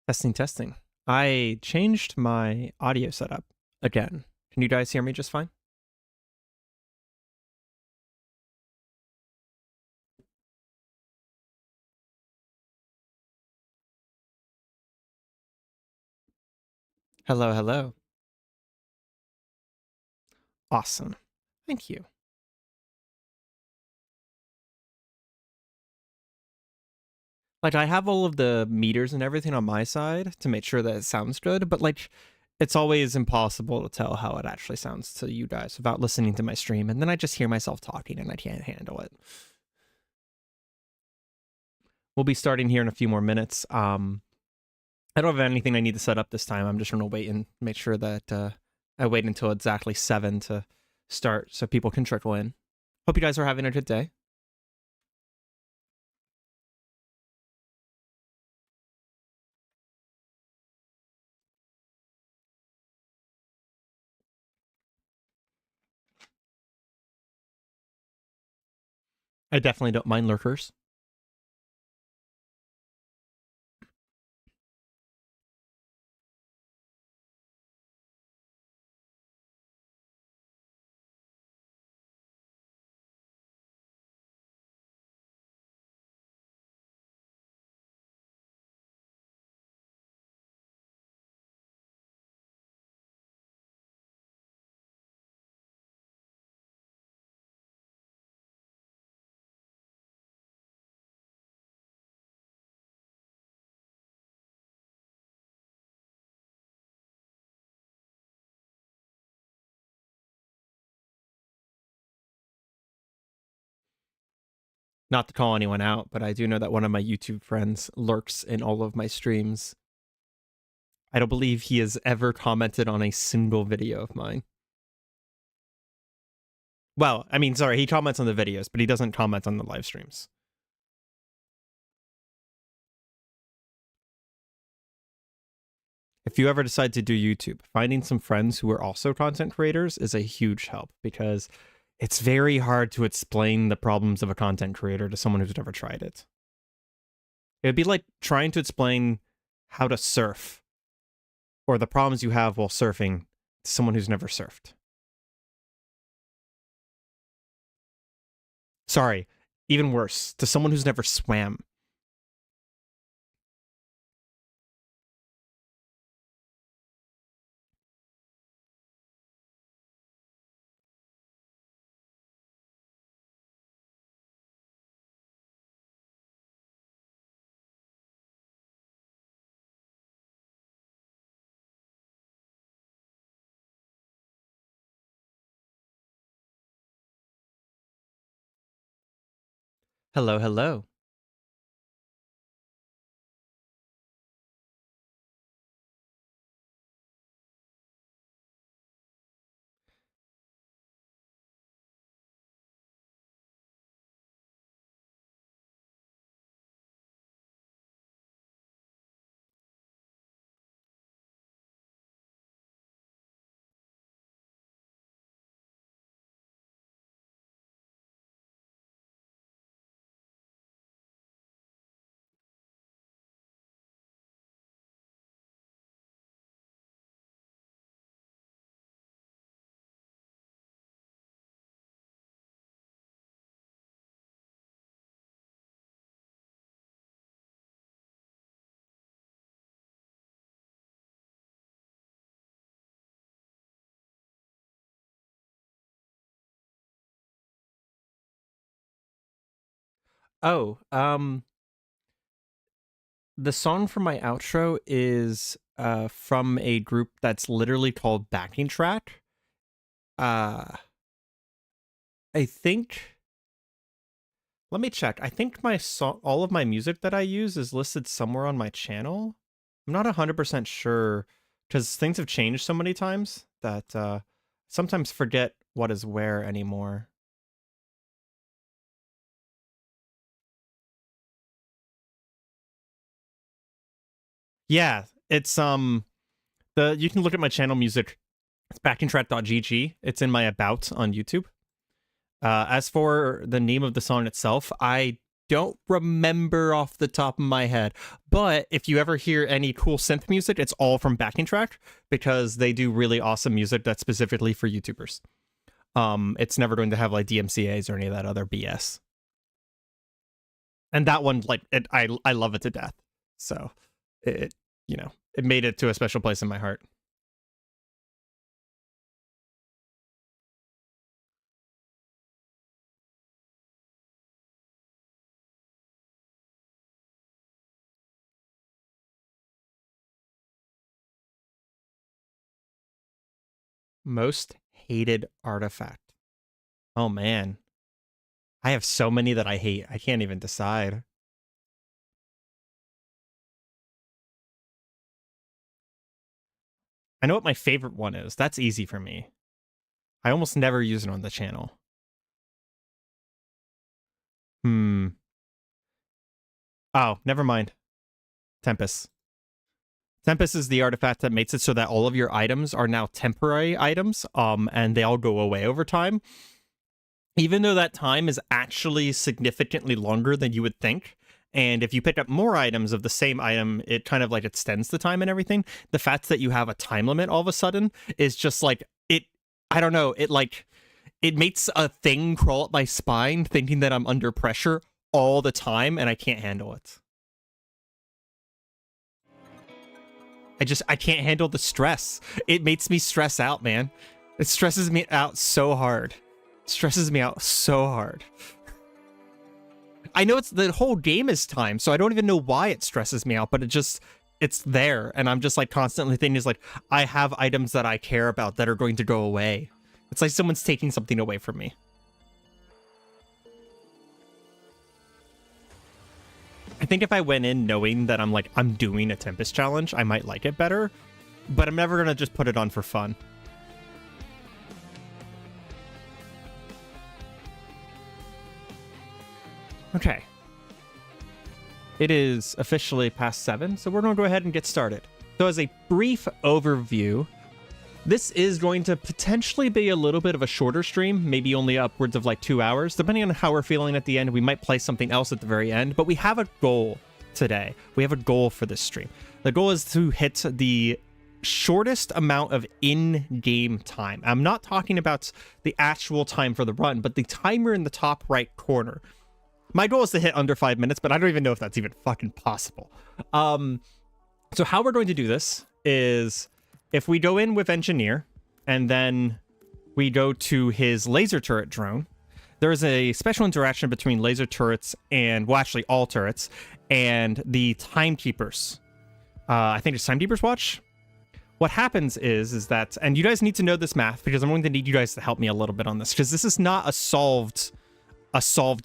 Testing, testing. I changed my audio setup again. Can you guys hear me just fine? Hello, hello. Awesome. Thank you. Like, I have all of the meters and everything on my side to make sure that it sounds good, but like, it's always impossible to tell how it actually sounds to you guys without listening to my stream, and then I just hear myself talking and I can't handle it. We'll be starting here in a few more minutes. I don't have anything I need to set up this time. I'm just going to wait and make sure that I wait until exactly 7 to start so people can trickle in. Hope you guys are having a good day. I definitely don't mind lurkers. Not to call anyone out, but I do know that one of my YouTube friends lurks in all of my streams. I don't believe he has ever commented on a single video of mine. Well, I mean, sorry, he comments on the videos, but he doesn't comment on the live streams. If you ever decide to do YouTube, finding some friends who are also content creators is a huge help, because it's very hard to explain the problems of a content creator to someone who's never tried it. It would be like trying to explain how to surf or the problems you have while surfing to someone who's never surfed. Sorry, even worse, to someone who's never swam. Hello, hello. Oh, the song for my outro is from a group that's literally called Backing Track. I think, let me check. I think my song, all of my music that I use is listed somewhere on my channel. I'm not 100% sure, because things have changed so many times that sometimes forget what is where anymore. Yeah, it's you can look at my channel music. It's backingtrack.gg. It's in my about on YouTube. As for the name of the song itself, I don't remember off the top of my head. But if you ever hear any cool synth music, it's all from Backing Track, because they do really awesome music that's specifically for YouTubers. It's never going to have like DMCAs or any of that other BS. And that one, like, I love it to death. So it made it to a special place in my heart. Most hated artifact. Oh man. I have so many that I hate. I can't even decide. I know what my favorite one is. That's easy for me. I almost never use it on the channel. Oh, never mind. Tempest. Tempest is the artifact that makes it so that all of your items are now temporary items, and they all go away over time. Even though that time is actually significantly longer than you would think. And if you pick up more items of the same item, it kind of like extends the time and everything. The fact that you have a time limit all of a sudden is just like, I don't know, it makes a thing crawl up my spine thinking that I'm under pressure all the time and I can't handle it. I can't handle the stress. It makes me stress out, man. It stresses me out so hard. Stresses me out so hard. I know the whole game is time, so I don't even know why it stresses me out, but it's there, and I'm just like constantly thinking, is like, I have items that I care about that are going to go away. It's like someone's taking something away from me. I think if I went in knowing that I'm doing a Tempest challenge, I might like it better, but I'm never gonna just put it on for fun. Okay. It is officially past 7, so we're going to go ahead and get started. So as a brief overview, this is going to potentially be a little bit of a shorter stream, maybe only upwards of like 2 hours. Depending on how we're feeling at the end, we might play something else at the very end, but we have a goal today. We have a goal for this stream. The goal is to hit the shortest amount of in-game time. I'm not talking about the actual time for the run, but the timer in the top right corner. My goal is to hit under 5 minutes, but I don't even know if that's even fucking possible. So how we're going to do this is if we go in with Engineer and then we go to his laser turret drone, there is a special interaction between laser turrets and, well, actually all turrets, and the Timekeepers. I think it's Timekeepers Watch. What happens is that, and you guys need to know this math because I'm going to need you guys to help me a little bit on this, because this is not a solved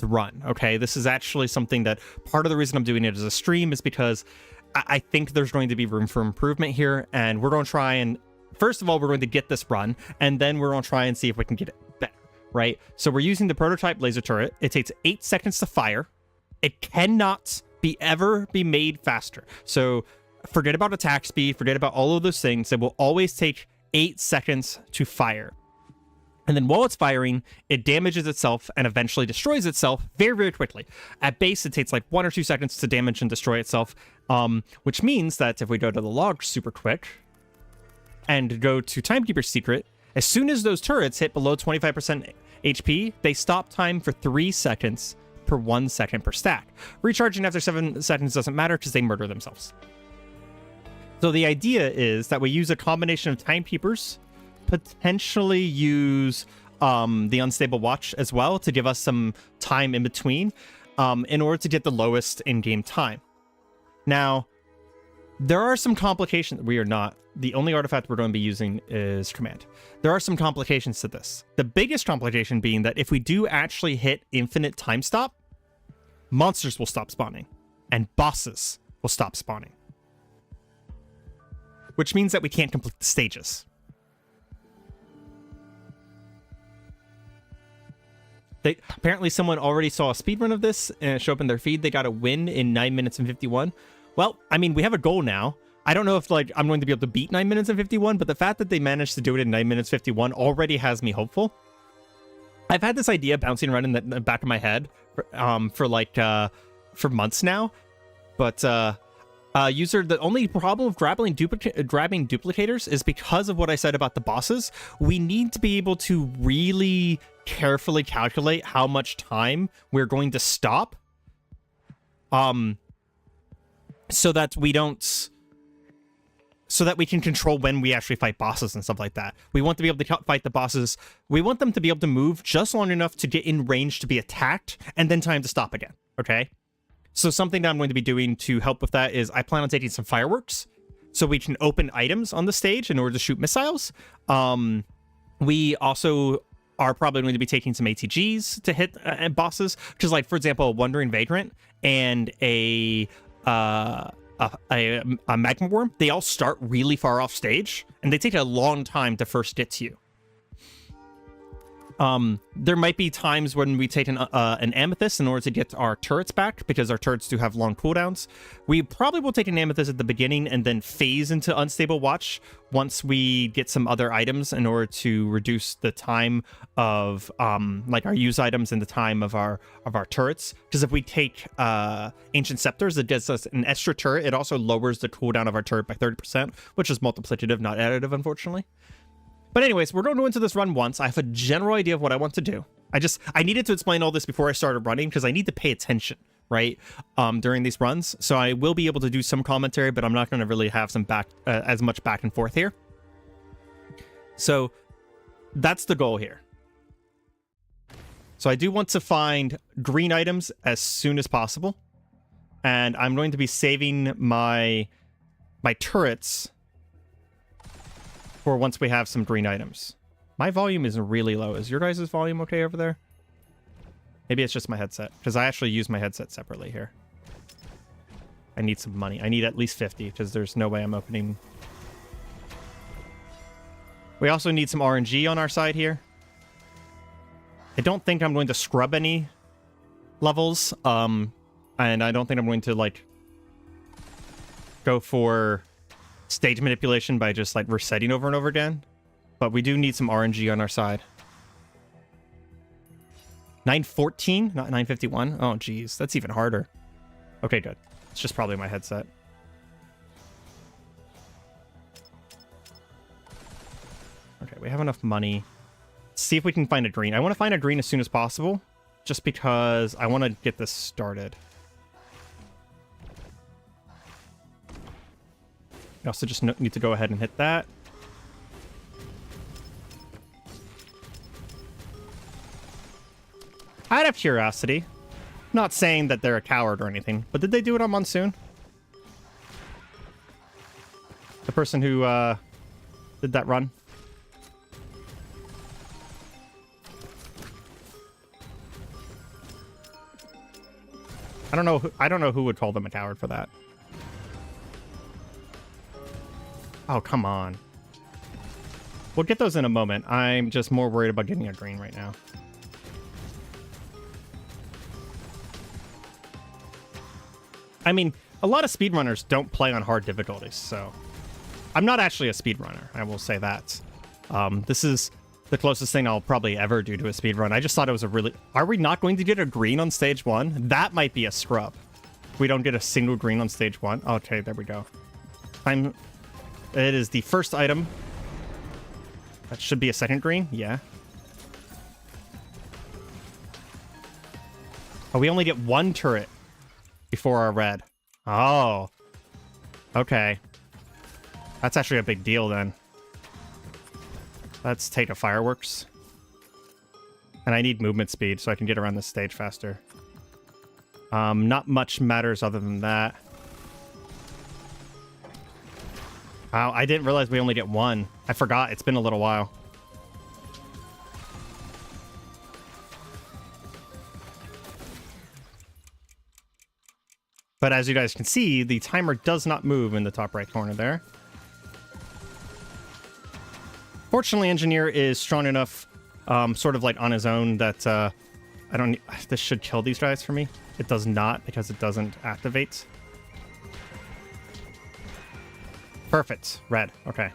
run, okay? This is actually something that part of the reason I'm doing it as a stream is because I think there's going to be room for improvement here, and we're going to try and, first of all, we're going to get this run, and then we're going to try and see if we can get it better, right? So we're using the prototype laser turret. It takes 8 seconds to fire. It cannot ever be made faster. So forget about attack speed, forget about all of those things. It will always take 8 seconds to fire. And then while it's firing, it damages itself and eventually destroys itself very, very quickly. At base, it takes like 1 or 2 seconds to damage and destroy itself, which means that if we go to the log super quick and go to Timekeeper's Secret, as soon as those turrets hit below 25% HP, they stop time for 3 seconds per 1 second per stack. Recharging after 7 seconds doesn't matter because they murder themselves. So the idea is that we use a combination of Timekeepers, potentially use the Unstable Watch as well to give us some time in between in order to get the lowest in-game time. Now, there are some complications. We are not. The only artifact we're going to be using is Command. There are some complications to this. The biggest complication being that if we do actually hit infinite time stop, monsters will stop spawning and bosses will stop spawning, which means that we can't complete the stages. Apparently someone already saw a speedrun of this and show up in their feed. They got a win in 9 minutes and 51. Well, I mean, we have a goal now. I don't know if I'm going to be able to beat 9 minutes and 51, but the fact that they managed to do it in 9 minutes 51 already has me hopeful. I've had this idea bouncing around in the back of my head for months now, but user, the only problem of grabbing duplicators is because of what I said about the bosses. We need to be able to really carefully calculate how much time we're going to stop, so that we can control when we actually fight bosses and stuff like that. We want to be able to fight the bosses. We want them to be able to move just long enough to get in range to be attacked, and then time to stop again, okay? So something that I'm going to be doing to help with that is I plan on taking some fireworks so we can open items on the stage in order to shoot missiles. We also are probably going to be taking some ATGs to hit bosses, because, like, for example, a Wandering Vagrant and a magma worm, they all start really far off stage, and they take a long time to first get to you. There might be times when we take an amethyst in order to get our turrets back, because our turrets do have long cooldowns. We probably will take an amethyst at the beginning and then phase into unstable watch once we get some other items in order to reduce the time of like our use items and the time of our turrets. Because if we take ancient scepters, it gives us an extra turret. It also lowers the cooldown of our turret by 30%, which is multiplicative, not additive, unfortunately. But anyways, we're going to go into this run once. I have a general idea of what I want to do. I needed to explain all this before I started running, because I need to pay attention, right, during these runs. So I will be able to do some commentary, but I'm not going to really have some as much back and forth here. So that's the goal here. So I do want to find green items as soon as possible, and I'm going to be saving my turrets for once we have some green items. My volume is really low. Is your guys' volume okay over there? Maybe it's just my headset, because I actually use my headset separately here. I need some money. I need at least 50, because there's no way I'm opening. We also need some RNG on our side here. I don't think I'm going to scrub any levels, and I don't think I'm going to, like, go for stage manipulation by just, like, resetting over and over again. But we do need some RNG on our side. 914, not 951. Oh, geez, that's even harder. Okay, good. It's just probably my headset. Okay, we have enough money. Let's see if we can find a green. I want to find a green as soon as possible, just because I want to get this started. You also just need to go ahead and hit that. Out of curiosity, not saying that they're a coward or anything, but did they do it on Monsoon? The person who did that run? I don't know who would call them a coward for that. Oh, come on. We'll get those in a moment. I'm just more worried about getting a green right now. I mean, a lot of speedrunners don't play on hard difficulties, so I'm not actually a speedrunner, I will say that. This is the closest thing I'll probably ever do to a speedrun. I just thought it was a really... Are we not going to get a green on stage 1? That might be a scrub. We don't get a single green on stage 1. Okay, there we go. It is the first item. That should be a second green. Yeah. Oh, we only get one turret before our red. Oh. Okay. That's actually a big deal then. Let's take a fireworks. And I need movement speed so I can get around this stage faster. Not much matters other than that. Wow, I didn't realize we only get one. I forgot. It's been a little while. But as you guys can see, the timer does not move in the top right corner there. Fortunately, Engineer is strong enough, sort of like on his own, that I don't need... This should kill these guys for me. It does not, because it doesn't activate. Perfect. Red. Okay.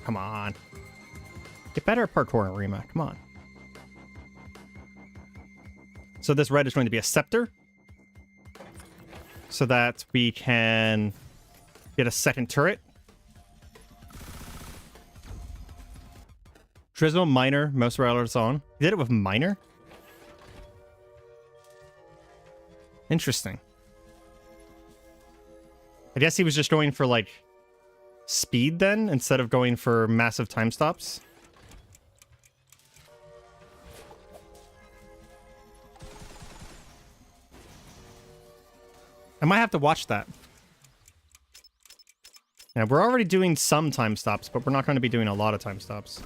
Come on. Get better at parkour, Areima. Come on. So this red is going to be a scepter. So that we can get a second turret. Drizzle, Miner, most routers on. He did it with Miner? Interesting. I guess he was just going for, like, speed then, instead of going for massive time stops. I might have to watch that. Yeah, we're already doing some time stops, but we're not going to be doing a lot of time stops.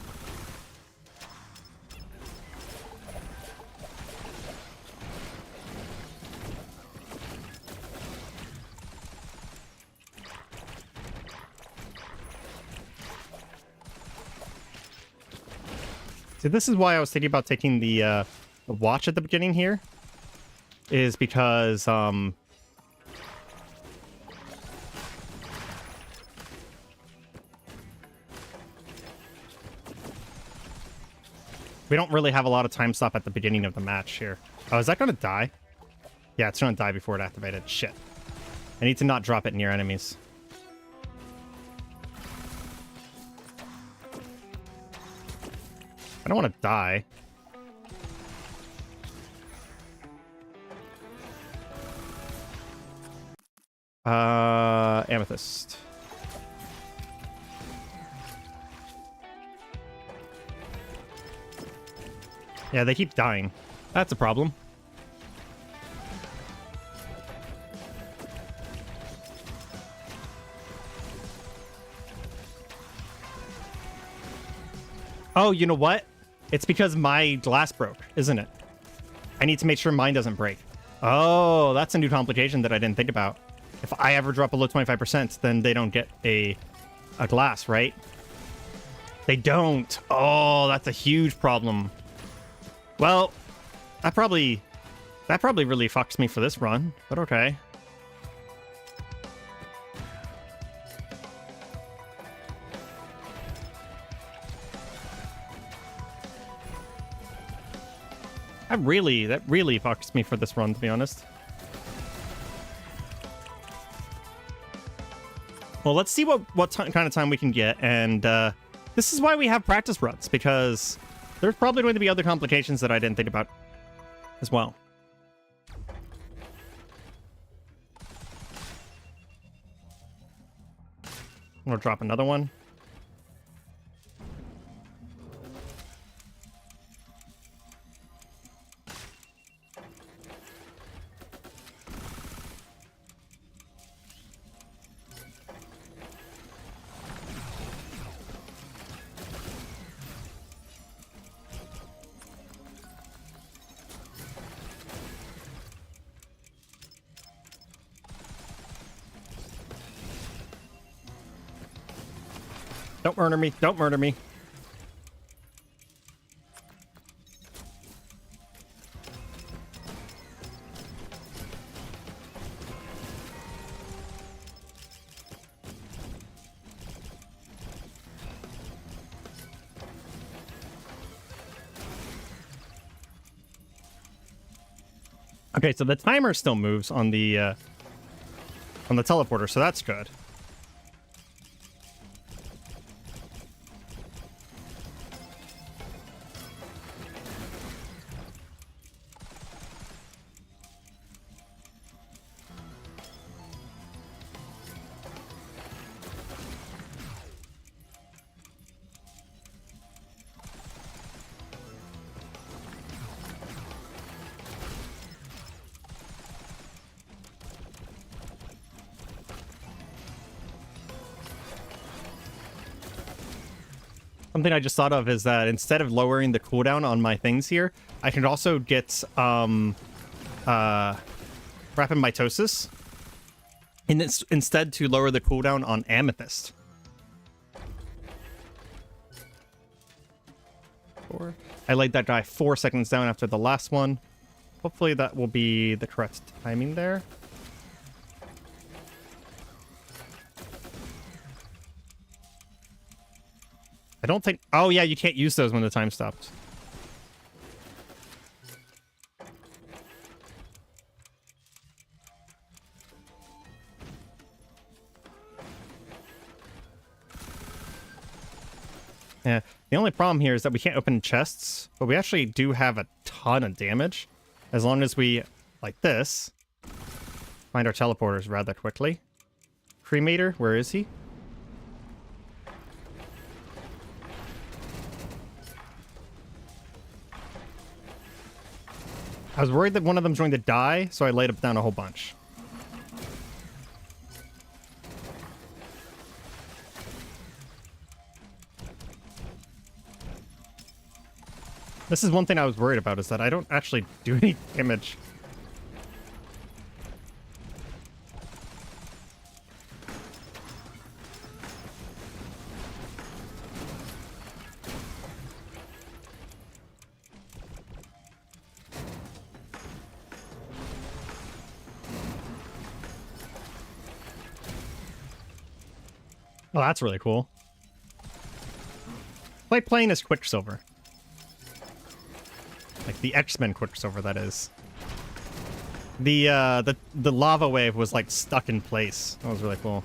See, this is why I was thinking about taking the watch at the beginning here. Is because, we don't really have a lot of time stop at the beginning of the match here. Oh, is that going to die? Yeah, it's going to die before it activated. Shit. I need to not drop it near enemies. I don't want to die. Amethyst. Yeah, they keep dying. That's a problem. Oh, you know what? It's because my glass broke, isn't it? I need to make sure mine doesn't break. Oh, that's a new complication that I didn't think about. If I ever drop below 25%, then they don't get a glass, right? They don't. Oh, that's a huge problem. Well, that probably really fucks me for this run, but okay. That really fucks me for this run, to be honest. Well, let's see what kind of time we can get, and this is why we have practice runs, because there's probably going to be other complications that I didn't think about as well. I'm gonna drop another one. Don't murder me. Don't murder me. Okay, so the timer still moves on the teleporter, so that's good. Something I just thought of is that instead of lowering the cooldown on my things here, I can also get rapid mitosis, and instead to lower the cooldown on amethyst. I laid that guy 4 seconds down after the last one. Hopefully that will be the correct timing there. I don't think... Oh, yeah, you can't use those when the time stopped. Yeah, the only problem here is that we can't open chests, but we actually do have a ton of damage. As long as we, like this, find our teleporters rather quickly. Cremator, where is he? I was worried that one of them's going to die, so I laid up down a whole bunch. This is one thing I was worried about, is that I don't actually do any damage. Oh, that's really cool. Like playing as Quicksilver. Like the X-Men Quicksilver, that is. The lava wave was like stuck in place. That was really cool.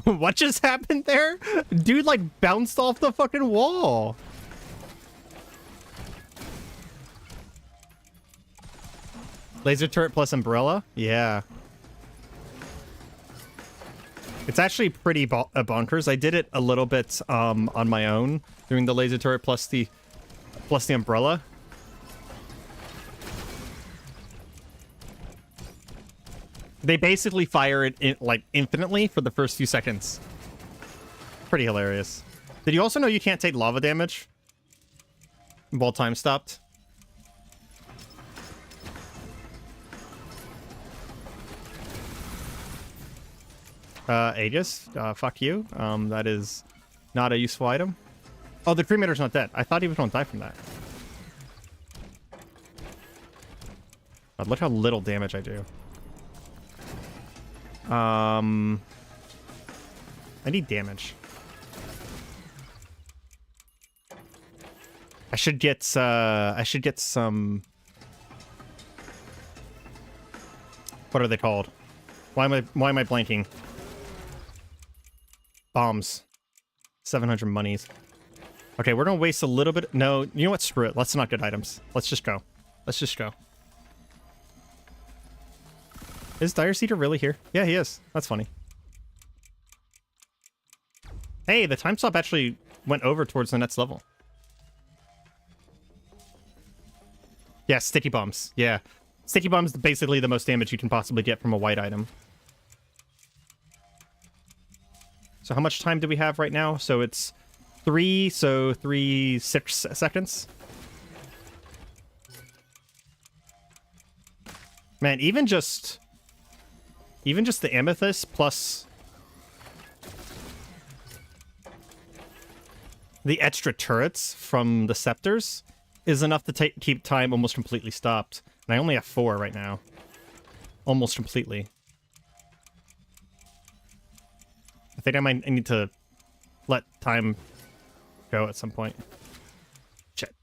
What just happened there? Dude like bounced off the fucking wall. Laser turret plus umbrella? Yeah. It's actually pretty bonkers. I did it a little bit on my own, doing the laser turret plus the umbrella. They basically fire it like infinitely for the first few seconds. Pretty hilarious. Did you also know you can't take lava damage while time stopped? Aegis, fuck you. That is not a useful item. Oh, the cremator's not dead. I thought he was gonna die from that. God, look how little damage I do. I need damage. I should get some... What are they called? Why am I blanking? Bombs. 700 monies. Okay, we're gonna waste a little bit. No, you know what? Screw it. Let's not get items. Let's just go. Let's just go. Is Dire Seeker really here? Yeah, he is. That's funny. Hey, the time stop actually went over towards the next level. Yeah, sticky bombs. Yeah. Sticky bombs is basically the most damage you can possibly get from a white item. So how much time do we have right now? So it's 3, so 6 seconds. Man, even just the amethyst plus the extra turrets from the scepters is enough to keep time almost completely stopped. And I only have 4 right now. Almost completely. I think I need to let time go at some point. Shit.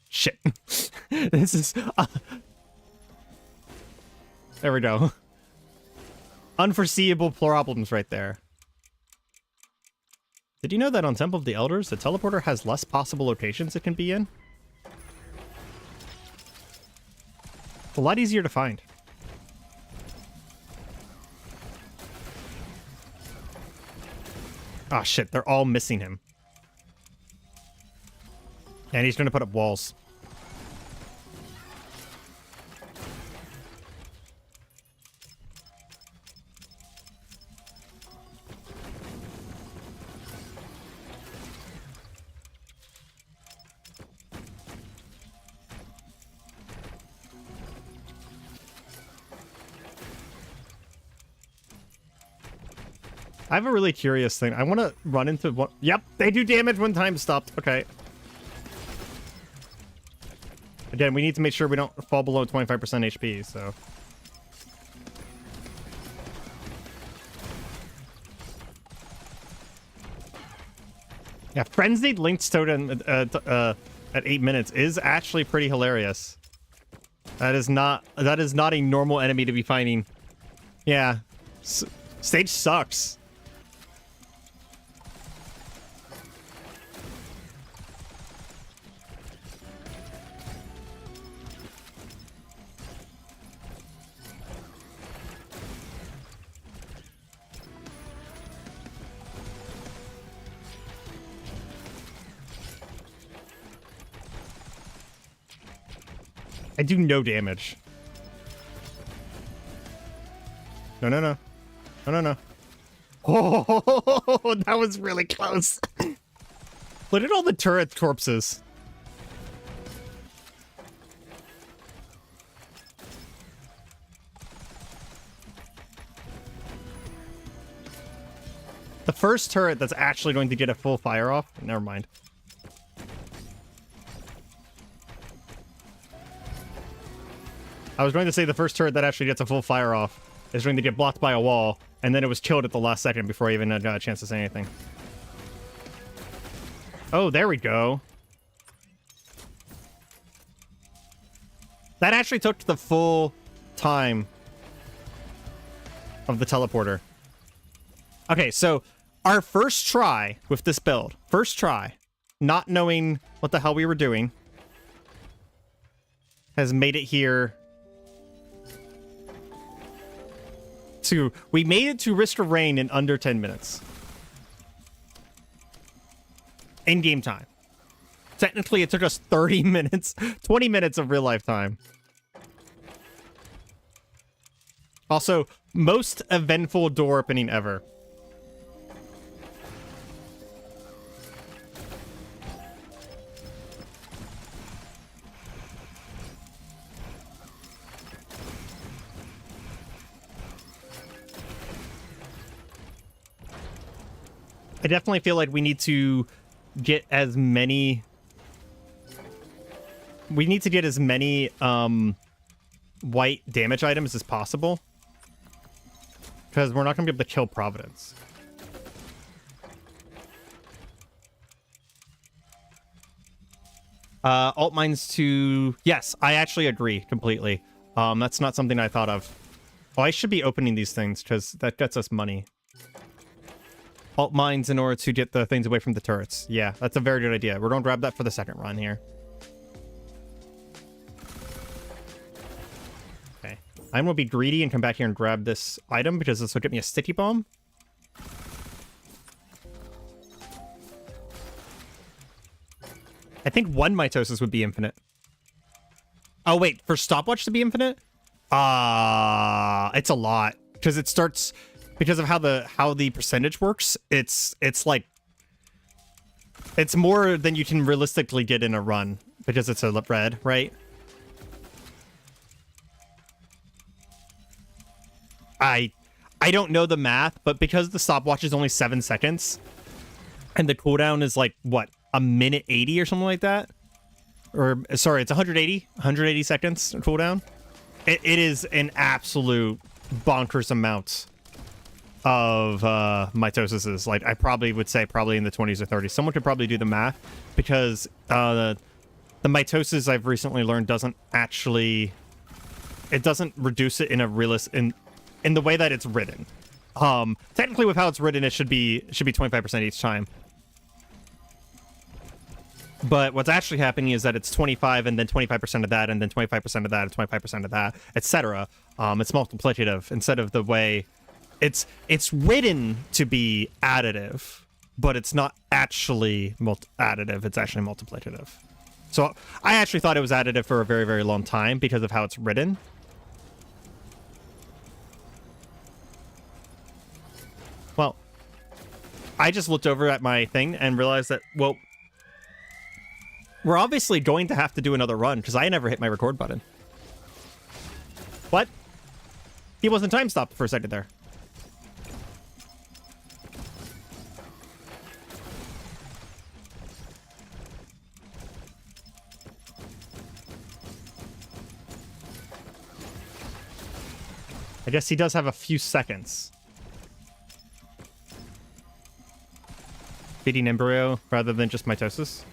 Shit. This is... There we go. Unforeseeable problems right there. Did you know that on Temple of the Elders, the teleporter has less possible locations it can be in? It's a lot easier to find. Ah, shit, they're all missing him. And he's gonna put up walls. I have a really curious thing. I want to run into what... Yep, they do damage when time stopped. Okay. Again, we need to make sure we don't fall below 25% HP, so... Yeah, Frenzied Link's Totem at 8 minutes is actually pretty hilarious. That is not a normal enemy to be fighting. Yeah. Stage sucks. I do no damage. No, no, no. No, no, no. Oh, that was really close. Look at all the turret corpses. The first turret that's actually going to get a full fire off. Never mind. I was going to say the first turret that actually gets a full fire off is going to get blocked by a wall, and then it was killed at the last second before I even got a chance to say anything. Oh, there we go. That actually took the full time of the teleporter. Okay, so our first try with this build, not knowing what the hell we were doing, has made it here. We made it to Risk of Rain in under 10 minutes. In game time. Technically, it took us 30 minutes, 20 minutes of real life time. Also, most eventful door opening ever. I definitely feel like we need to get as many... white damage items as possible. Because we're not going to be able to kill Providence. Alt mines to... Yes, I actually agree completely. That's not something I thought of. Oh, I should be opening these things because that gets us money. Alt mines in order to get the things away from the turrets. Yeah, that's a very good idea. We're going to grab that for the second run here. Okay. I'm going to be greedy and come back here and grab this item because this will get me a sticky bomb. I think one mitosis would be infinite. Oh, wait. For stopwatch to be infinite? It's a lot. Because it starts... Because of how the percentage works, it's like... It's more than you can realistically get in a run. Because it's a red, right? I don't know the math, but because the stopwatch is only 7 seconds... And the cooldown is like, what? A minute 80 or something like that? Or, sorry, it's 180 seconds cooldown. It is an absolute bonkers amount of mitosises. Like, I probably would say probably in the 20s or 30s. Someone could probably do the math because the mitosis I've recently learned doesn't actually... It doesn't reduce it in a realist... in the way that it's written. Technically with how it's written, it should be 25% each time. But what's actually happening is that it's 25 and then 25% of that and then 25% of that and 25% of that, etc. It's multiplicative instead of the way it's written to be additive, but it's not actually additive. It's actually multiplicative. So I actually thought it was additive for a very, very long time because of how it's written. Well, I just looked over at my thing and realized that, well, we're obviously going to have to do another run because I never hit my record button. What? He wasn't time stopped for a second there. I guess he does have a few seconds. Feeding embryo rather than just mitosis.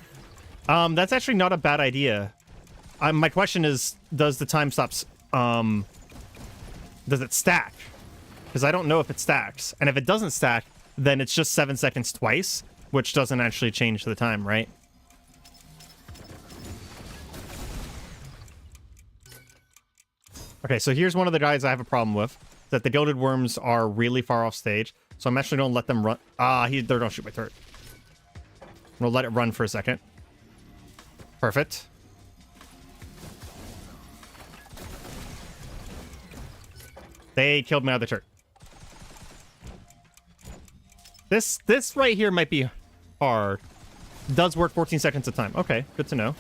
That's actually not a bad idea. My question is, does the time stops, does it stack? Because I don't know if it stacks. And if it doesn't stack, then it's just 7 seconds twice, which doesn't actually change the time, right? Okay, so here's one of the guys I have a problem with. That the Gilded Worms are really far off stage. So I'm actually going to let them run. They don't shoot my turret. I'm going to let it run for a second. Perfect. They killed my other turret. This right here might be hard. It does work 14 seconds of time. Okay, good to know.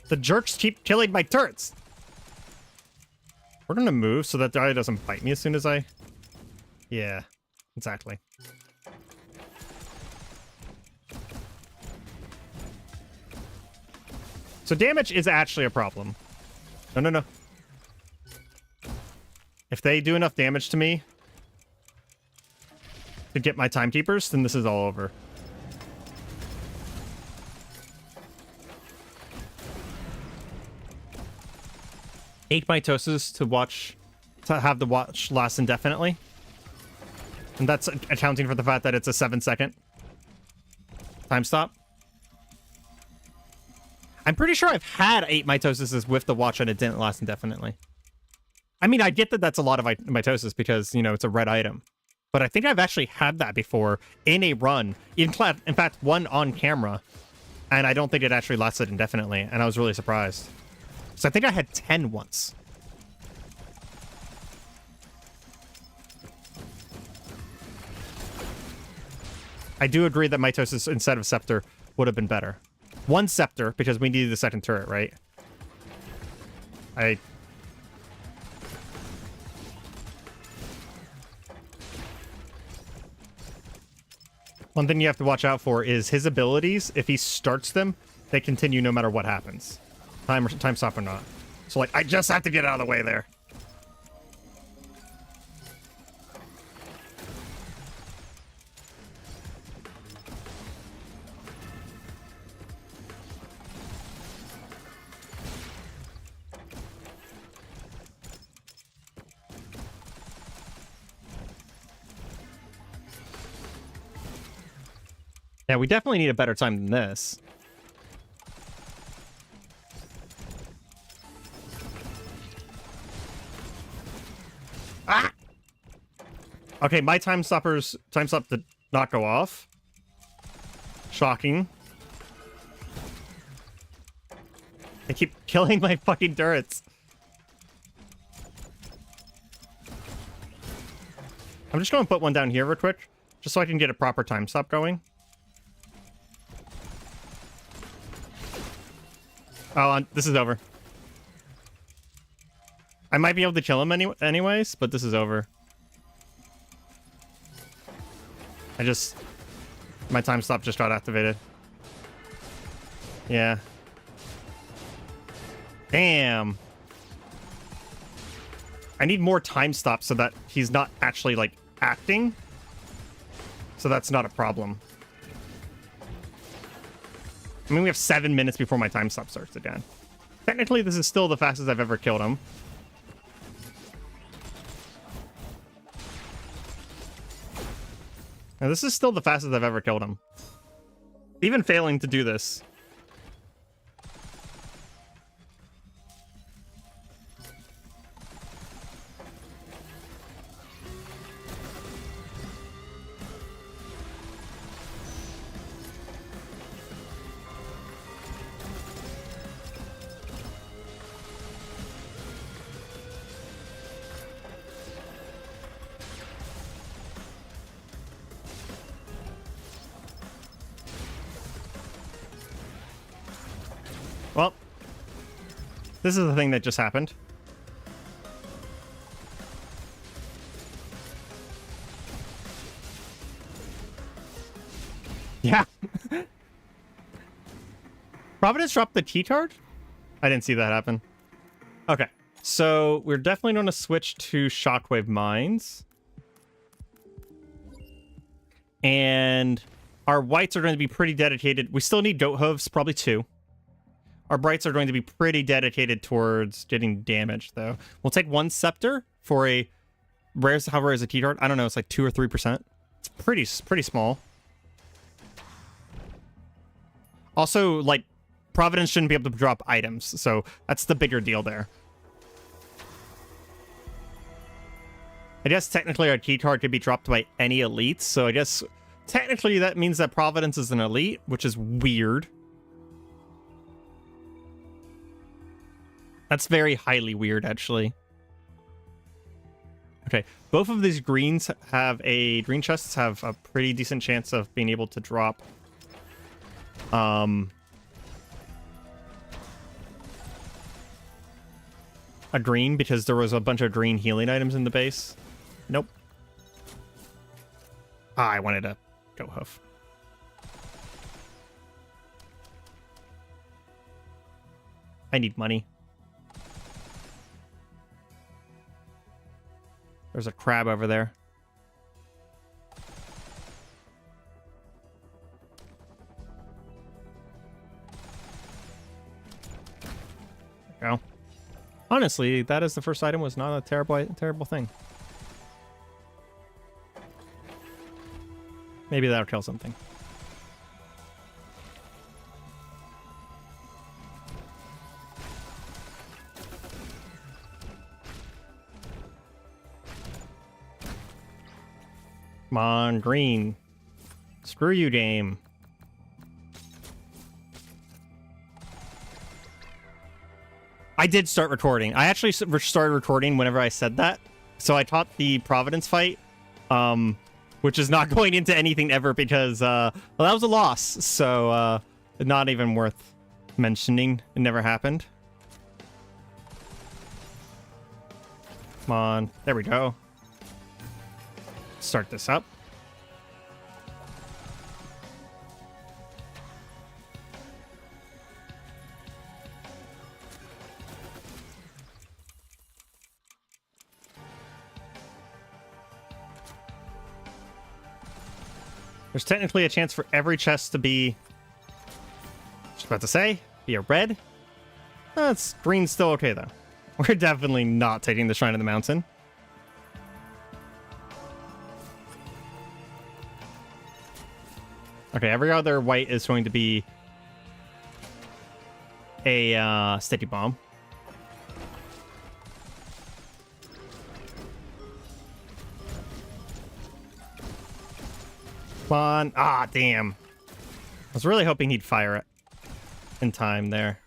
The jerks keep killing my turrets. We're gonna move so that guy doesn't bite me as soon as I... Yeah, exactly. So damage is actually a problem. No. If they do enough damage to me to get my timekeepers, then this is all over. Eight mitoses to have the watch last indefinitely. And that's accounting for the fact that it's a 7-second time stop. I'm pretty sure I've had 8 mitoses with the watch and it didn't last indefinitely. I mean, I get that that's a lot of mitosis because, you know, it's a red item. But I think I've actually had that before in a run. In fact, one on camera. And I don't think it actually lasted indefinitely. And I was really surprised. So I think I had 10 once. I do agree that mitosis instead of scepter would have been better. 1 scepter, because we needed the second turret, right? One thing you have to watch out for is his abilities. If he starts them, they continue no matter what happens. Time stop or not. So, like, I just have to get out of the way there. Yeah, we definitely need a better time than this. Ah! Okay, my time stop did not go off. Shocking. They keep killing my fucking turrets. I'm just going to put one down here real quick, just so I can get a proper time stop going. Oh, this is over. I might be able to kill him anyways, but this is over. My time stop just got activated. Yeah. Damn. I need more time stops so that he's not actually, like, acting. So that's not a problem. I mean, we have 7 minutes before my time stop starts again. Technically, this is still the fastest I've ever killed him. Now, this is still the fastest I've ever killed him. Even failing to do this. Well, this is the thing that just happened. Yeah. Providence dropped the T-Tard? I didn't see that happen. Okay. So we're definitely going to switch to Shockwave Mines. And our whites are going to be pretty dedicated. We still need Goat Hooves, probably 2. Our brights are going to be pretty dedicated towards getting damage, though. We'll take 1 Scepter for a... How rare is a T-Tard? I don't know. It's like 2 or 3%. It's pretty small. Also, like, Providence shouldn't be able to drop items, so that's the bigger deal there. I guess technically our key card could be dropped by any elite, so I guess technically that means that Providence is an elite, which is weird. That's very highly weird, actually. Okay, both of these green chests have a pretty decent chance of being able to drop a green, because there was a bunch of green healing items in the base. Nope. Ah, I wanted a Goat Hoof. I need money. There's a crab over there. There we go. Honestly, that is the first item was not a terrible thing. Maybe that'll kill something. Come on, green. Screw you, game. I did start recording. I actually started recording whenever I said that. So I taught the Providence fight, which is not going into anything ever because, well, that was a loss. So, not even worth mentioning. It never happened. Come on. There we go. Start this up. There's technically a chance for every chest to be... I was about to say, be a red. That's green's still okay, though. We're definitely not taking the Shrine of the Mountain. Okay, every other white is going to be a sticky bomb. Come on. Ah, damn. I was really hoping he'd fire it in time there.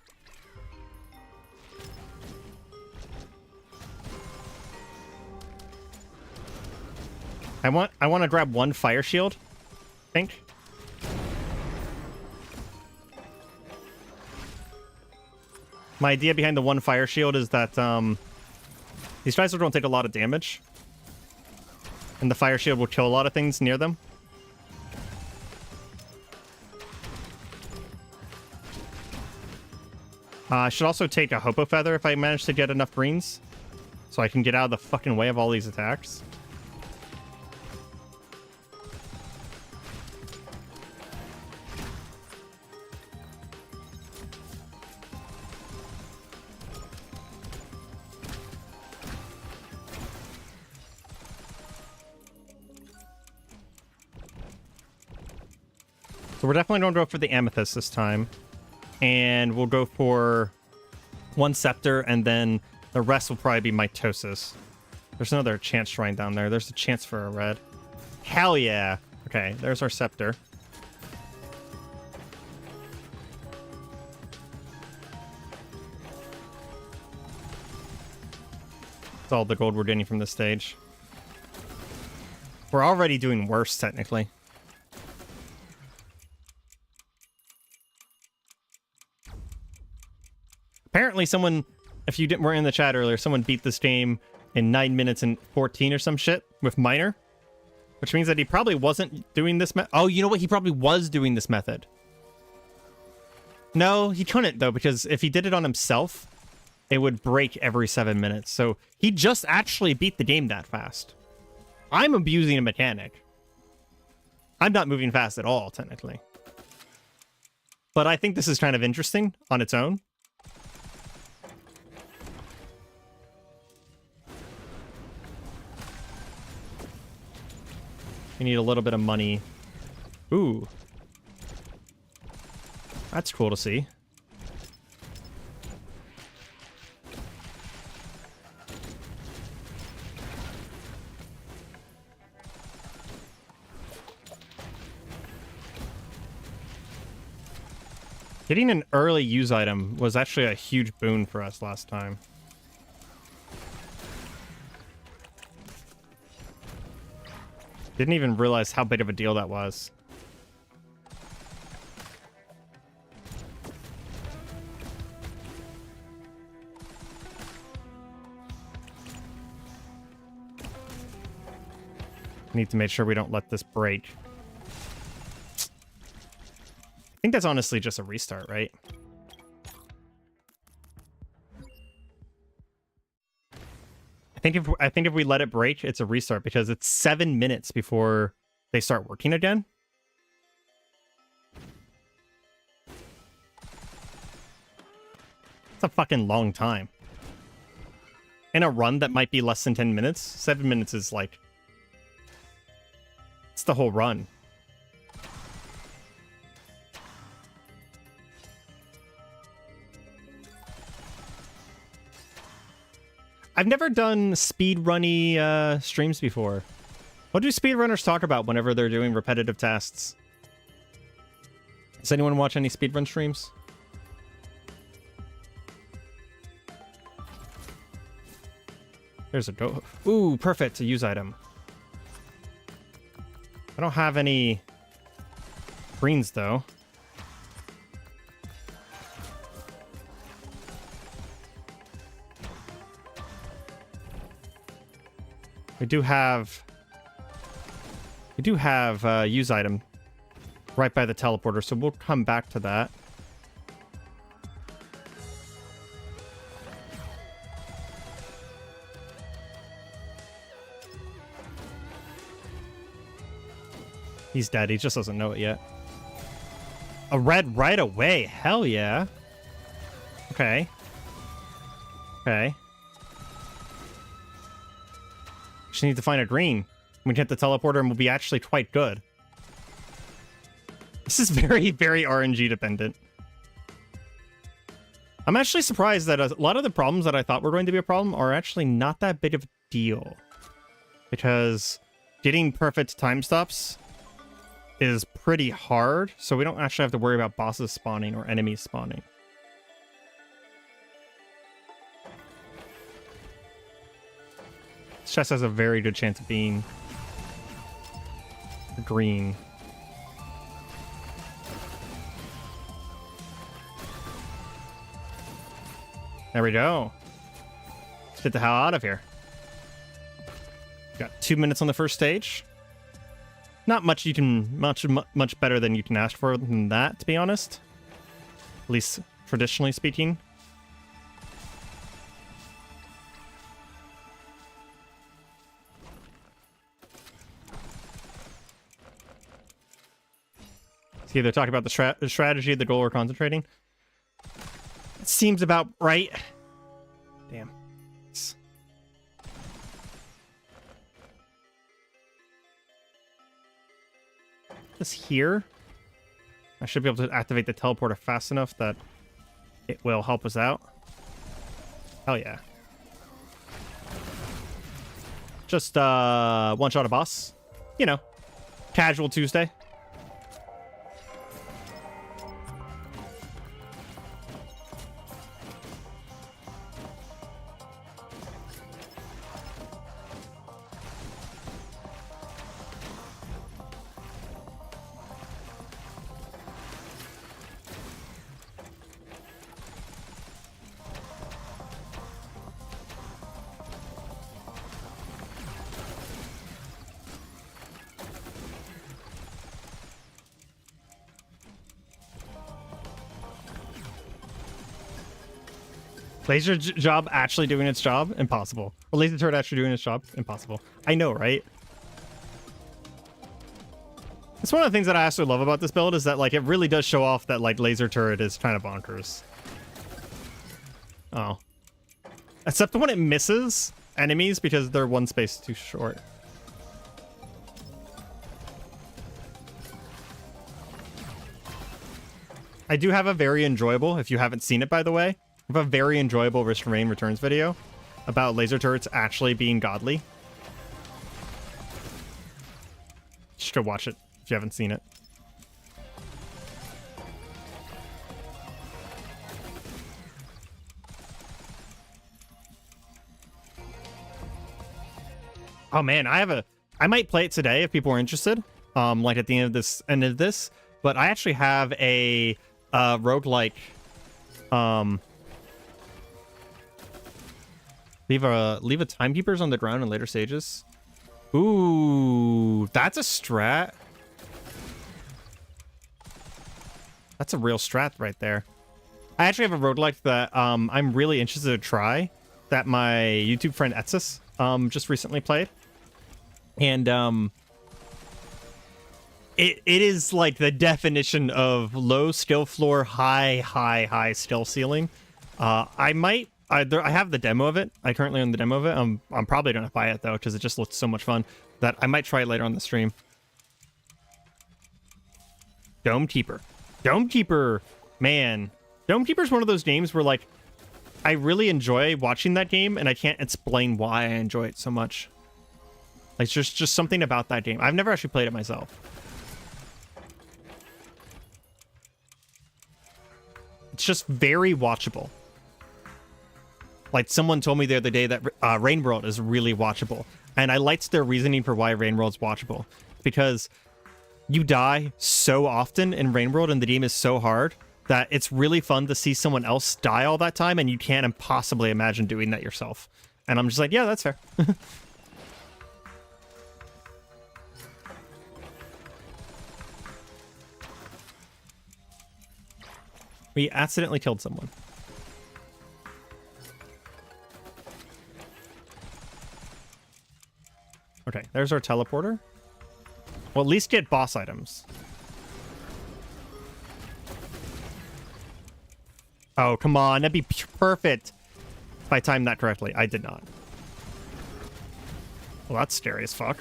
I want to grab 1 fire shield, I think. My idea behind the 1 fire shield is that these guys don't take a lot of damage, and the fire shield will kill a lot of things near them. I should also take a Hopo Feather if I manage to get enough greens, so I can get out of the fucking way of all these attacks. So we're definitely going to go for the Amethyst this time. And we'll go for 1 Scepter, and then the rest will probably be Mitosis. There's another chance shrine down there. There's a chance for a red. Hell yeah. Okay, there's our Scepter. That's all the gold we're getting from this stage. We're already doing worse, technically. Apparently someone, if you weren't in the chat earlier, someone beat this game in 9 minutes and 14 or some shit with Miner. Which means that he probably wasn't doing this oh, you know what? He probably was doing this method. No, he couldn't, though, because if he did it on himself, it would break every 7 minutes. So he just actually beat the game that fast. I'm abusing a mechanic. I'm not moving fast at all, technically. But I think this is kind of interesting on its own. We need a little bit of money. Ooh. That's cool to see. Getting an early use item was actually a huge boon for us last time. Didn't even realize how big of a deal that was. Need to make sure we don't let this break. I think that's honestly just a restart, right? I think if we let it break, it's a restart because it's 7 minutes before they start working again. It's a fucking long time. In a run that might be less than 10 minutes, 7 minutes is like... It's the whole run. I've never done speedrunny streams before. What do speedrunners talk about whenever they're doing repetitive tasks? Does anyone watch any speedrun streams? There's a go. Ooh, perfect. A use item. I don't have any greens, though. We do have use item right by the teleporter, so we'll come back to that. He's dead. He just doesn't know it yet. A red right away. Hell yeah. Okay. Okay. Just need to find a green. We can hit the teleporter and we'll be actually quite good. This is very, very RNG dependent. I'm actually surprised that a lot of the problems that I thought were going to be a problem are actually not that big of a deal. Because getting perfect time stops is pretty hard, so we don't actually have to worry about bosses spawning or enemies spawning. This chest has a very good chance of being green. There we go. Let's get the hell out of here. Got 2 minutes on the first stage. Not much you can much better than you can ask for than that, to be honest. At least traditionally speaking. See, they're talking about the strategy, the goal we're concentrating. It seems about right. Damn. This here. I should be able to activate the teleporter fast enough that it will help us out. Hell yeah. Just one shot a boss. You know, casual Tuesday. Job actually doing its job? Impossible. Or laser turret actually doing its job? Impossible. I know, right? It's one of the things that I actually love about this build is that, like, it really does show off that, like, laser turret is kind of bonkers. Oh. Except when it misses enemies because they're one space too short. I do have a very enjoyable, if you haven't seen it, by the way, I have a very enjoyable Risk Rain Returns video about laser turrets actually being godly. You should go watch it if you haven't seen it. Oh man, I might play it today if people are interested. Like at the end of this, but I actually have a roguelike leave a timekeepers on the ground in later stages. Ooh, that's a strat. That's a real strat right there. I actually have a roguelike that I'm really interested to try that my YouTube friend Etsis just recently played. And it is like the definition of low skill floor, high skill ceiling. I have the demo of it. I currently own the demo of it. I'm probably gonna buy it though because it just looks so much fun that I might try it later on the stream. Dome Keeper, man. Dome Keeper is one of those games where, like, I really enjoy watching that game, and I can't explain why I enjoy it so much. Like, just something about that game. I've never actually played it myself. It's just very watchable. Like, someone told me the other day that Rain World is really watchable, and I liked their reasoning for why Rain World's watchable. Because you die so often in Rain World, and the game is so hard that it's really fun to see someone else die all that time, and you can't impossibly imagine doing that yourself. And I'm just like, yeah, that's fair. We accidentally killed someone. Okay, there's our teleporter. Well, at least get boss items. Oh, come on. That'd be perfect if I timed that correctly. I did not. Well, that's scary as fuck.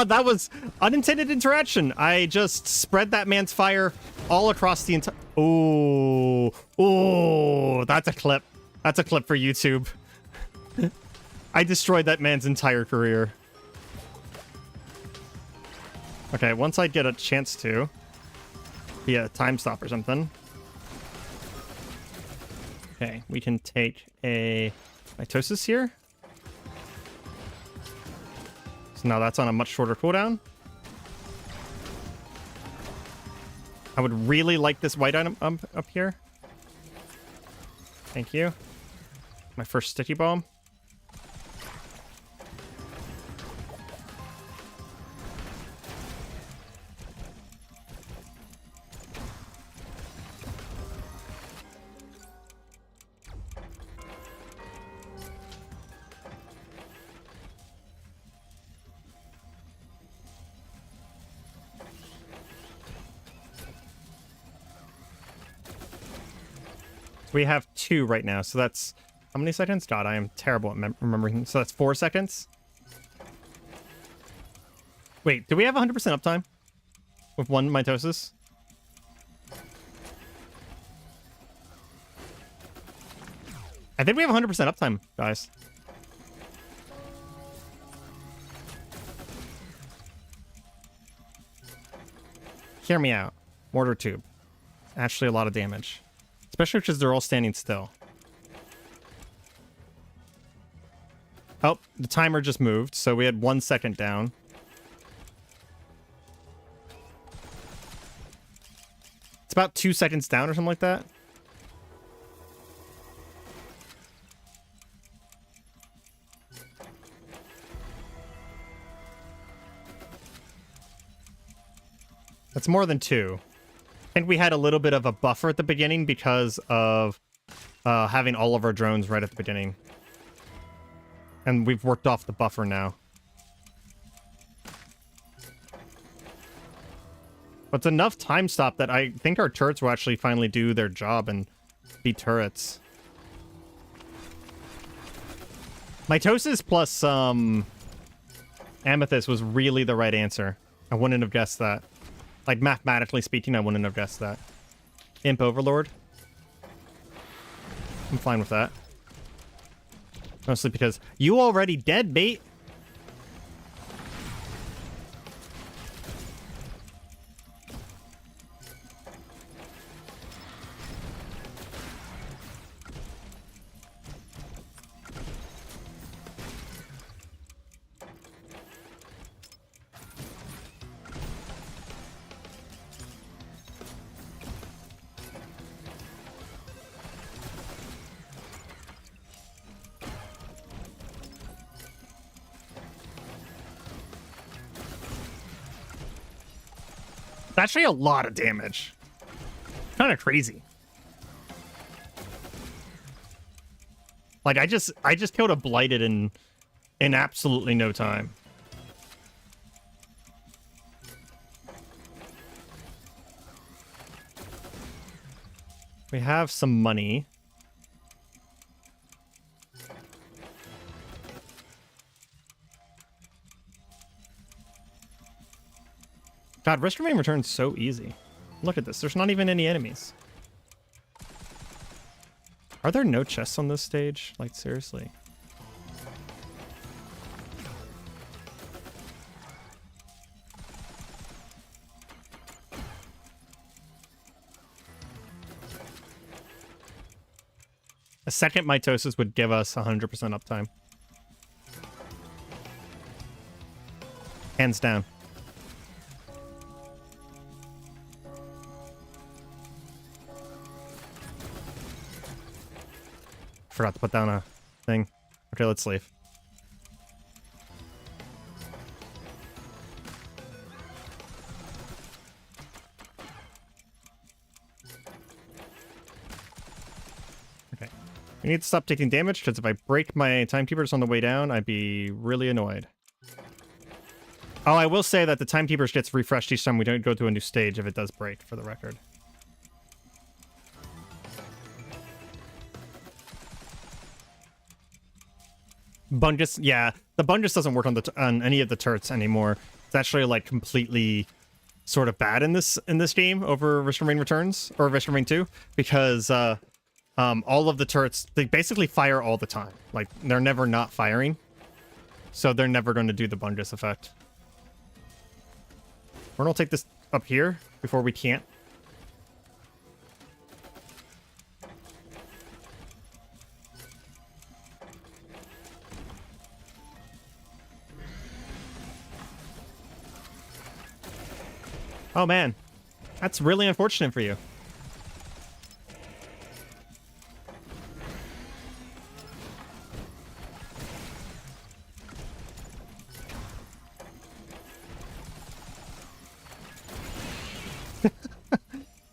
That was unintended interaction. I just spread that man's fire all across the entire... Oh, that's a clip. That's a clip for YouTube. I destroyed that man's entire career. Okay, once I get a chance to, be a time stop or something. Okay, we can take a mitosis here. So now that's on a much shorter cooldown. I would really like this white item up here. Thank you. My first sticky bomb. We have 2 right now, so that's... How many seconds? God, I am terrible at remembering. So that's 4 seconds? Wait, do we have 100% uptime? With 1 mitosis? I think we have 100% uptime, guys. Hear me out. Mortar tube. Actually a lot of damage. Especially because they're all standing still. Oh, the timer just moved, so we had 1 second down. It's about 2 seconds down or something like that. That's more than 2. I think we had a little bit of a buffer at the beginning because of having all of our drones right at the beginning. And we've worked off the buffer now. But it's enough time stop that I think our turrets will actually finally do their job and be turrets. Mitosis plus Amethyst was really the right answer. I wouldn't have guessed that. Like, mathematically speaking, I wouldn't have guessed that. Imp Overlord. I'm fine with that. Mostly because you already dead, mate. Actually a lot of damage. Kind of crazy. Like I just killed a blighted in absolutely no time. We have some money. God, Risk Remain returns so easy. Look at this. There's not even any enemies. Are there no chests on this stage? Like, seriously. A second mitosis would give us 100% uptime. Hands down. Forgot to put down a thing. Okay, let's leave. Okay. We need to stop taking damage, because if I break my timekeepers on the way down, I'd be really annoyed. Oh, I will say that the timekeepers gets refreshed each time we don't go to a new stage if it does break, for the record. Bungus, yeah, the Bungus doesn't work on any of the turrets anymore. It's actually like completely sort of bad in this game over Risk Remain Returns or Risk Remain 2 because all of the turrets, they basically fire all the time. Like they're never not firing, so they're never going to do the Bungus effect. We're gonna take this up here before we can't. Oh man, that's really unfortunate for you.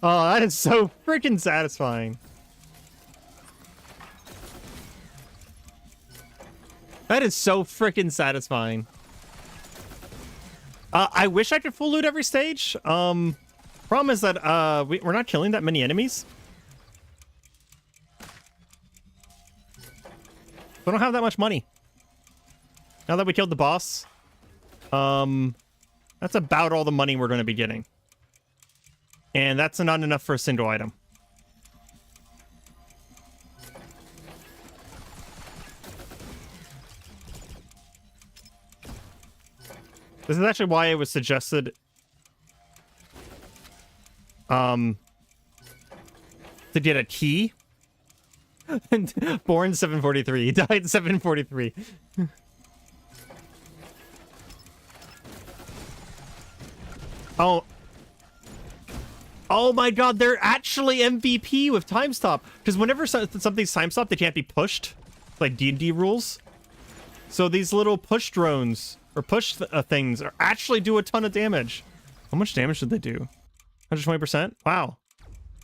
Oh, that is so freaking satisfying. That is so freaking satisfying. I wish I could full loot every stage. Problem is that we're not killing that many enemies. We don't have that much money. Now that we killed the boss, that's about all the money we're going to be getting. And that's not enough for a single item. This is actually why it was suggested to get a key. Born 743. He died 743. Oh. Oh my god, they're actually MVP with time stop. Because whenever something's time stop, they can't be pushed. Like D&D rules. So these little push drones, or push things, actually do a ton of damage. How much damage did they do? 120%? Wow.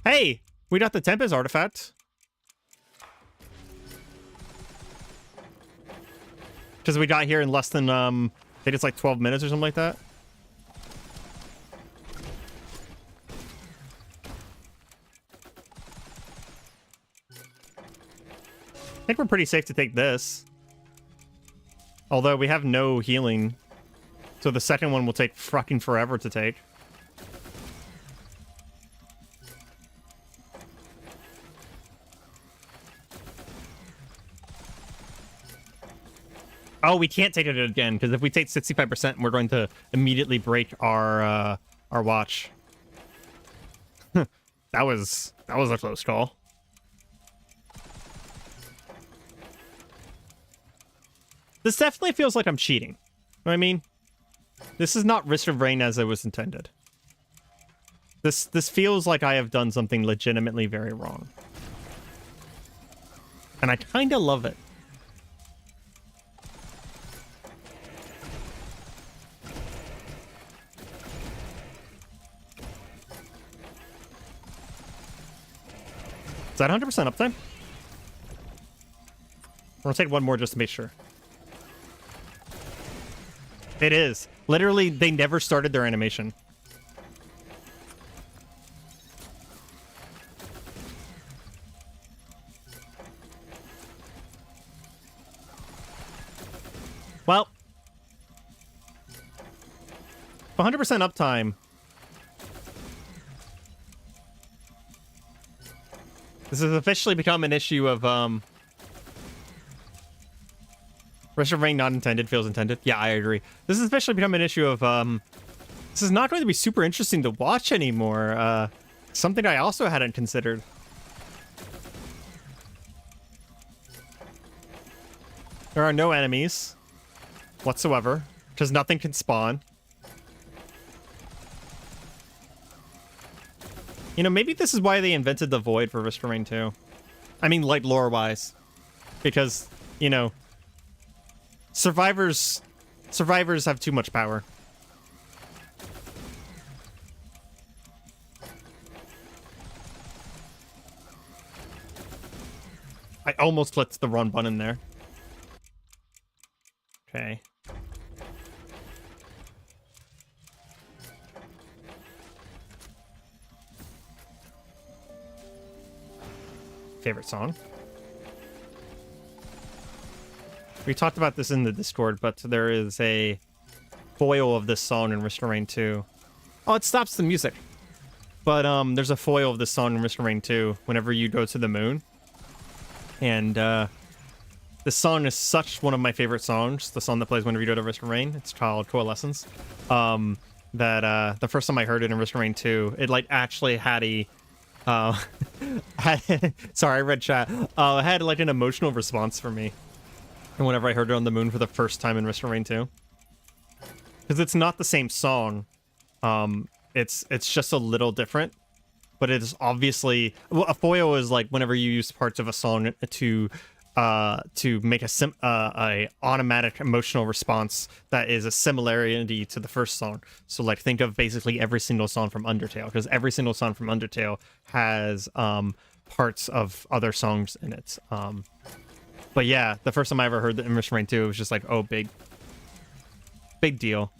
Hey! We got the Tempest artifact. Because we got here in less than, I think it's like 12 minutes or something like that. I think we're pretty safe to take this. Although we have no healing. So the second one will take fucking forever to take. Oh, we can't take it again, because if we take 65%, we're going to immediately break our watch. that was a close call. This definitely feels like I'm cheating. You know what I mean? This is not Risk of Rain as it was intended. This feels like I have done something legitimately very wrong. And I kind of love it. Is that 100% uptime? We're gonna take one more just to make sure. It is. Literally, they never started their animation. Well, 100% uptime. This has officially become an issue of, Risk of Rain not intended, feels intended. Yeah, I agree. This has officially become an issue of, this is not going to be super interesting to watch anymore. Something I also hadn't considered. There are no enemies whatsoever, because nothing can spawn. You know, maybe this is why they invented the Void for Risk of Rain 2. I mean, like, lore-wise. Because, you know, survivors have too much power. I almost clicked the wrong button there. Okay. Favorite song? We talked about this in the Discord, but there is a foil of this song in Risk of Rain 2. Oh, it stops the music. But there's a foil of this song in Risk of Rain 2 whenever you go to the moon. And this song is such one of my favorite songs. The song that plays whenever you go to Risk of Rain. It's called Coalescence. That the first time I heard it in Risk of Rain 2, it like actually had a sorry, I read chat. It had like an emotional response for me. And whenever I heard it on the moon for the first time in Risk of Rain 2. Because it's not the same song. It's just a little different. But it is obviously... Well, a foil is like whenever you use parts of a song to make a automatic emotional response that is a similarity to the first song. So like think of basically every single song from Undertale, because every single song from Undertale has parts of other songs in it. But yeah, the first time I ever heard the Risk of Rain 2, it was just like, oh, big deal.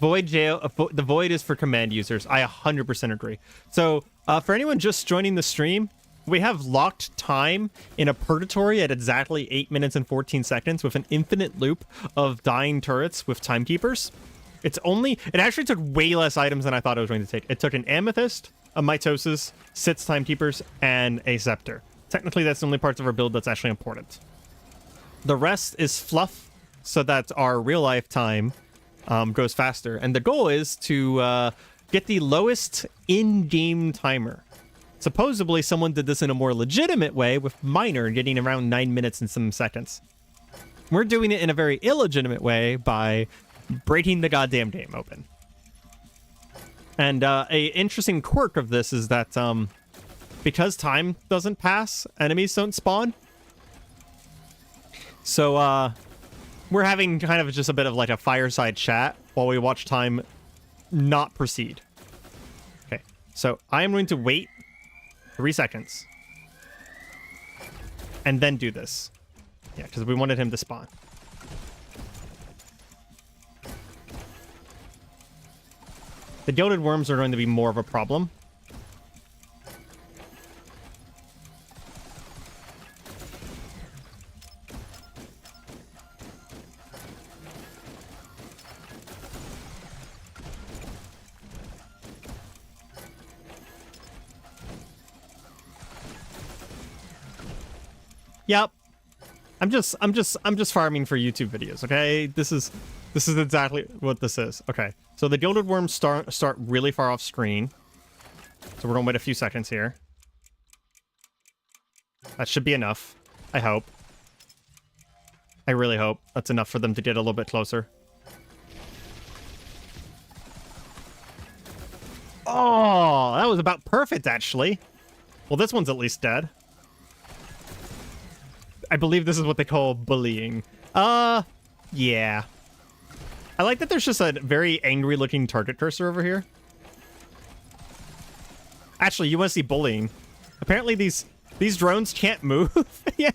Void jail. The Void is for command users. I 100% agree. So for anyone just joining the stream, we have locked time in a purgatory at exactly 8 minutes and 14 seconds with an infinite loop of dying turrets with timekeepers. It actually took way less items than I thought it was going to take. It took an amethyst, a mitosis, 6 timekeepers, and a scepter. Technically, that's the only parts of our build that's actually important. The rest is fluff. so that our real life time goes faster. And the goal is to get the lowest in-game timer. Supposedly, someone did this in a more legitimate way with Miner getting around 9 minutes and some seconds. We're doing it in a very illegitimate way by breaking the goddamn game open. And a interesting quirk of this is that because time doesn't pass, enemies don't spawn. So we're having kind of just a bit of like a fireside chat while we watch time not proceed. Okay, so I am going to wait 3 seconds. And then do this. Yeah, because we wanted him to spawn. The gilded worms are going to be more of a problem. Yep. I'm just farming for YouTube videos, okay? This is exactly what this is. Okay. So the gilded worms start really far off screen. So we're gonna wait a few seconds here. That should be enough. I hope. I really hope that's enough for them to get a little bit closer. Oh, that was about perfect, actually. Well, this one's at least dead. I believe this is what they call bullying. Yeah. I like that there's just a very angry-looking target cursor over here. Actually, you want to see bullying. Apparently these drones can't move. Yeah,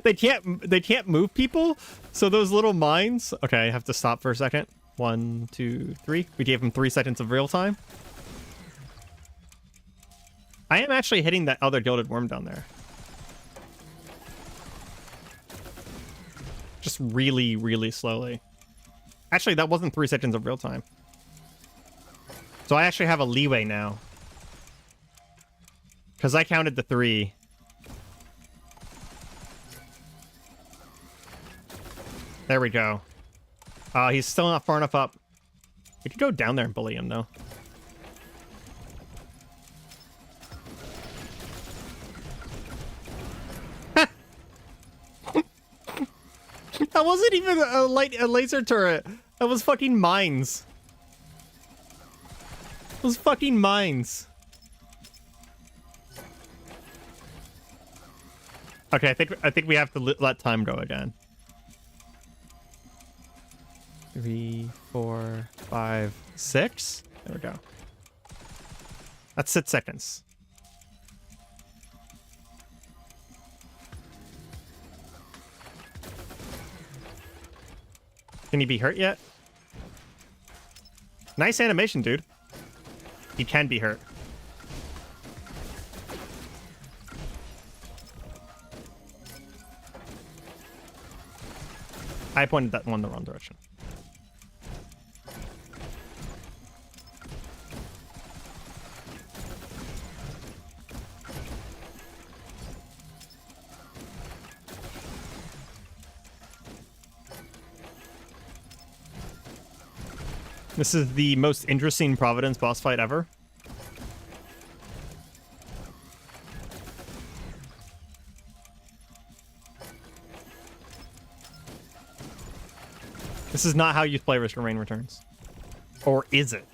they can't move people. So those little mines... Okay, I have to stop for a second. 1, 2, 3. We gave them 3 seconds of real time. I am actually hitting that other gilded worm down there. Just really, really slowly. Actually, that wasn't 3 seconds of real time. So I actually have a leeway now. Because I counted the 3. There we go. He's still not far enough up. We could go down there and bully him, though. That wasn't even a laser turret. That was fucking mines. It was fucking mines. Okay, I think we have to let time go again. 3, 4, 5, 6. There we go. That's 6 seconds. Can he be hurt yet? Nice animation, dude. He can be hurt. I pointed that one the wrong direction. This is the most interesting Providence boss fight ever. This is not how you play Risk of Rain Returns. Or is it?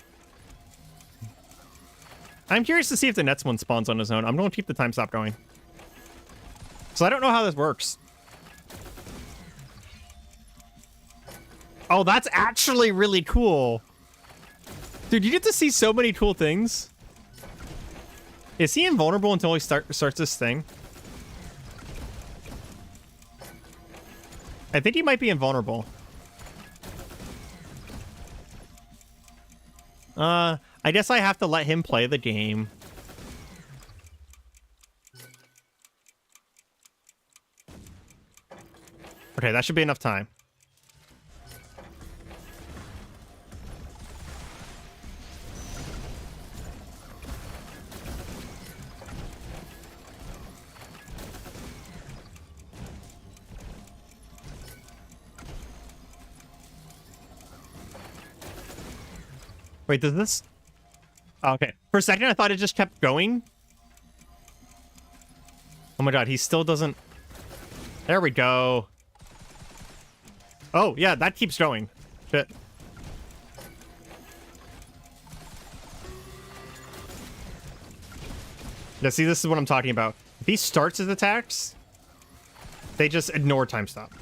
I'm curious to see if the next one spawns on his own. I'm going to keep the time stop going. So I don't know how this works. Oh, that's actually really cool. Dude, you get to see so many cool things. Is he invulnerable until he starts this thing? I think he might be invulnerable. I guess I have to let him play the game. Okay, that should be enough time. Wait, does this... Okay. For a second, I thought it just kept going. Oh my god, he still doesn't... There we go. Oh, yeah, that keeps going. Shit. Yeah, see, this is what I'm talking about. If he starts his attacks, they just ignore time stop.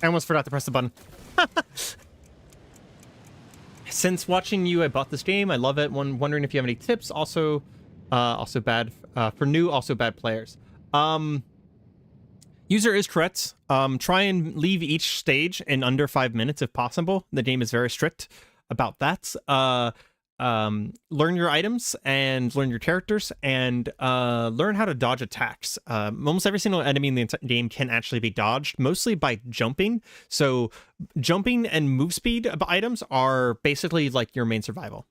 I almost forgot to press the button. Since watching you, I bought this game. I love it. Wondering if you have any tips. Also bad for new, also bad players. User is correct. Try and leave each stage in under 5 minutes if possible. The game is very strict about that. Learn your items and learn your characters and learn how to dodge attacks. Almost every single enemy in the game can actually be dodged, mostly by jumping. So jumping and move speed items are basically like your main survival.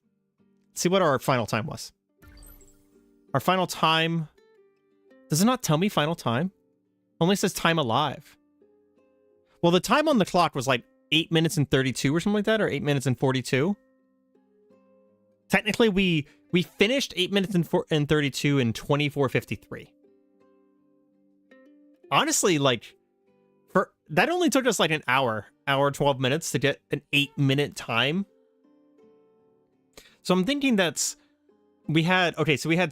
Let's see what our final time was. Our final time... Does it not tell me final time? Only says time alive. Well, the time on the clock was like 8 minutes and 32 or something like that, or 8 minutes and 42. Technically, we finished 8 minutes and 32 in 24:53. Honestly, like, that only took us like an hour 12 minutes to get an 8-minute time. So I'm thinking we had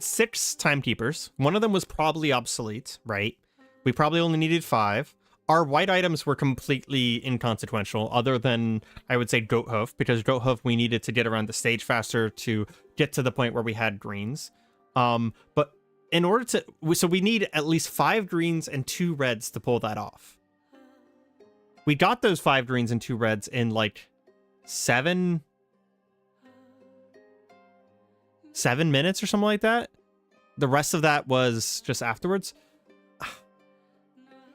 6 timekeepers. One of them was probably obsolete, right? We probably only needed 5. Our white items were completely inconsequential, other than, I would say, Goat Hoof, because Goat Hoof we needed to get around the stage faster to get to the point where we had greens. But in order to... So we need at least 5 greens and 2 reds to pull that off. We got those 5 greens and 2 reds in, like, 7 minutes or something like that. The rest of that was just afterwards.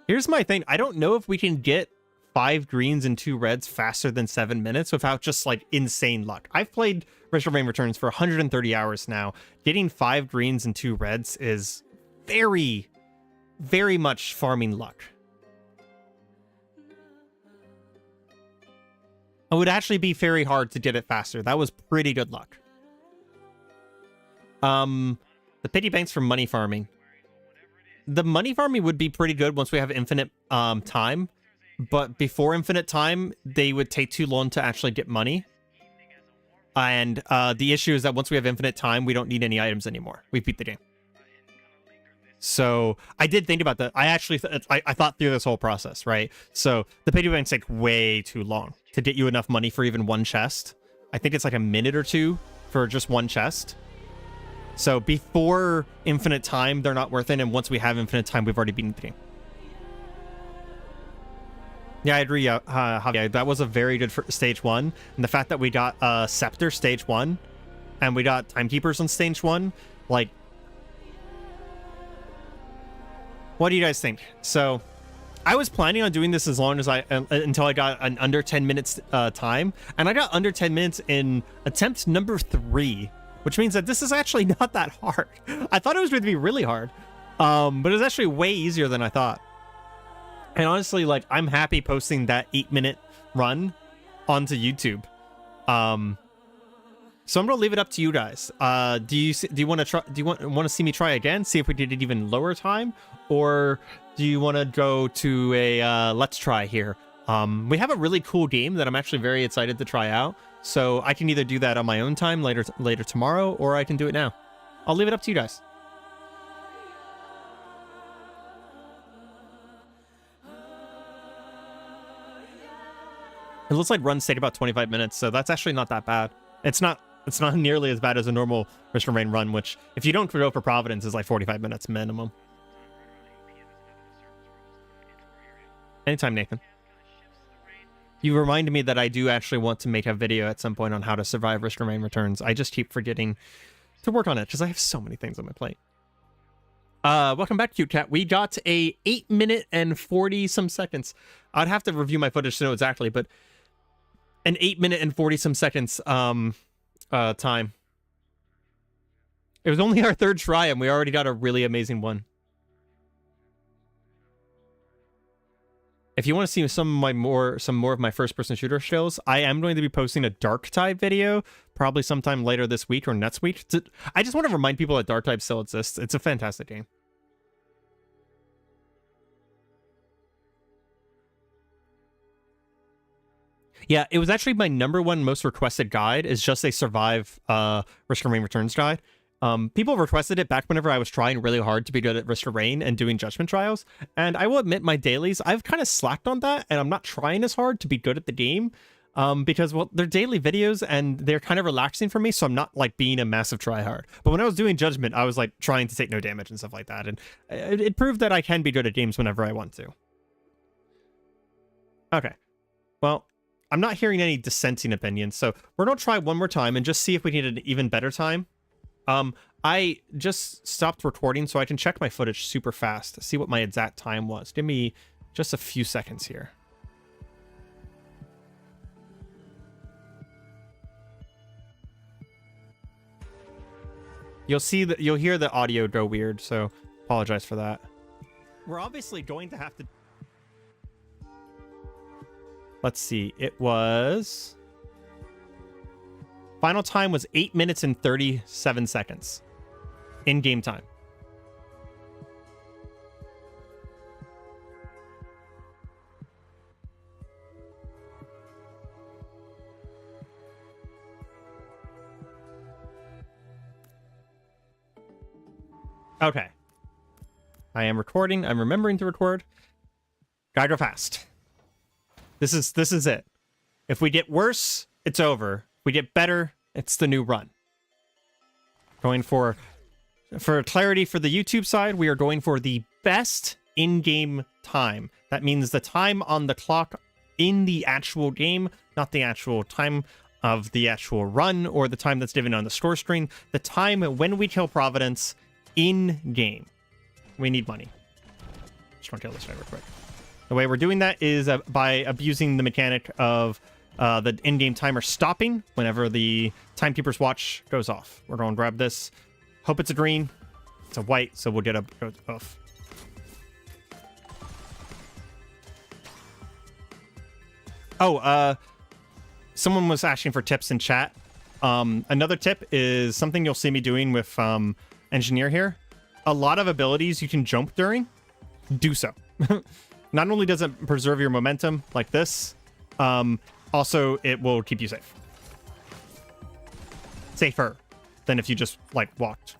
Here's my thing. I don't know if we can get 5 greens and 2 reds faster than 7 minutes without just, like, insane luck. I've played Retro Rain Returns for 130 hours now. Getting 5 greens and 2 reds is very, very much farming luck. It would actually be very hard to get it faster. That was pretty good luck. The pity banks for money farming. The money farming would be pretty good once we have infinite time, but before infinite time, they would take too long to actually get money. And the issue is that once we have infinite time, we don't need any items anymore. We beat the game. So I did think about that. I actually I thought through this whole process, right? So the pity banks take way too long to get you enough money for even one chest. I think it's like a minute or 2 for just one chest. So before infinite time, they're not worth it, and once we have infinite time, we've already beaten the game. Yeah, I agree, Javier. That was a very good stage 1, and the fact that we got Scepter stage 1, and we got Timekeepers on stage 1, like... What do you guys think? So, I was planning on doing this as long as until I got an under 10 minutes time, and I got under 10 minutes in attempt number 3. Which means that this is actually not that hard. I thought it was going to be really hard. But it's actually way easier than I thought. And honestly, like, I'm happy posting that 8-minute run onto YouTube. So I'm gonna leave it up to you guys. Do you want to try? Do you want to see me try again? See if we did it even lower time, or do you want to go to a let's try here? We have a really cool game that I'm actually very excited to try out. So I can either do that on my own time later tomorrow, or I can do it now. I'll leave it up to you guys. It looks like runs take about 25 minutes, so that's actually not that bad. It's not nearly as bad as a normal Mr. Rain run, which, if you don't go for Providence, is like 45 minutes minimum. Anytime, Nathan. You reminded me that I do actually want to make a video at some point on how to survive Risk Remain returns. I just keep forgetting to work on it because I have so many things on my plate. Welcome back, Cute Cat. We got a 8 minute and 40 some seconds. I'd have to review my footage to know exactly, but an 8 minute and 40 some seconds time. It was only our third try and we already got a really amazing one. If you want to see some more of my first-person shooter skills, I am going to be posting a Dark Type video probably sometime later this week or next week. I just want to remind people that Dark Type still exists. It's a fantastic game. Yeah, it was actually my #1 most requested guide. Is just a survive Risk Remain Returns guide. People requested it back whenever I was trying really hard to be good at Risk Rain and doing judgment trials. And I will admit my dailies, I've kind of slacked on that, and I'm not trying as hard to be good at the game. Because, well, they're daily videos and they're kind of relaxing for me, so I'm not like being a massive tryhard. But when I was doing judgment, I was like trying to take no damage and stuff like that. And it proved that I can be good at games whenever I want to. Okay. Well, I'm not hearing any dissenting opinions, so we're gonna try one more time and just see if we need an even better time. I just stopped recording so I can check my footage super fast to see what my exact time was. Give me just a few seconds here. You'll hear the audio go weird, so apologize for that. We're obviously going to have to... Let's see. It was... Final time was 8 minutes and 37 seconds. In-game time. Okay. I am recording. I'm remembering to record. Gotta go fast. This is it. If we get worse, it's over. If we get better, it's the new run. Going for clarity for the YouTube side, we are going for the best in-game time. That means the time on the clock in the actual game, not the actual time of the actual run or the time that's given on the score screen. The time when we kill Providence in-game. We need money. Just want to kill this guy real quick. The way we're doing that is by abusing the mechanic of the in-game timer stopping whenever the timekeeper's watch goes off. We're going to grab this. Hope it's a green. It's a white, so we'll get a buff. Oh, someone was asking for tips in chat. Another tip is something you'll see me doing with Engineer here. A lot of abilities you can jump during, do so. Not only does it preserve your momentum like this, also it will keep you safe. Safer than if you just like walked.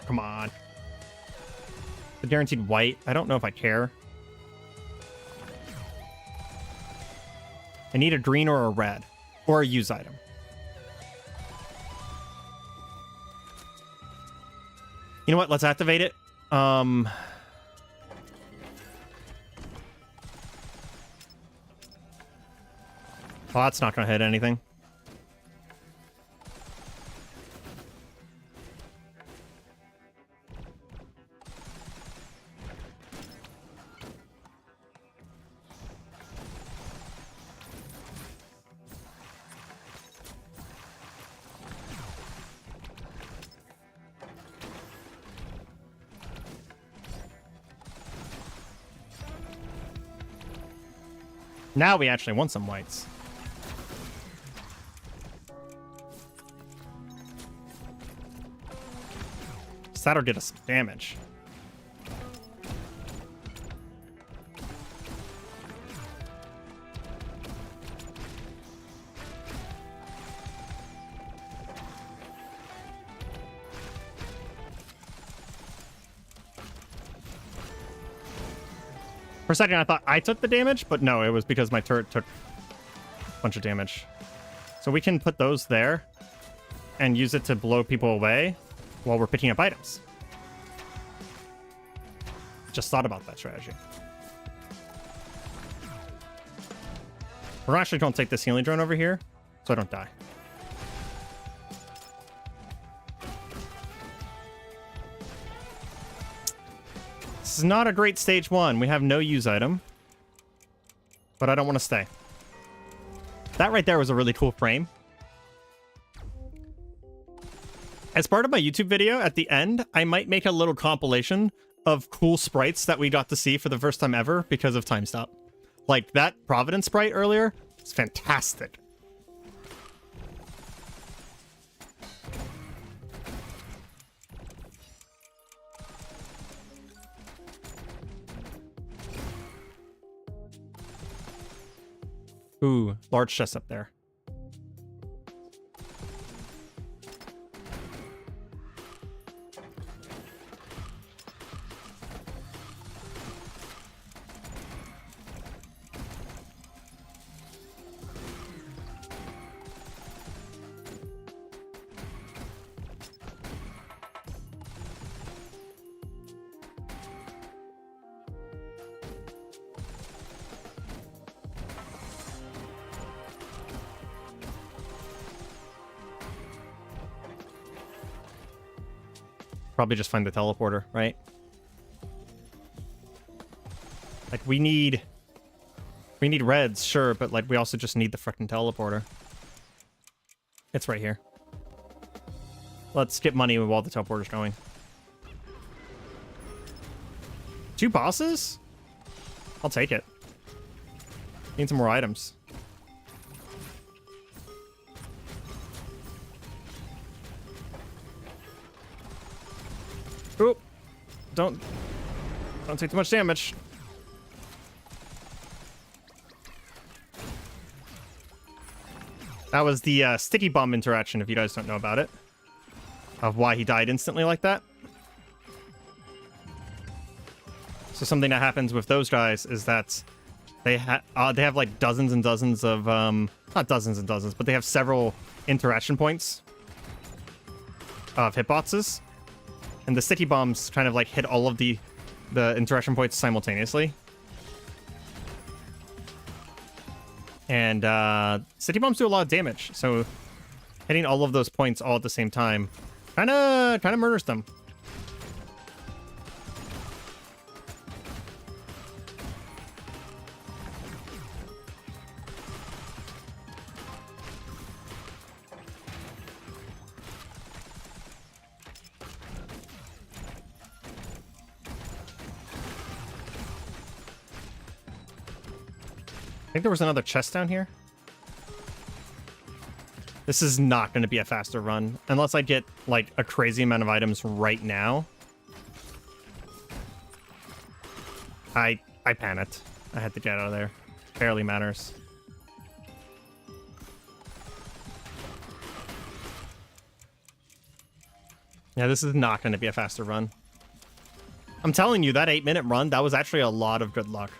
Come on. The guaranteed white. I don't know if I care. I need a green or a red. Or a use item. You know what? Let's activate it. Well, that's not going to hit anything. Now we actually want some whites. So that'll get us some damage. For a second, I thought I took the damage, but no, it was because my turret took a bunch of damage. So we can put those there and use it to blow people away while we're picking up items. just thought about that strategy. We're actually going to take this healing drone over here so I don't die. This is not a great stage 1. We have no use item. But I don't want to stay. That right there was a really cool frame. As part of my YouTube video, at the end, I might make a little compilation of cool sprites that we got to see for the first time ever because of time stop. Like that Providence sprite earlier, it's fantastic. Ooh, large chest up there. Probably just find the teleporter, right? Like, we need reds, sure, but like we also just need the frickin' teleporter. It's right here. Let's get money while the teleporter's going. 2 bosses? I'll take it. Need some more items. Oop. Don't take too much damage. That was the sticky bomb interaction, if you guys don't know about it. Of why he died instantly like that. So something that happens with those guys is that they have like dozens and dozens of not dozens and dozens, but they have several interaction points of hitboxes. And the sticky bombs kind of like hit all of the interaction points simultaneously. And sticky bombs do a lot of damage, so hitting all of those points all at the same time kind of murders them. I think there was another chest down here. This is not going to be a faster run unless I get like a crazy amount of items right now. I panicked. I had to get out of there. Barely matters. Yeah, this is not going to be a faster run. I'm telling you, that 8-minute run, that was actually a lot of good luck.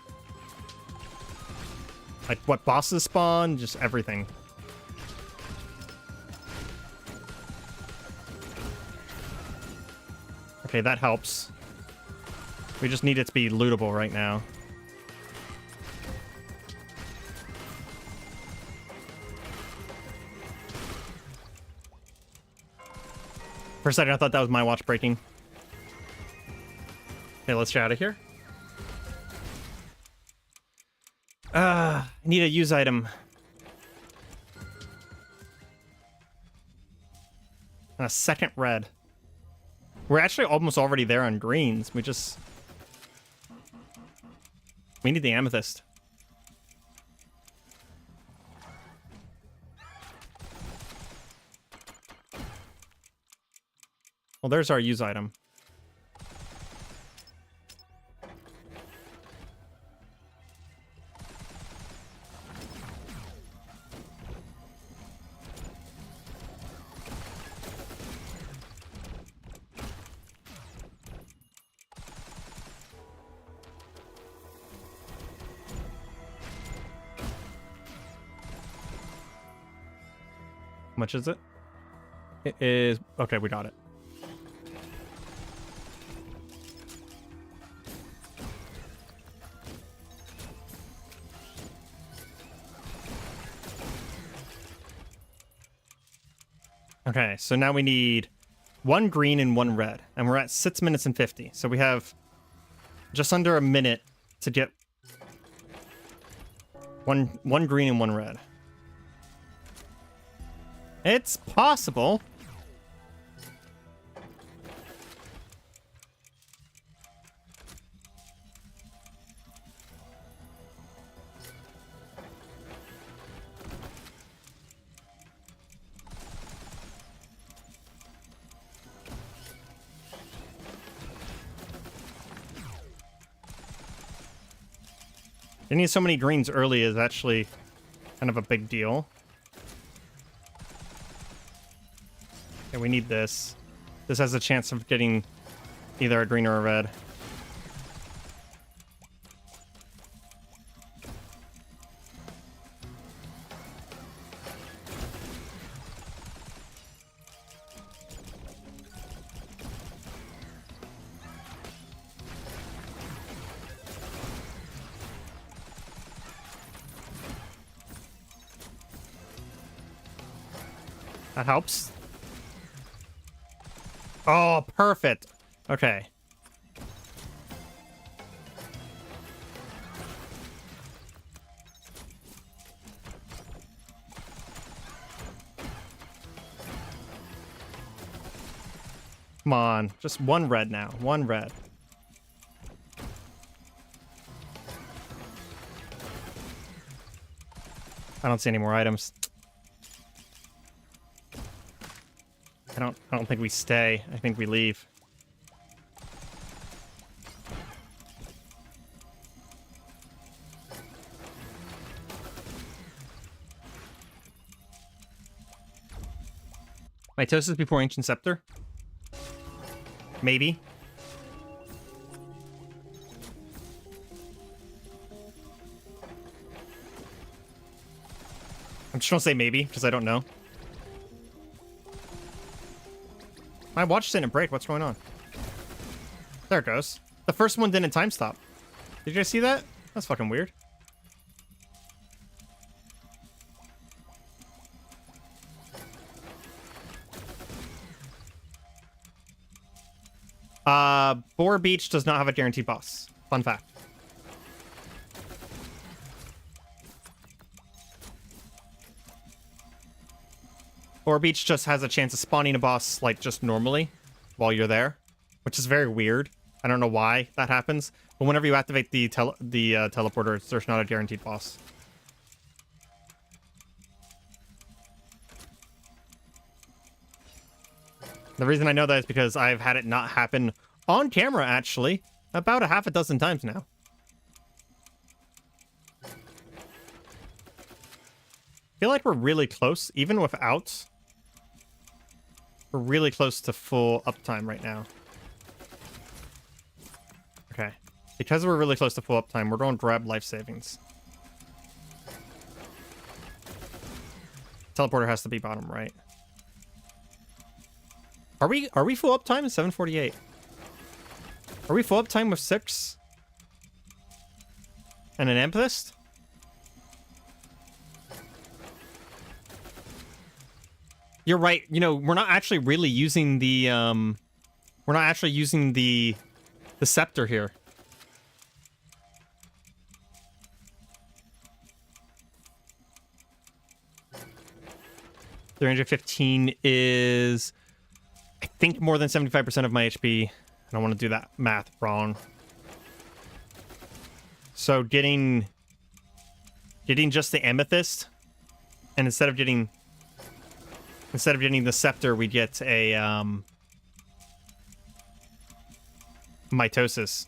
Like, what bosses spawn, just everything. Okay, that helps. We just need it to be lootable right now. For a second, I thought that was my watch breaking. Okay, let's get out of here. I need a use item. And a second red. We're actually almost already there on greens. We need the amethyst. Well, there's our use item. How much is it? It is... Okay, we got it. Okay, so now we need 1 green and 1 red. And we're at 6 minutes and 50. So we have just under a minute to get one green and 1 red. It's possible. Getting so many greens early is actually kind of a big deal. Okay, we need this. This has a chance of getting either a green or a red. That helps. Oh, perfect. Okay. Come on. Just 1 red now. 1 red. I don't see any more items. I don't think we stay. I think we leave. Mitosis before Ancient Scepter? Maybe. I'm just gonna say maybe, because I don't know. My watch didn't break. What's going on? There it goes. The first one didn't time stop. Did you guys see that? That's fucking weird. Boar Beach does not have a guaranteed boss. Fun fact. Boar Beach just has a chance of spawning a boss, like, just normally while you're there, which is very weird. I don't know why that happens, but whenever you activate the teleporter, there's not a guaranteed boss. The reason I know that is because I've had it not happen on camera, actually, about a half a dozen times now. I feel like we're really close, even without... We're really close to full uptime right now. Okay. Because we're really close to full uptime, we're going to grab life savings. Teleporter has to be bottom right. Are we full uptime? 7:48. Are we full uptime with 6? And an amethyst? You're right. You know, we're not actually really using the we're not actually using the scepter here. The range of 15 is, I think, more than 75% of my HP. I don't want to do that math wrong. So getting just the amethyst, and instead of getting the scepter, we get a mitosis.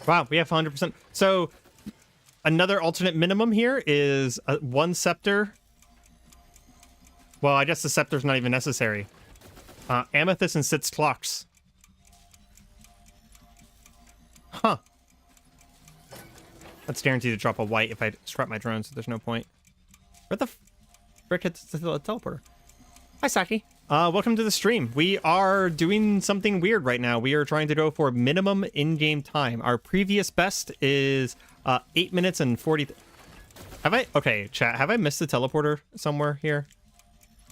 Wow, we have 100%. So another alternate minimum here is 1 scepter. Well, I guess the scepter's not even necessary. Amethyst and 6 clocks. Huh. That's guaranteed to drop a white if I scrap my drone, so there's no point. Where the frick is the teleporter? Hi, Saki. Welcome to the stream. We are doing something weird right now. We are trying to go for minimum in-game time. Our previous best is 8 minutes and 40... Okay, chat, have I missed the teleporter somewhere here?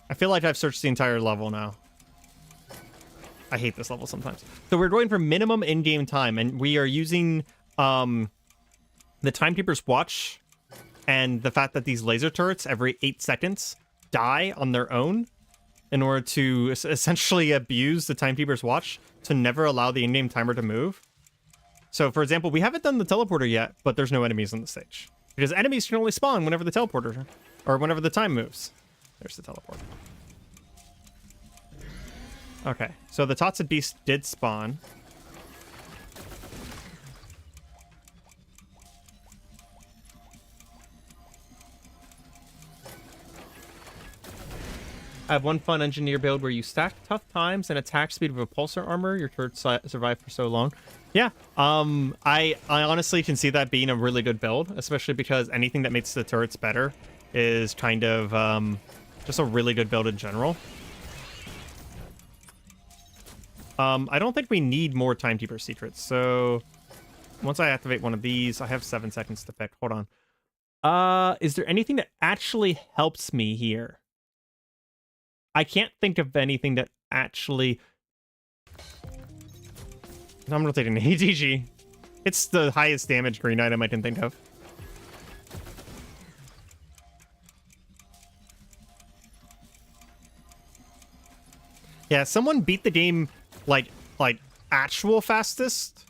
I feel like I've searched the entire level now. I hate this level sometimes. So we're going for minimum in-game time, and we are using the Timekeeper's Watch and the fact that these laser turrets every 8 seconds die on their own in order to essentially abuse the Timekeeper's Watch to never allow the in-game timer to move. So, for example, we haven't done the teleporter yet, but there's no enemies on the stage. Because enemies can only spawn whenever the teleporter, or whenever the time moves. There's the teleporter. Okay, so the Tots of Beast did spawn. I have one fun engineer build where you stack tough times and attack speed with a pulsar armor. Your turrets survive for so long. Yeah, I honestly can see that being a really good build, especially because anything that makes the turrets better is kind of just a really good build in general. I don't think we need more Timekeeper secrets, so once I activate one of these, I have 7 seconds to pick. Hold on. Is there anything that actually helps me here? I can't think of anything that actually... I'm rotating the ATG. It's the highest damage green item I can think of. Yeah, someone beat the game like actual fastest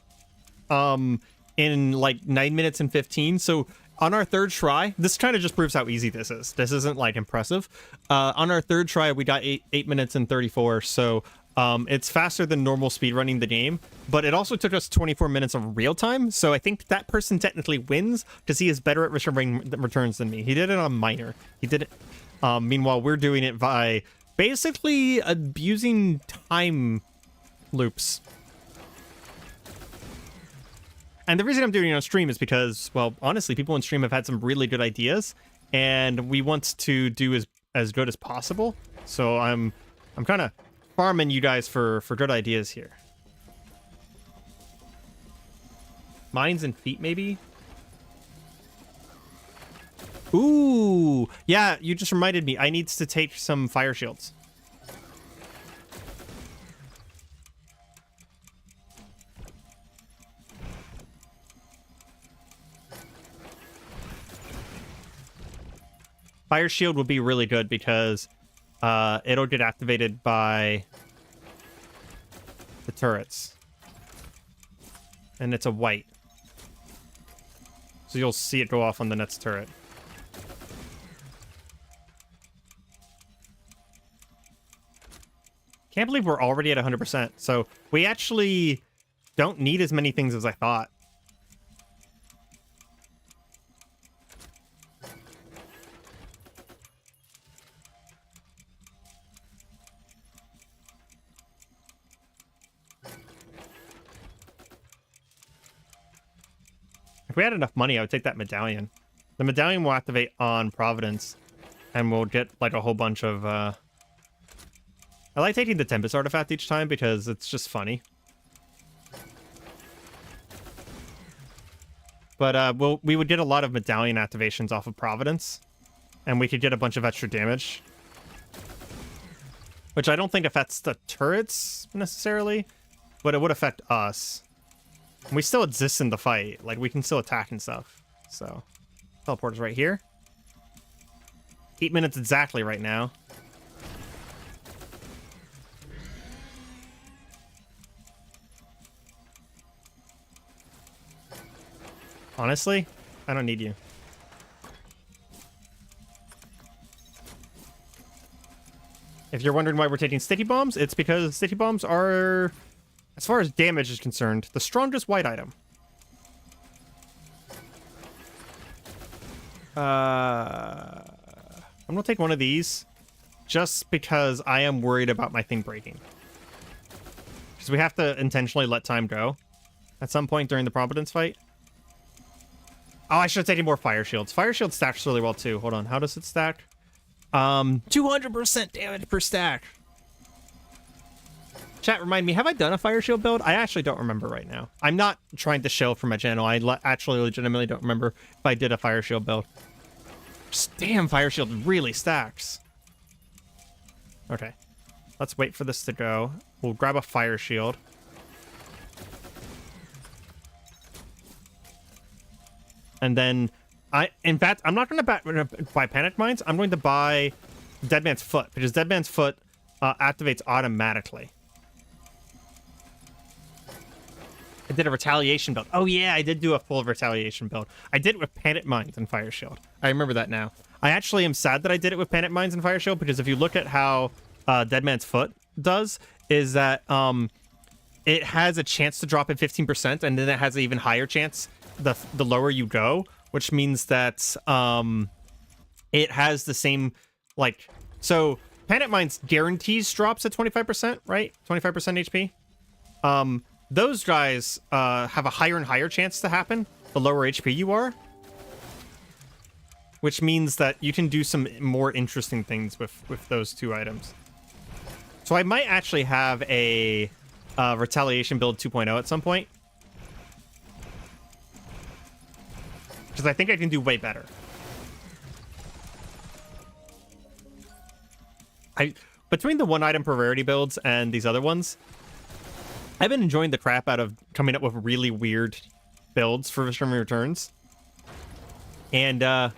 in like 9 minutes and 15. So on our third try, this kind of just proves how easy this is. This isn't like impressive. On our third try, we got 8 minutes and 34. So it's faster than normal speedrunning the game, but it also took us 24 minutes of real time. So I think that person technically wins because he is better at returning returns than me. He did it on minor. He did it. Meanwhile, we're doing it by basically abusing time loops. And the reason I'm doing it on stream is because, well, honestly, people on stream have had some really good ideas, and we want to do as good as possible. So I'm kind of farming you guys for good ideas here. Minds and feet, maybe? Ooh, yeah, you just reminded me. I need to take some fire shields. Fire shield would be really good because it'll get activated by the turrets. And it's a white. So you'll see it go off on the next turret. Can't believe we're already at 100%. So we actually don't need as many things as I thought. If we had enough money, I would take that medallion. The medallion will activate on Providence, and we'll get like a whole bunch of... I like taking the Tempest artifact each time because it's just funny. But we would get a lot of medallion activations off of Providence, and we could get a bunch of extra damage. Which I don't think affects the turrets necessarily, but it would affect us. We still exist in the fight. Like, we can still attack and stuff. So, teleporter's right here. 8 minutes exactly right now. Honestly, I don't need you. If you're wondering why we're taking sticky bombs, it's because sticky bombs are... as far as damage is concerned, the strongest white item. I'm gonna take one of these just because I am worried about my thing breaking. Because we have to intentionally let time go at some point during the Providence fight. Oh, I should have taken more fire shields. Fire shield stacks really well too. Hold on, how does it stack? 200% damage per stack. Chat, remind me, have I done a Fire Shield build? I actually don't remember right now. I'm not trying to shill for my channel. I actually legitimately don't remember if I did a Fire Shield build. Just, damn, Fire Shield really stacks. Okay. Let's wait for this to go. We'll grab a Fire Shield. And then, in fact, I'm not going to buy Panic Mines. I'm going to buy Dead Man's Foot, because Dead Man's Foot activates automatically. I did a retaliation build. Oh yeah, I did do a full retaliation build. I did it with Panic Mines and Fire Shield. I remember that now. I actually am sad that I did it with Panic Mines and Fire Shield, because if you look at how Dead Man's Foot does, is that it has a chance to drop at 15%, and then it has an even higher chance the lower you go, which means that it has the same, like, so Panic Mines guarantees drops at 25%, right? 25% HP. Those guys have a higher and higher chance to happen the lower HP you are, which means that you can do some more interesting things with those two items. So I might actually have a retaliation build 2.0 at some point, because I think I can do way better. Between the one item per rarity builds and these other ones, I've been enjoying the crap out of coming up with really weird builds for Streaming Returns. And at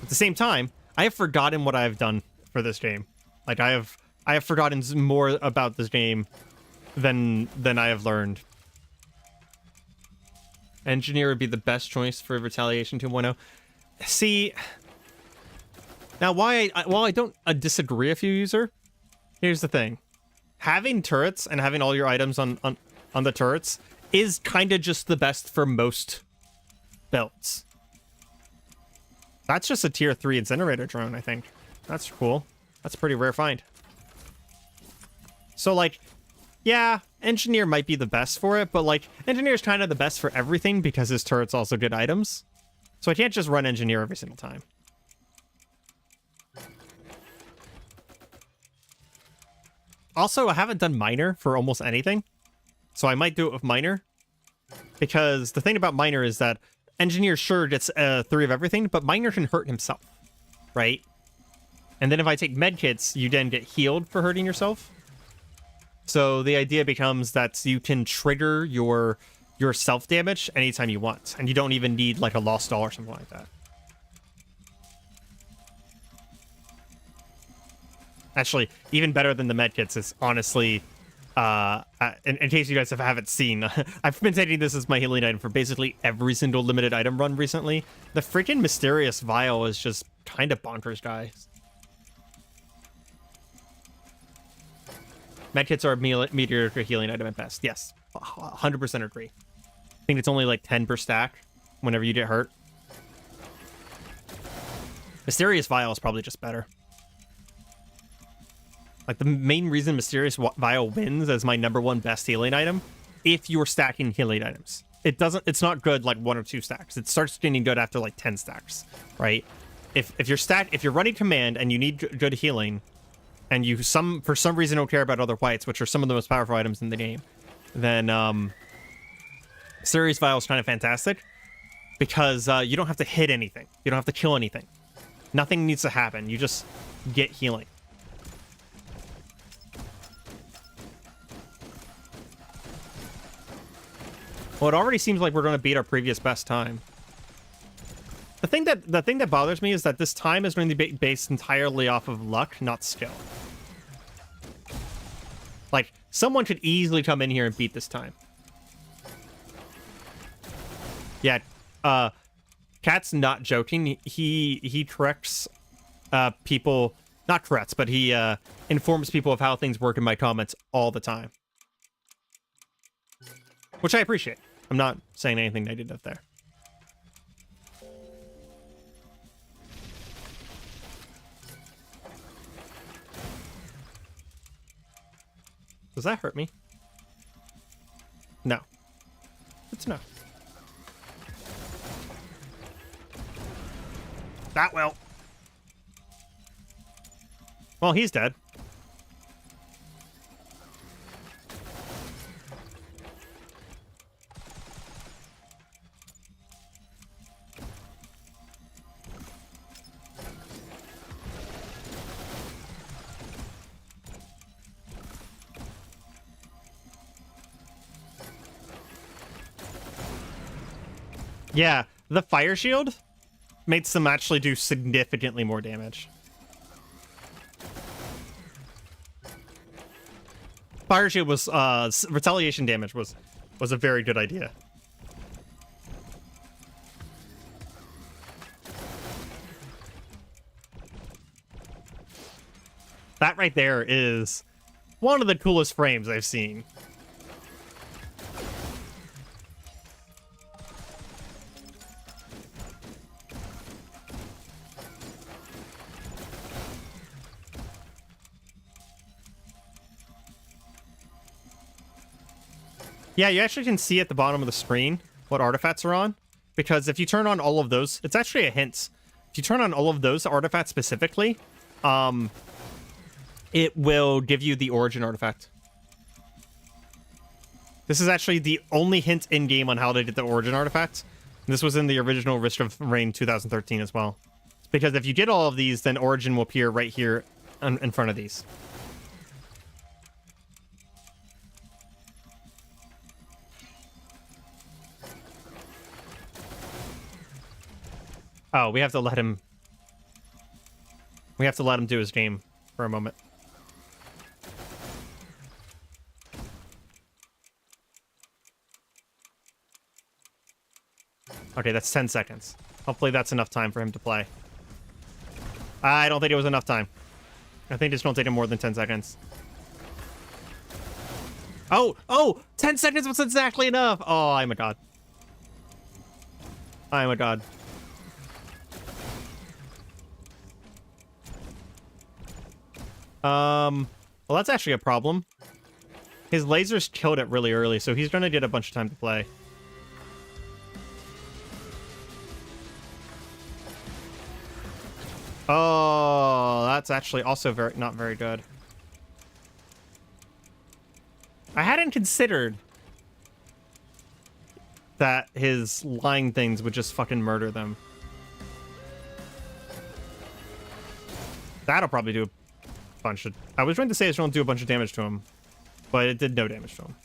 the same time, I have forgotten what I've done for this game. Like, I have forgotten more about this game than I have learned. Engineer would be the best choice for Retaliation 2.0. See, now while I don't disagree with you, user, here's the thing. Having turrets and having all your items on the turrets is kind of just the best for most builds. That's just a tier 3 incinerator drone, I think. That's cool. That's a pretty rare find. So, like, yeah, engineer might be the best for it, but, like, engineer is kind of the best for everything because his turret's also good items. So I can't just run engineer every single time. Also, I haven't done miner for almost anything, so I might do it with miner, because the thing about miner is that engineer sure gets 3 of everything, but miner can hurt himself, right? And then if I take medkits, you then get healed for hurting yourself. So the idea becomes that you can trigger your self damage anytime you want, and you don't even need like a lost doll or something like that. Actually, even better than the medkits is honestly, in case you guys haven't seen, I've been taking this as my healing item for basically every single limited item run recently. The freaking Mysterious Vial is just kind of bonkers, guys. Medkits are a mediocre healing item at best. Yes, 100% agree. I think it's only like 10 per stack whenever you get hurt. Mysterious Vial is probably just better. Like, the main reason Mysterious Vial wins as my #1 best healing item, if you're stacking healing items. It's not good like 1 or 2 stacks. It starts getting good after like 10 stacks, right? If you're running command and you need good healing, and you for some reason don't care about other whites, which are some of the most powerful items in the game, then Mysterious Vial is kind of fantastic, because you don't have to hit anything. You don't have to kill anything. Nothing needs to happen. You just get healing. Well, it already seems like we're going to beat our previous best time. The thing that bothers me is that this time is going to be based entirely off of luck, not skill. Like, someone could easily come in here and beat this time. Yeah, Cat's not joking. He corrects people, not corrects, but he informs people of how things work in my comments all the time, which I appreciate. I'm not saying anything negative there. Does that hurt me? No. Good to know. That will. Well, he's dead. Yeah, the fire shield makes them actually do significantly more damage. Fire shield was retaliation damage was a very good idea. That right there is one of the coolest frames I've seen. Yeah, you actually can see at the bottom of the screen what artifacts are on, because if you turn on all of those, it's actually a hint. If you turn on all of those artifacts specifically, it will give you the origin artifact. This is actually the only hint in-game on how to get the origin artifact. This was in the original Risk of Rain 2013 as well. Because if you get all of these, then origin will appear right here in front of these. Oh, we have to let him... We have to let him do his game for a moment. Okay, that's 10 seconds. Hopefully that's enough time for him to play. I don't think it was enough time. I think it's going to take him more than 10 seconds. Oh! 10 seconds was exactly enough! Oh, I'm a god. I'm a god. Well, that's actually a problem. His lasers killed it really early, so he's going to get a bunch of time to play. Oh, that's actually also not very good. I hadn't considered that his lying things would just fucking murder them. That'll probably do a bunch of... I was trying to say it's going to do a bunch of damage to him, but it did no damage to him.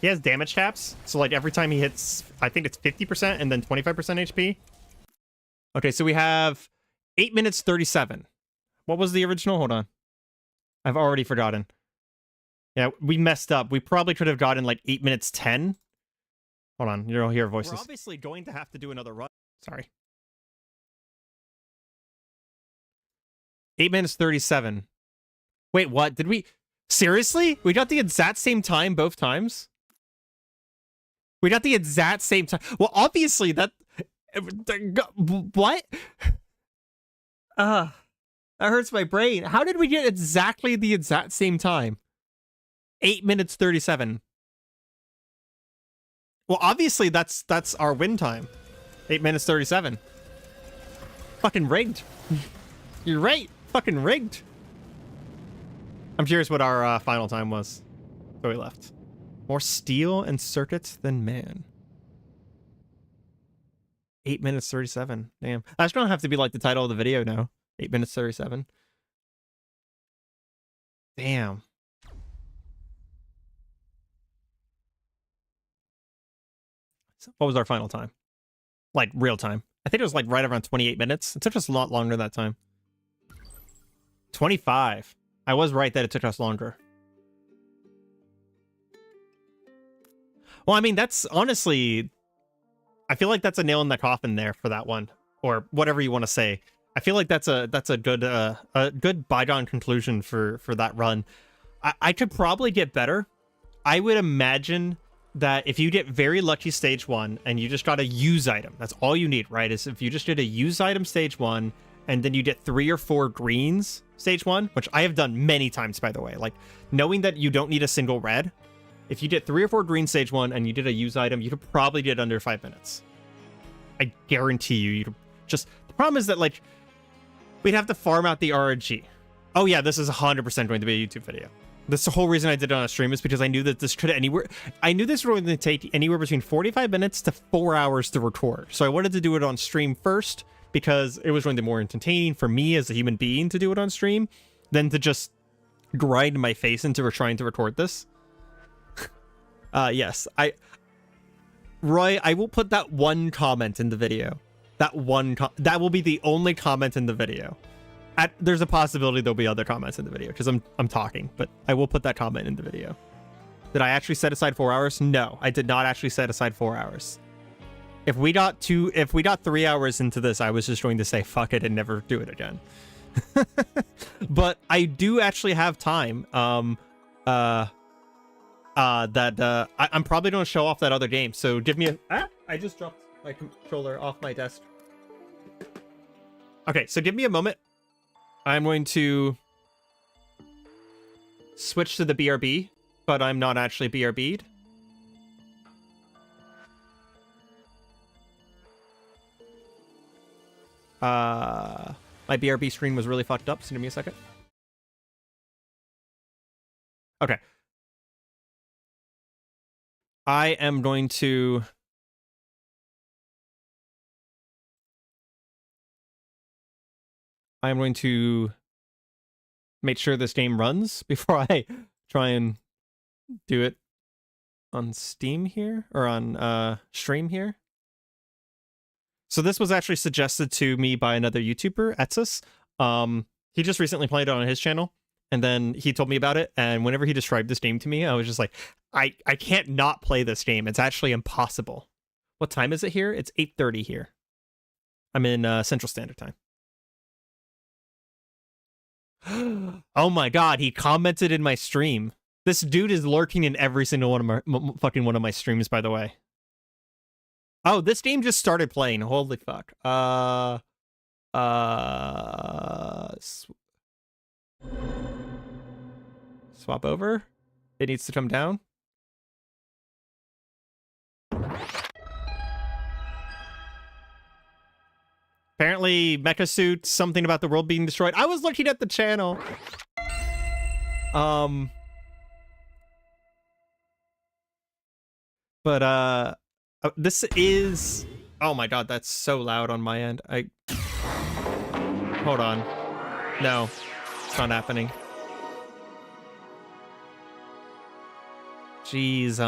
He has damage caps, so like every time he hits, I think it's 50% and then 25% HP. Okay, so we have 8 minutes 37. What was the original? Hold on. I've already forgotten. Yeah, we messed up. We probably could have gotten like 8 minutes 10. Hold on, you'll hear voices. We're obviously going to have to do another run. Sorry. 8 minutes 37. Wait, what? Did we... Seriously? We got the exact same time both times? We got the exact same time. Well, obviously that... What? That hurts my brain. How did we get exactly the exact same time? 8 minutes 37. Well, obviously that's our win time. 8 minutes 37. Fucking rigged. You're right. Fucking rigged. I'm curious what our final time was. So we left. More steel and circuits than man. 8 minutes 37. Damn. That's gonna have to be like the title of the video now. 8 minutes 37. Damn. So what was our final time? Like real time. I think it was like right around 28 minutes. It took us a lot longer that time. 25. I was right that it took us longer. Well, I mean, that's honestly... I feel like that's a nail in the coffin there for that one. Or whatever you want to say. I feel like that's a good bygone conclusion for that run. I could probably get better. I would imagine that if you get very lucky stage 1 and you just got a use item, that's all you need, right? Is if you just did a use item stage 1 and then you get 3 or 4 greens stage 1, which I have done many times, by the way. Like, knowing that you don't need a single red, if you did 3 or 4 green stage 1 and you did a use item, you could probably get under 5 minutes. I guarantee you could just... The problem is that, like, we'd have to farm out the RNG. Oh yeah, this is 100% going to be a YouTube video. That's the whole reason I did it on a stream, is because I knew that this could I knew this was going to take anywhere between 45 minutes to 4 hours to record. So I wanted to do it on stream first, because it was going to be more entertaining for me as a human being to do it on stream than to just grind my face into trying to record this. Yes, Roy, I will put that one comment in the video. That will be the only comment in the video. There's a possibility there'll be other comments in the video because I'm talking, but I will put that comment in the video. Did I actually set aside 4 hours? No, I did not actually set aside 4 hours. If we got 3 hours into this, I was just going to say fuck it and never do it again. But I do actually have time. I'm probably going to show off that other game. So give me I just dropped my controller off my desk. Okay, so give me a moment. I'm going to switch to the BRB, but I'm not actually BRB'd. My BRB screen was really fucked up, so give me a second. Okay. I am going to... make sure this game runs before I try and do it on Steam here, or on stream here. So this was actually suggested to me by another YouTuber, Etsus. He just recently played it on his channel, and then he told me about it, and whenever he described this game to me, I was just like, I can't not play this game. It's actually impossible. What time is it here? It's 8:30 here. I'm in Central Standard Time. Oh my god, he commented in my stream. This dude is lurking in every single one of my fucking one of my streams, by the way. Oh, this game just started playing. Holy fuck. Swap over. It needs to come down. Apparently, Mecha Suit, something about the world being destroyed. I was looking at the channel. But, this is... Oh my god, that's so loud on my end. Hold on. No, it's not happening. Jeez,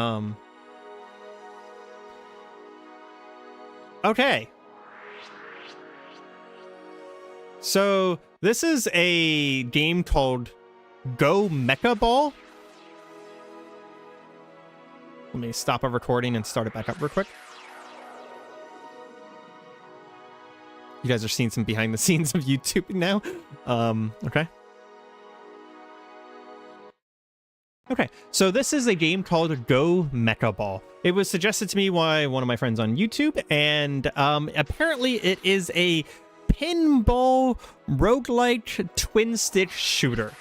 Okay. So, this is a game called Go Mecha Ball. Let me stop our recording and start it back up real quick. You guys are seeing some behind the scenes of YouTube now. Okay. Okay, so this is a game called Go Mecha Ball. It was suggested to me by one of my friends on YouTube, and apparently it is a pinball roguelike twin stick shooter.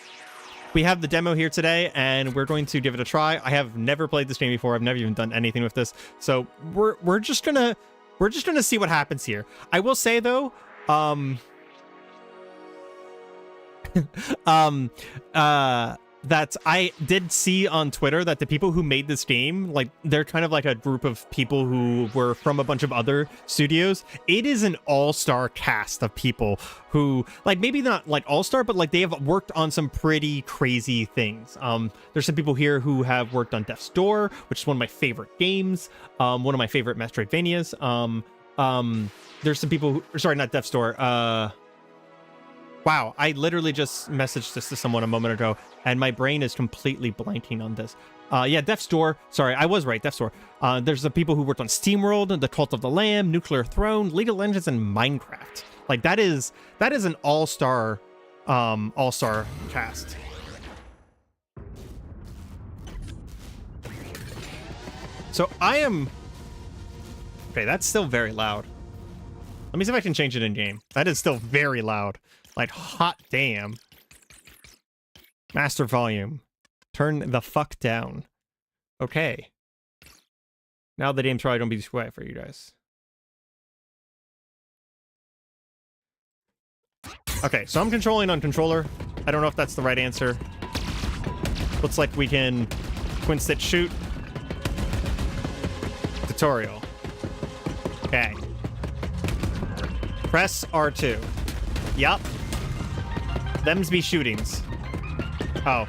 We have the demo here today, and we're going to give it a try. I have never played this game before. I've never even done anything with this, so we're just gonna see what happens here. I will say though, that I did see on Twitter that the people who made this game, like, they're kind of like a group of people who were from a bunch of other studios. It is an all-star cast of people who, like, maybe not like all-star, but like they have worked on some pretty crazy things. There's some people here who have worked on Death's Door, which is one of my favorite games, one of my favorite Metroidvanias. There's some people who, sorry, not Death's Door, wow, I literally just messaged this to someone a moment ago, and my brain is completely blanking on this. Yeah, Death's Door. Sorry, I was right, Death's Door. There's the people who worked on SteamWorld, The Cult of the Lamb, Nuclear Throne, League of Legends, and Minecraft. Like, that is an all-star cast. So I am... Okay, that's still very loud. Let me see if I can change it in game. That is still very loud. Like, hot damn. Master volume. Turn the fuck down. Okay. Now the game's probably gonna be too quiet for you guys. Okay, so I'm controlling on controller. I don't know if that's the right answer. Looks like we can twin stick shoot. Tutorial. Okay. Press R2. Yup. Them's be shootings. Oh.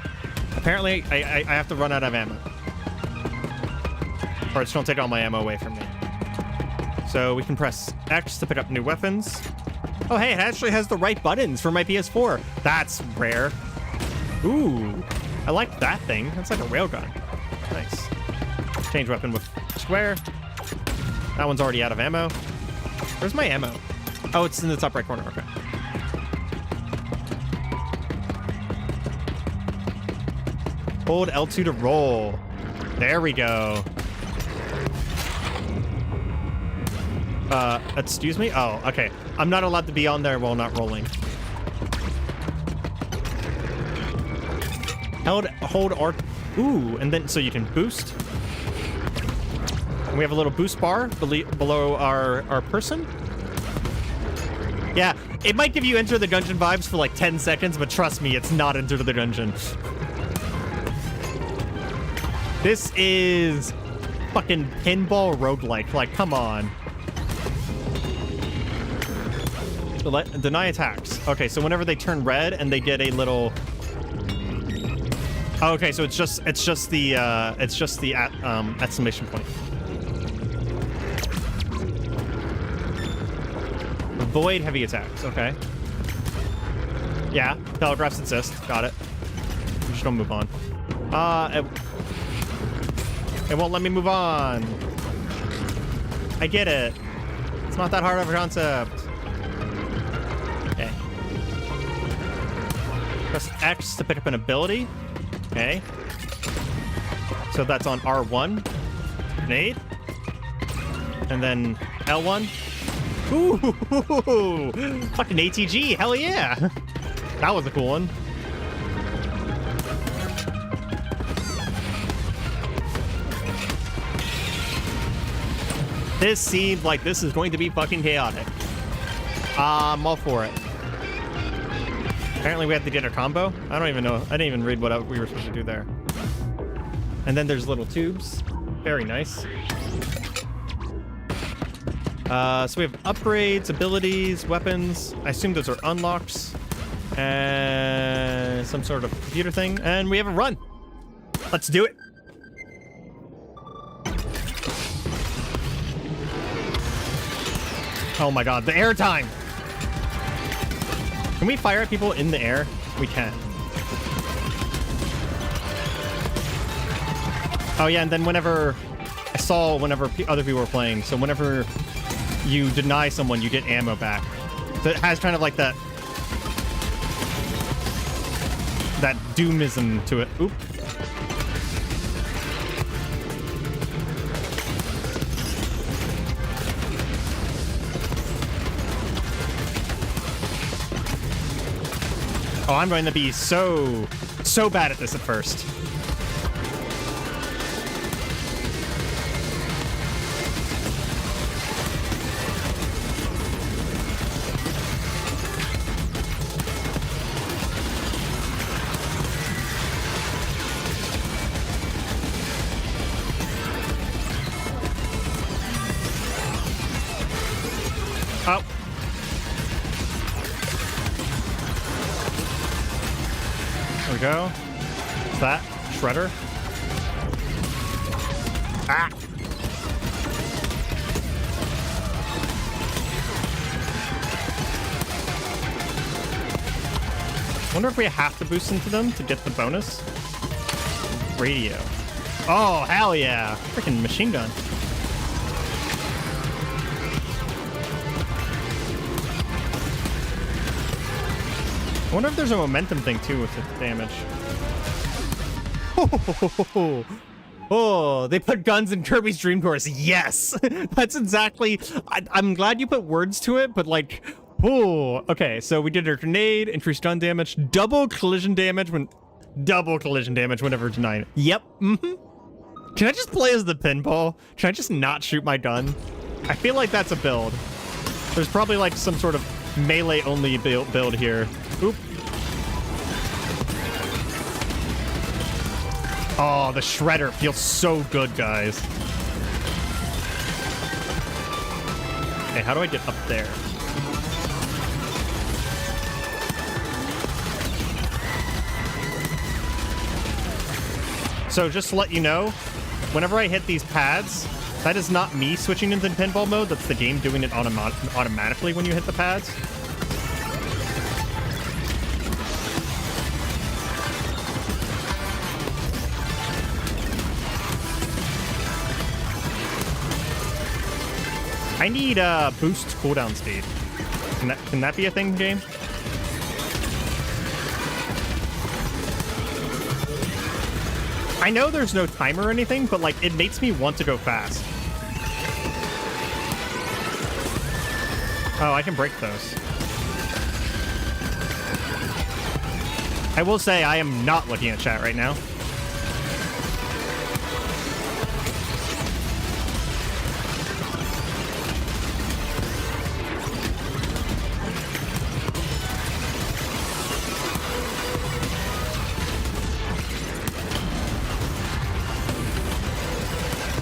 Apparently, I have to run out of ammo. Or it's gonna take all my ammo away from me. So we can press X to pick up new weapons. Oh, hey, it actually has the right buttons for my PS4. That's rare. Ooh, I like that thing. That's like a railgun. Nice. Change weapon with square. That one's already out of ammo. Where's my ammo? Oh, it's in the top right corner. Okay. Hold L2 to roll. There we go. Excuse me? Oh, okay. I'm not allowed to be on there while not rolling. Hold R. Ooh, and then so you can boost. And we have a little boost bar below our person. Yeah, it might give you Enter the Gungeon vibes for like 10 seconds, but trust me, it's not Enter the Gungeon. This is fucking pinball roguelike. Like, come on. Deny attacks. Okay, so whenever they turn red and they get a little. Oh, okay, so it's just the exclamation point. Avoid heavy attacks. Okay. Yeah, telegraphs assist. Got it. I'm just gonna move on. It won't let me move on. I get it. It's not that hard of a concept. Okay. Press X to pick up an ability. Okay. So that's on R1. Grenade. And then L1. Ooh, fucking ATG. Hell yeah. That was a cool one. This seemed like this is going to be fucking chaotic. I'm all for it. Apparently we have to get a combo. I don't even know. I didn't even read what we were supposed to do there. And then there's little tubes. Very nice. So we have upgrades, abilities, weapons. I assume those are unlocks. And some sort of computer thing. And we have a run. Let's do it. Oh my god, the air time! Can we fire at people in the air? We can. Oh yeah, and then whenever other people were playing, so whenever you deny someone, you get ammo back. So it has kind of like that doomism to it. Oop. Oh, I'm going to be so bad at this at first. Oh. There we go. What's that? Shredder? Ah! Wonder if we have to boost into them to get the bonus? Radio. Oh, hell yeah! Freaking machine gun. I wonder if there's a momentum thing too with the damage. Oh, they put guns in Kirby's Dream Course. Yes, that's exactly. I'm glad you put words to it, but like, oh, okay. So we did a grenade, increased gun damage, double collision damage whenever denied. Yep. Mm-hmm. Can I just play as the pinball? Can I just not shoot my gun? I feel like that's a build. There's probably like some sort of melee only build here. Oop. Oh, the shredder feels so good, guys. Okay, how do I get up there? So just to let you know, whenever I hit these pads, that is not me switching into pinball mode. That's the game doing it automatically when you hit the pads. I need boost cooldown speed. Can that be a thing, game? I know there's no timer or anything, but like it makes me want to go fast. Oh, I can break those. I will say I am not looking at chat right now.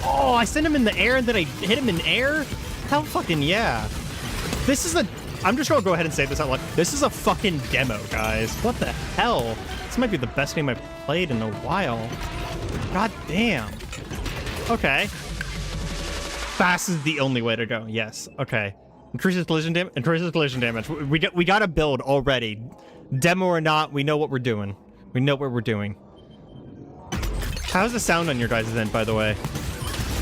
Oh, I sent him in the air and then I hit him in air? Hell fucking yeah. This is a... I'm just gonna go ahead and say this out loud. This is a fucking demo, guys. What the hell? This might be the best game I've played in a while. God damn. Okay. Fast is the only way to go. Yes. Okay. Increases collision damage. Increases collision damage. We got a build already. Demo or not, we know what we're doing. We know what we're doing. How's the sound on your guys' end, by the way?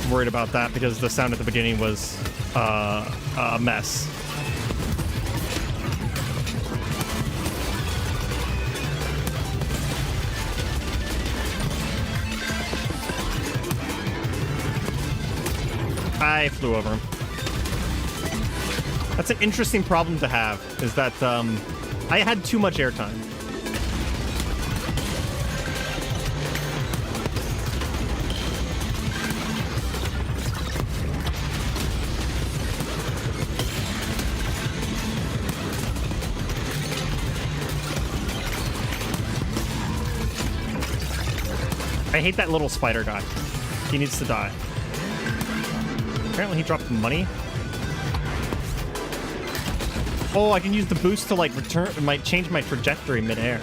I'm worried about that because the sound at the beginning was a mess. I flew over him. That's an interesting problem to have, is that I had too much airtime. I hate that little spider guy. He needs to die. Apparently he dropped money. Oh, I can use the boost to like return. It might change my trajectory midair.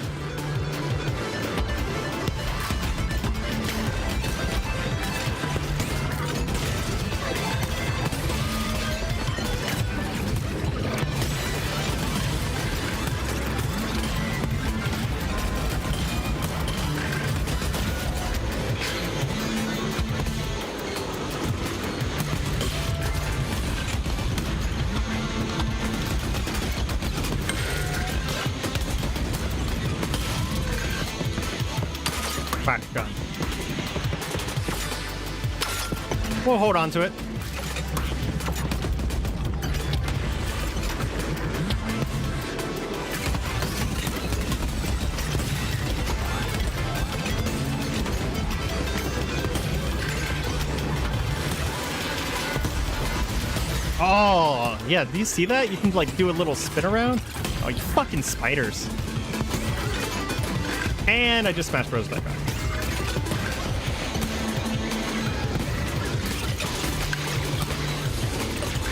Gun. We'll hold on to it. Oh, yeah, do you see that? You can like do a little spin around. Oh, you fucking spiders. And I just smashed Rose back on.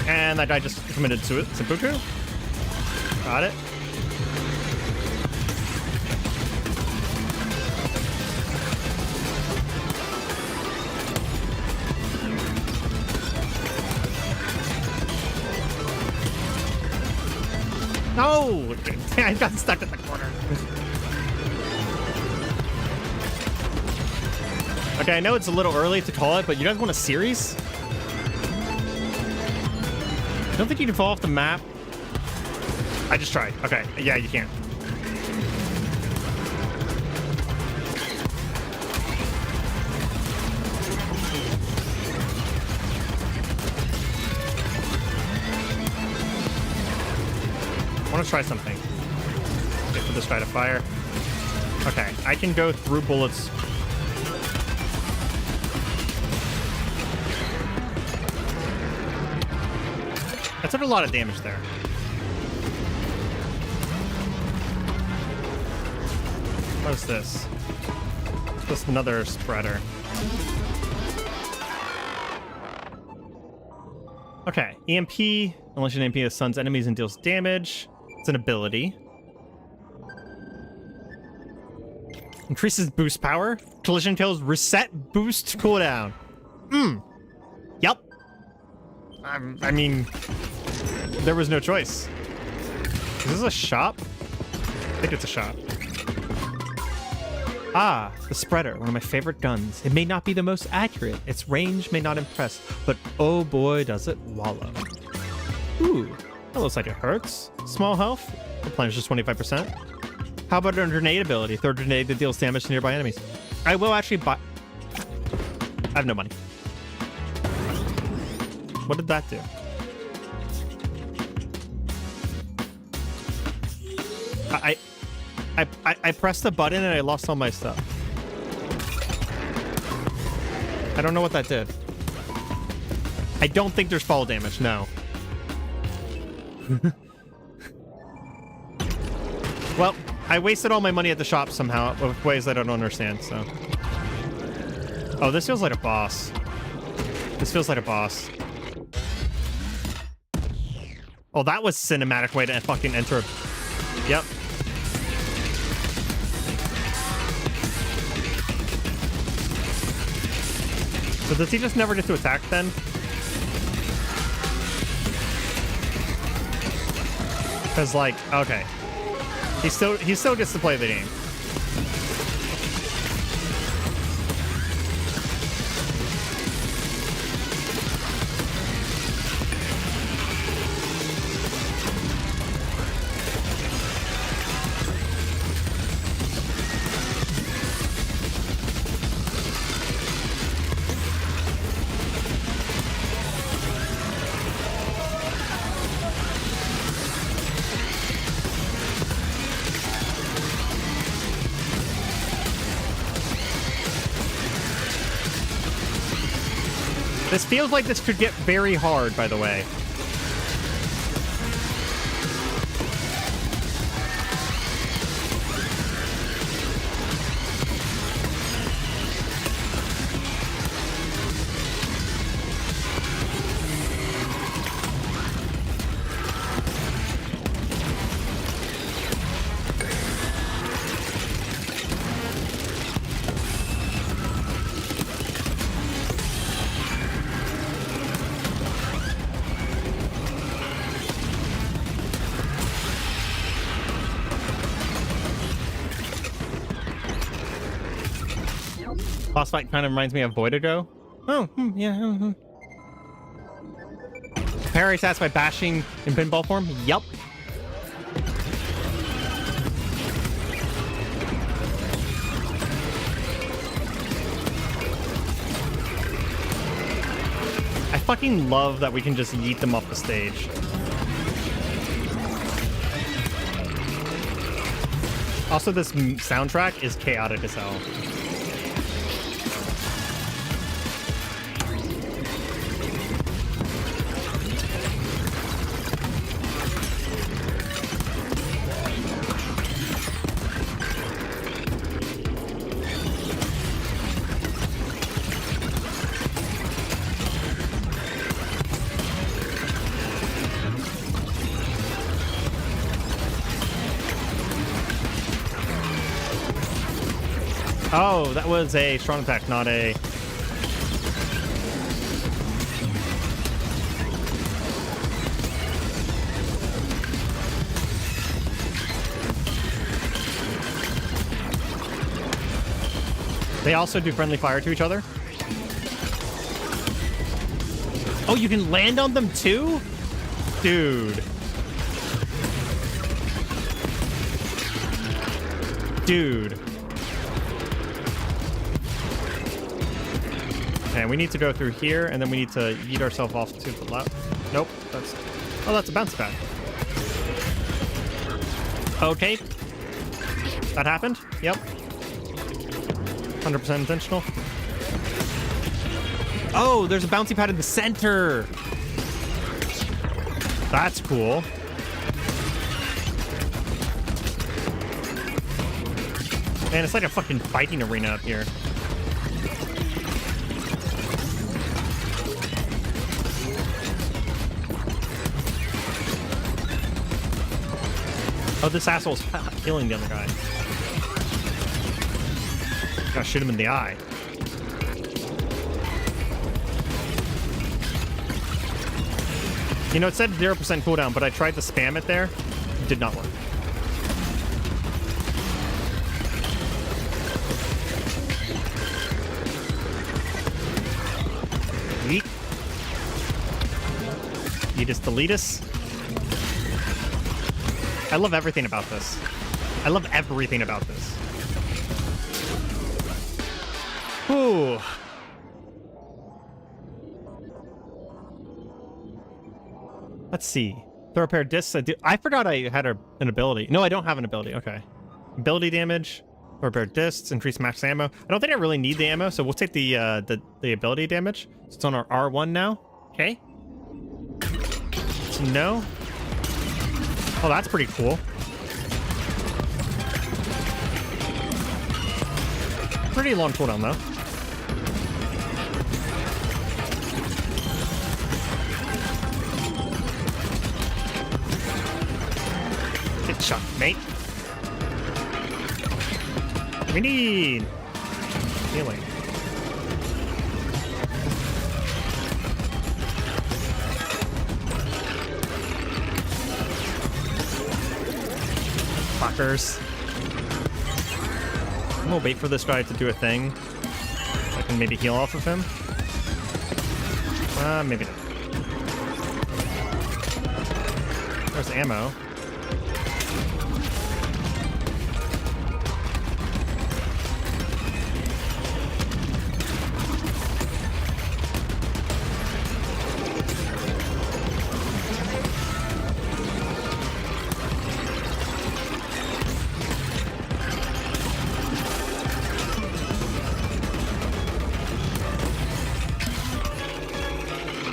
And that guy just committed to it. Seppuku. Got it. No! I got stuck at the corner. Okay, I know it's a little early to call it, but you guys want a series? I don't think you can fall off the map. I just tried. Okay, yeah, you can. I want to try something. Wait for this guy to fire. Okay, I can go through bullets. I took a lot of damage there. What's this? Just another spreader. Okay, EMP. Unless an EMP stuns enemies and deals damage. It's an ability. Increases boost power. Collision kills reset boost cooldown. Yep. I mean, there was no choice. Is this a shop? I think it's a shop. Ah, the spreader, one of my favorite guns. It may not be the most accurate, its range may not impress, but oh boy does it wallow. Ooh, that looks like it hurts. Small health, replenishes 25%. How about a grenade ability? Throw a grenade that deals damage to nearby enemies. I will actually buy... I have no money. What did that do? I pressed the button and I lost all my stuff. I don't know what that did. I don't think there's fall damage, no. Well, I wasted all my money at the shop somehow, with ways I don't understand, so. Oh, this feels like a boss. This feels like a boss. Oh, that was a cinematic way to fucking enter a... Yep. So does he just never get to attack then? Because like, okay. He still gets to play the game. This feels like this could get very hard, by the way. Boss fight kind of reminds me of Voidigo. Oh, yeah. Parry stats by bashing in pinball form? Yup. I fucking love that we can just yeet them off the stage. Also, this soundtrack is chaotic as hell. Oh, that was a strong attack, not a... They also do friendly fire to each other. Oh, you can land on them too? Dude. Dude. Okay, we need to go through here, and then we need to yeet ourselves off to the left. Nope, that's... Oh, that's a bounce pad. Okay. That happened? Yep. 100% intentional. Oh, there's a bouncy pad in the center! That's cool. Man, it's like a fucking fighting arena up here. Oh, this asshole's killing the other guy. Gotta shoot him in the eye. You know, it said 0% cooldown, but I tried to spam it there. It did not work. Weak. Yeetus deletus. I love everything about this. I love everything about this. Ooh. Let's see. Throw a pair of discs. I forgot I had an ability. No, I don't have an ability. Okay. Ability damage. Throw a pair of discs. Increase max ammo. I don't think I really need the ammo, so we'll take the ability damage. So it's on our R1 now. Okay. So no. Oh, that's pretty cool. Pretty long cooldown though. Good shot, mate. We need healing. Fuckers. I'm gonna wait for this guy to do a thing. I can maybe heal off of him. Maybe not. There's ammo.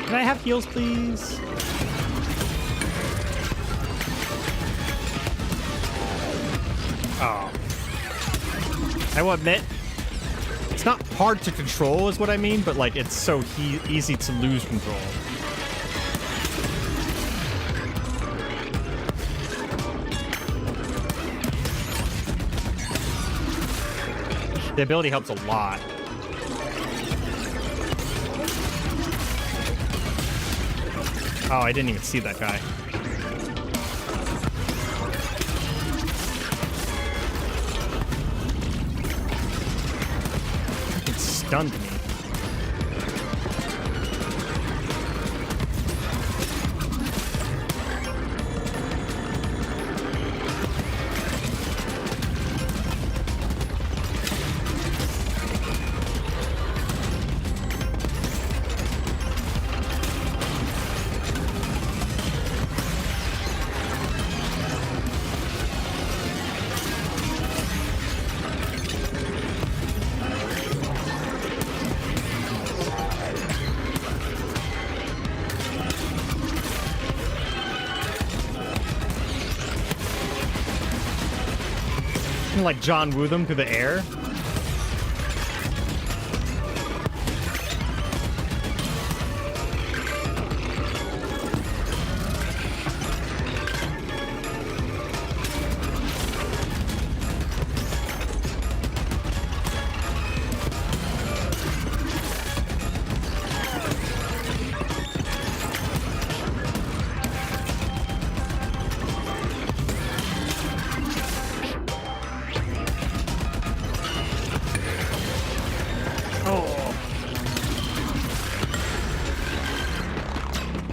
Can I have heals, please? Oh. I will admit, it's not hard to control is what I mean, but like it's so easy to lose control. The ability helps a lot. Oh, I didn't even see that guy. It stunned me. Like John Woo them through the air.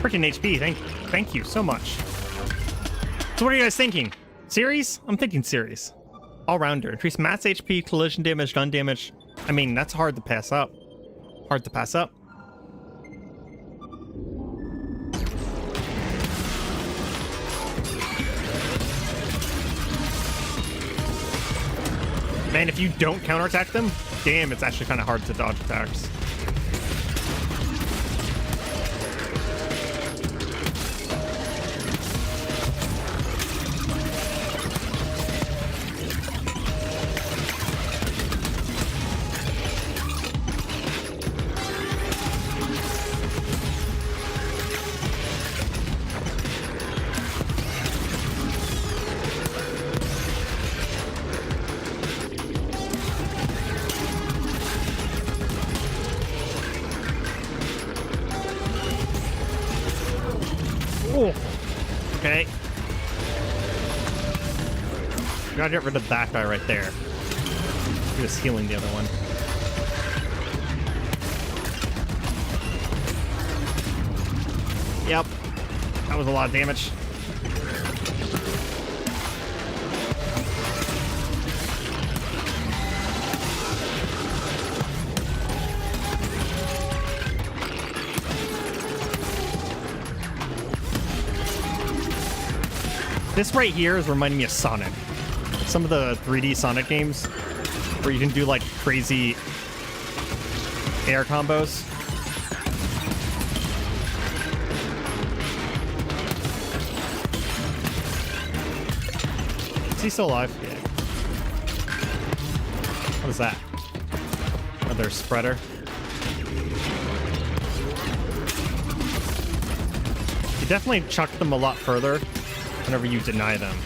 Freaking HP, thank you so much. So what are you guys thinking? Series? I'm thinking series. All-rounder. Increase max HP, collision damage, gun damage. I mean, that's hard to pass up. Hard to pass up. Man, if you don't counterattack them, damn, it's actually kind of hard to dodge attacks. Okay. Gotta get rid of that guy right there. He was healing the other one. Yep. That was a lot of damage. This right here is reminding me of Sonic. Some of the 3D Sonic games where you can do like crazy air combos. Is he still alive? Yeah. What is that? Another spreader. You definitely chuck them a lot further whenever you deny them.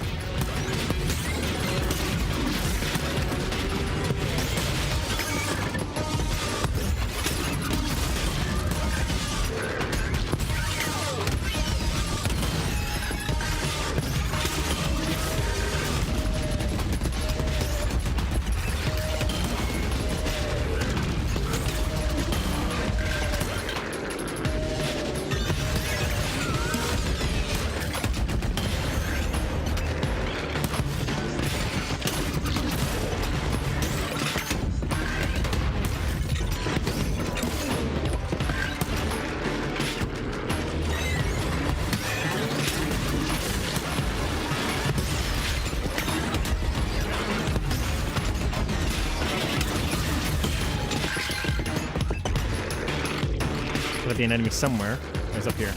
Gotta be an enemy somewhere. He's up here.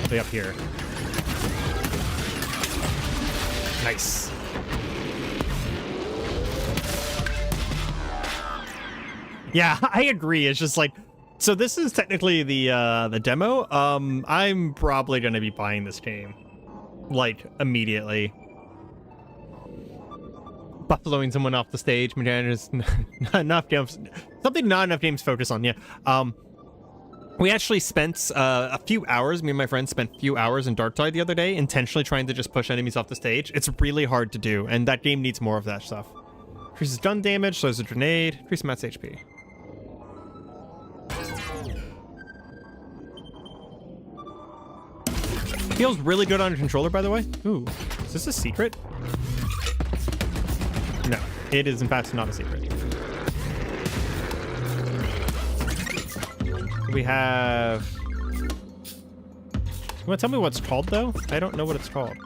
Be up here. Nice. Yeah, I agree. It's just like, so this is technically the demo. I'm probably gonna be buying this game, like, immediately. Buffaloing someone off the stage, Majan's not enough games. Something not enough games focus on. Yeah. We actually spent a few hours, me and my friends spent a few hours in Darktide the other day, intentionally trying to just push enemies off the stage. It's really hard to do, and that game needs more of that stuff. Increases gun damage, so there's a grenade, increase max HP. Feels really good on a controller, by the way. Ooh, is this a secret? No, it is in fact not a secret. We have... You want to tell me what it's called, though? I don't know what it's called.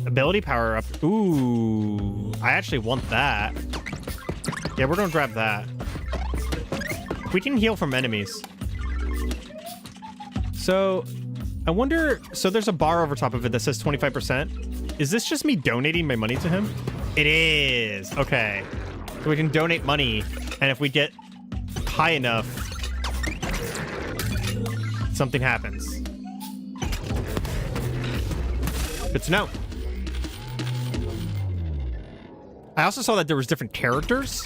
Ability power up. Ooh, I actually want that. Yeah, we're gonna grab that. We can heal from enemies. So, I wonder... So there's a bar over top of it that says 25%. Is this just me donating my money to him? It is. Okay. So we can donate money, and if we get high enough, something happens. Good to know. I also saw that there was different characters.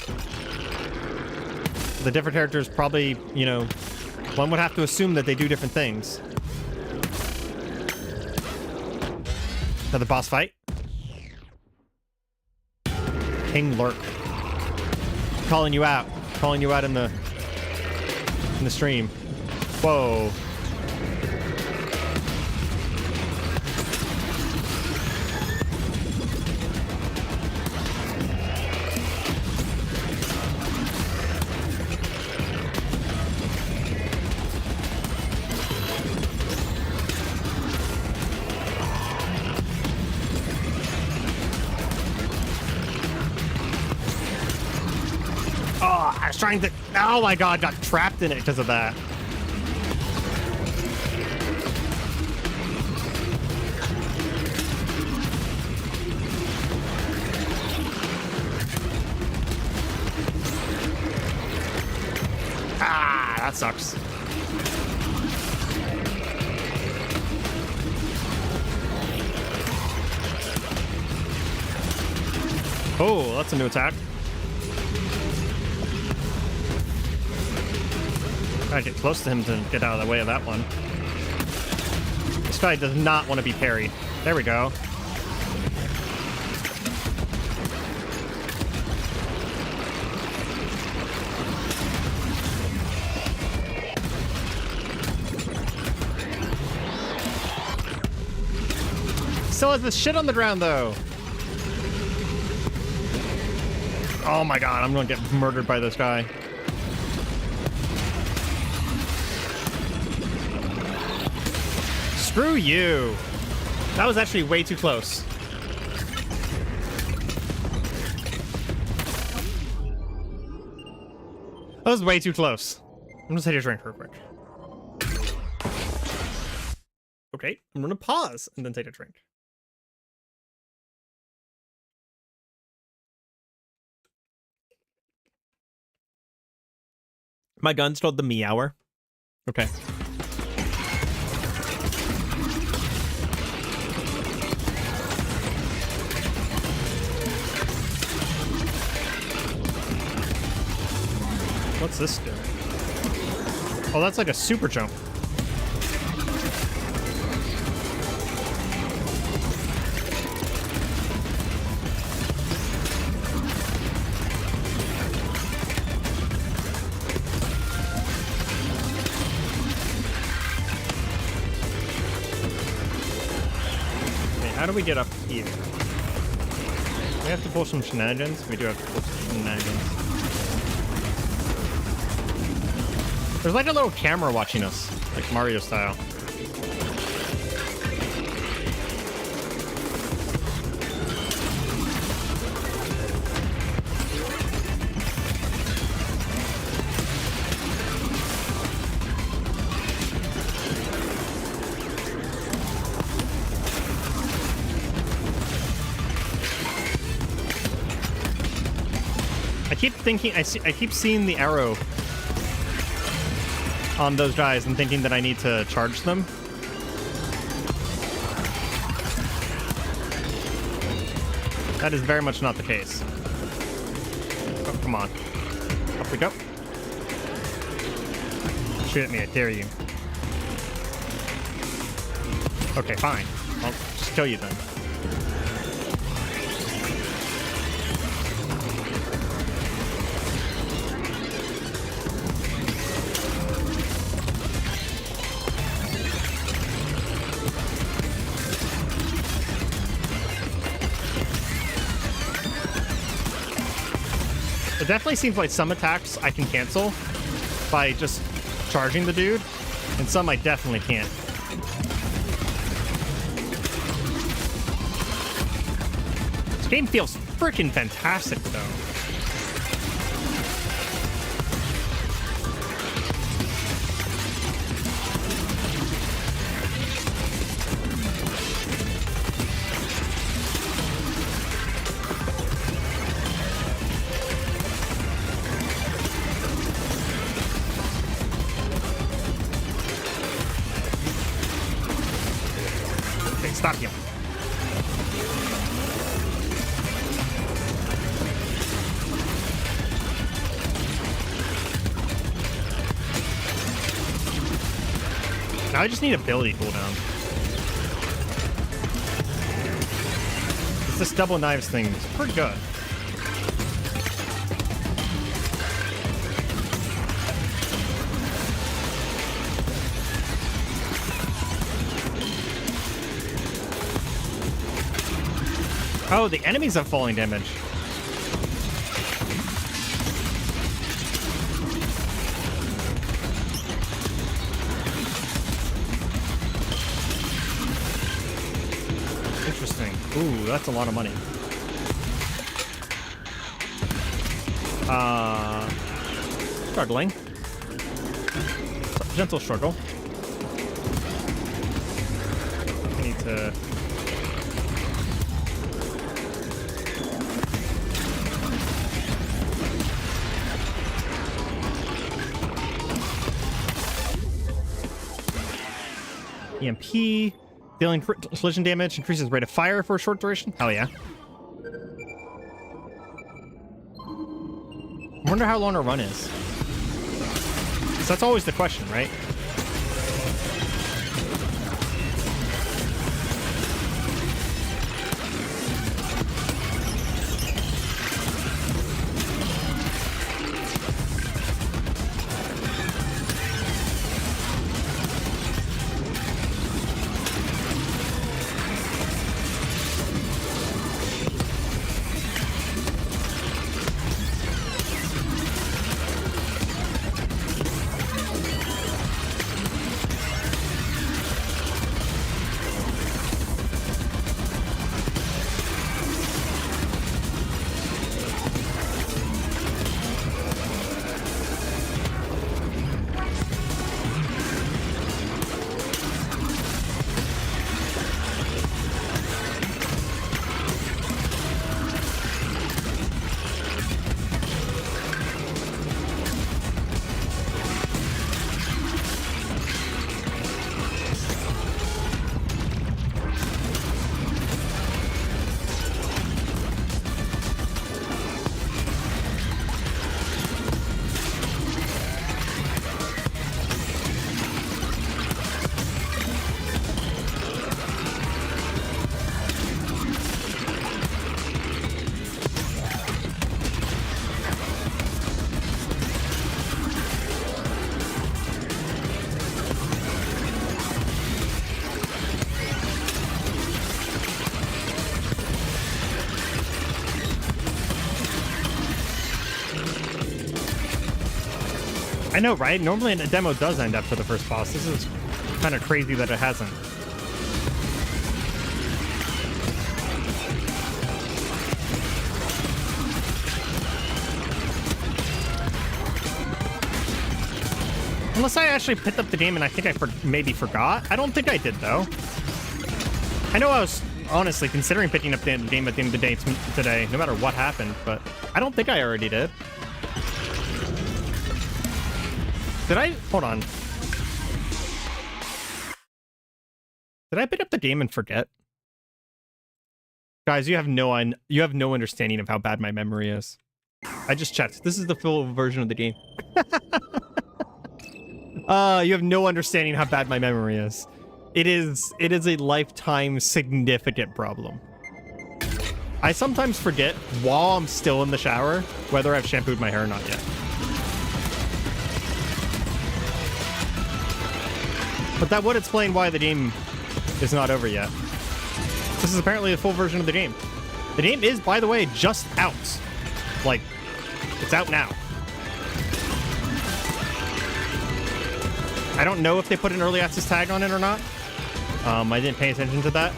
The different characters probably, you know, one would have to assume that they do different things. Another boss fight. King Lurk. Calling you out in the stream. Whoa. I was trying to... Oh my god, got trapped in it because of that. Ah, that sucks. Oh, that's a new attack. Gotta get close to him to get out of the way of that one. This guy does not want to be parried. There we go. Still has this shit on the ground, though. Oh my god, I'm gonna get murdered by this guy. Screw you. That was actually way too close. That was way too close. I'm gonna take a drink real quick. Okay, I'm gonna pause and then take a drink. My gun's called the Meower. Okay. What's this do? Oh, that's like a super jump. How do we get up here? We have to pull some shenanigans. We do have to pull some shenanigans. There's like a little camera watching us, like Mario style. I keep thinking, I keep seeing the arrow on those guys and thinking that I need to charge them. That is very much not the case. Oh, come on. Up we go. Shoot at me, I dare you. Okay, fine. I'll just kill you then. It definitely seems like some attacks I can cancel by just charging the dude, and some I definitely can't. This game feels freaking fantastic, though. Stop him. Now I just need ability cooldown. This double knives thing is pretty good. Oh, the enemies have falling damage. Interesting. Ooh, that's a lot of money. Struggling. Gentle struggle. I need to... EMP, dealing collision damage, increases rate of fire for a short duration. Hell yeah. I wonder how long our run is. that's always the question, right? I know, right? Normally a demo does end after the first boss. This is kind of crazy that it hasn't. Unless I actually picked up the game and I think I maybe forgot. I don't think I did, though. I know I was honestly considering picking up the game at the end of the day today, no matter what happened, but I don't think I already did. Did I? Hold on. Did I pick up the game and forget? Guys, you have no understanding of how bad my memory is. I just checked. This is the full version of the game. You have no understanding how bad my memory is. It is a lifetime significant problem. I sometimes forget while I'm still in the shower whether I've shampooed my hair or not yet. But that would explain why the game is not over yet. This is apparently the full version of the game. The game is, by the way, just out. Like, it's out now. I don't know if they put an early access tag on it or not. I didn't pay attention to that.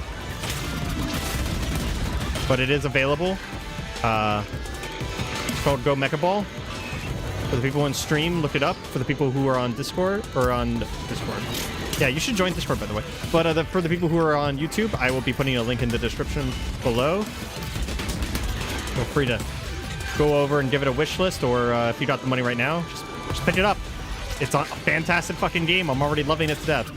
But it is available. It's called Go Mecha Ball. For the people on stream, look it up. For the people who are on Discord, or on Discord. Yeah, you should join Discord, by the way. But for the people who are on YouTube, I will be putting a link in the description below. Feel free to go over and give it a wish list, or if you got the money right now, just pick it up. It's a fantastic fucking game. I'm already loving it to death.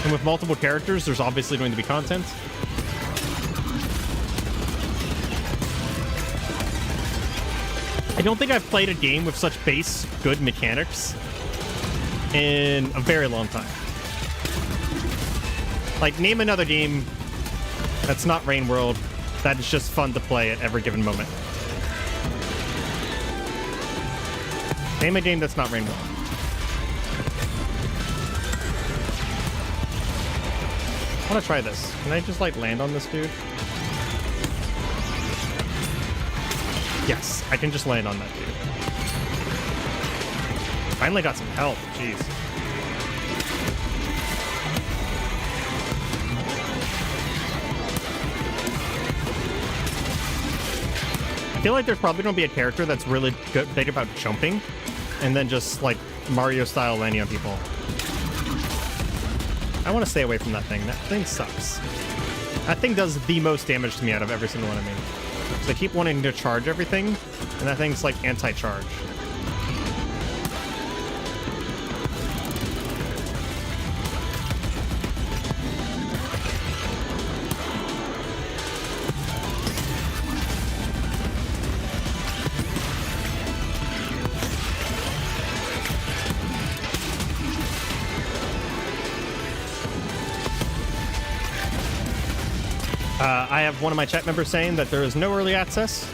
And with multiple characters, there's obviously going to be content. I don't think I've played a game with such base good mechanics in a very long time. Like, name another game that's not Rain World that is just fun to play at every given moment. Name a game that's not Rain World. I want to try this. Can I just, like, land on this dude? Yes, I can just land on that dude. Finally got some health. Jeez. I feel like there's probably going to be a character that's really big about jumping and then just, like, Mario-style landing on people. I want to stay away from that thing. That thing sucks. That thing does the most damage to me out of every single one of me. So I keep wanting to charge everything, and that thing's, like, anti-charge. I have one of my chat members saying that there is no early access.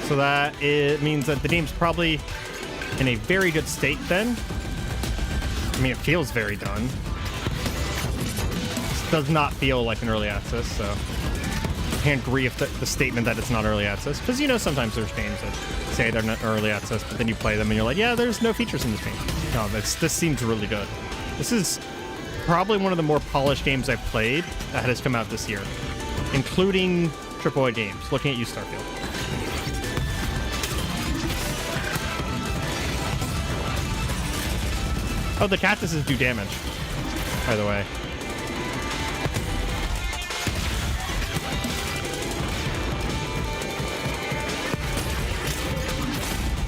So that it means that the game's probably in a very good state then. I mean, it feels very done. This does not feel like an early access, so I can't agree with the statement that it's not early access. Because, you know, sometimes there's games that say they're not early access, but then you play them and you're like, yeah, there's no features in this game. No, this seems really good. This is probably one of the more polished games I've played that has come out this year, including AAA games. Looking at you, Starfield. Oh, the cactuses do damage, by the way.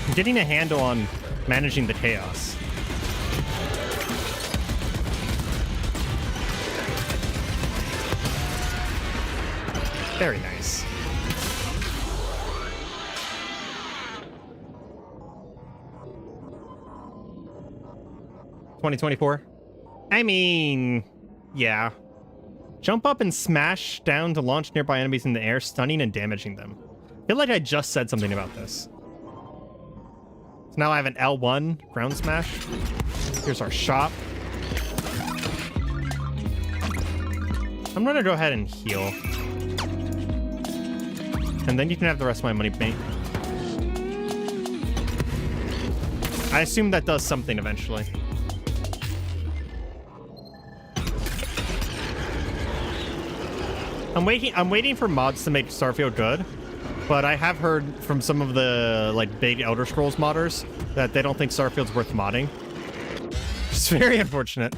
I'm getting a handle on managing the chaos. Very nice. $2024? I mean, yeah. Jump up and smash down to launch nearby enemies in the air, stunning and damaging them. I feel like I just said something about this. So now I have an L1 ground smash. Here's our shop. I'm gonna go ahead and heal. And then you can have the rest of my money paint. I assume that does something eventually. I'm waiting for mods to make Starfield good, but I have heard from some of the like big Elder Scrolls modders that they don't think Starfield's worth modding. It's very unfortunate.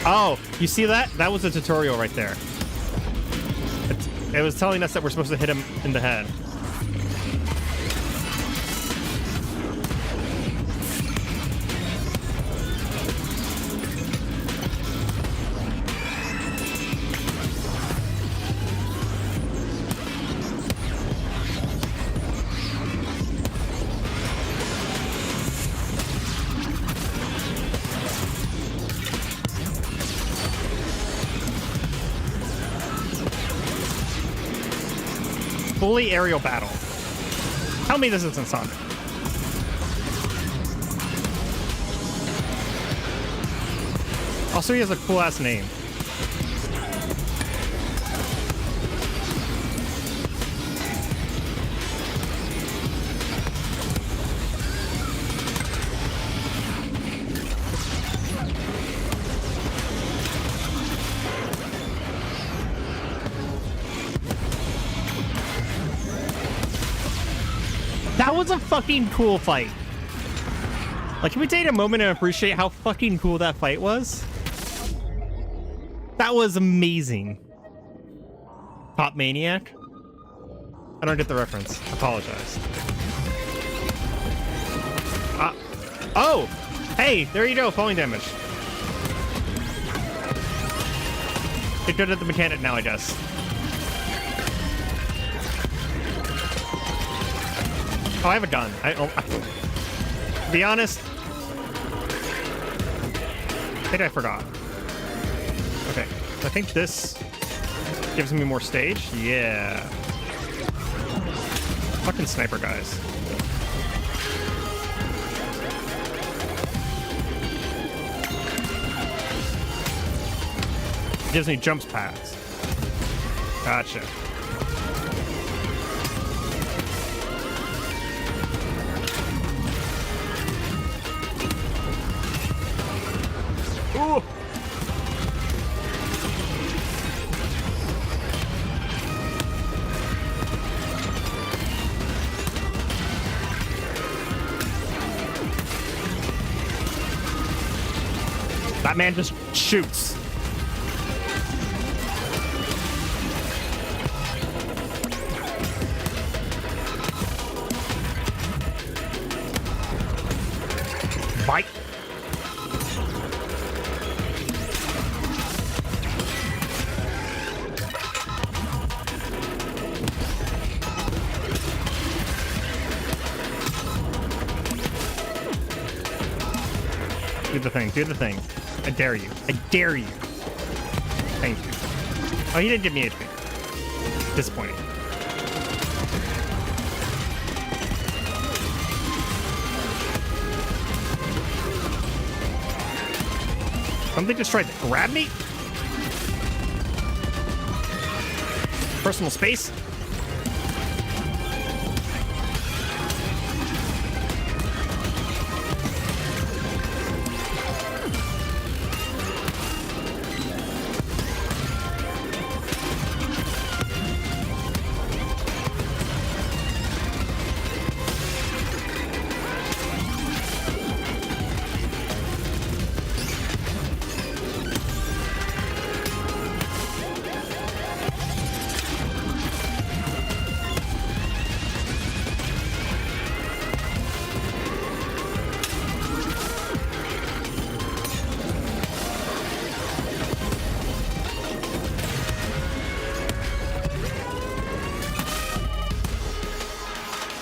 Oh, you see that? That was a tutorial right there. It was telling us that we're supposed to hit him in the head. Fully aerial battle. Tell me this isn't Sonic. Also, he has a cool-ass name. That was a fucking cool fight. Like, can we take a moment and appreciate how fucking cool that fight was? That was amazing. Pop Maniac? I don't get the reference. Apologize. Oh! Hey, there you go, falling damage. Get good at the mechanic now, I guess. Oh, I have a gun. To be honest, I think I forgot. Okay, I think this gives me more stage. Yeah. Fucking sniper guys. It gives me jumps pads. Gotcha. Ooh. That man just shoots. Bite. Do the thing. Do the thing. I dare you. I dare you. Thank you. Oh, he didn't give me HP. Disappointing. Something just tried to grab me? Personal space?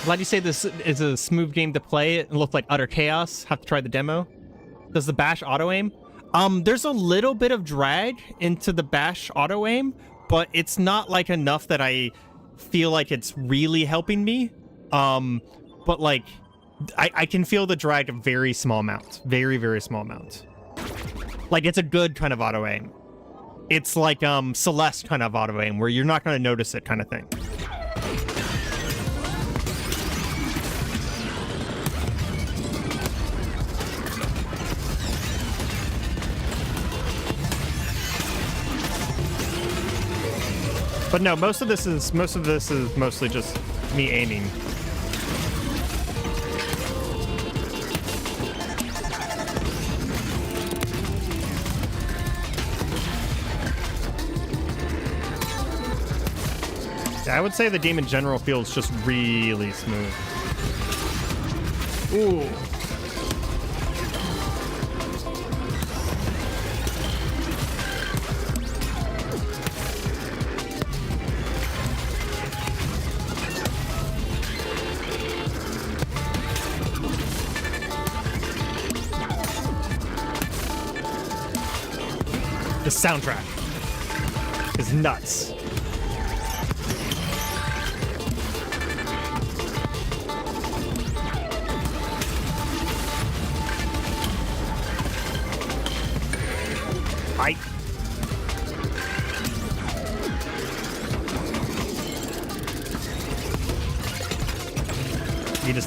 Glad you say this is a smooth game to play. It looked like utter chaos. Have to try the demo. Does the bash auto aim? There's a little bit of drag into the bash auto aim, but it's not like enough that I feel like it's really helping me. But like I can feel the drag a very small amount. Very, very small amount. Like it's a good kind of auto aim. It's like Celeste kind of auto aim where you're not going to notice it kind of thing. But no, most of this is mostly just me aiming. Yeah, I would say the game in general feels just really smooth. Ooh. The soundtrack is nuts.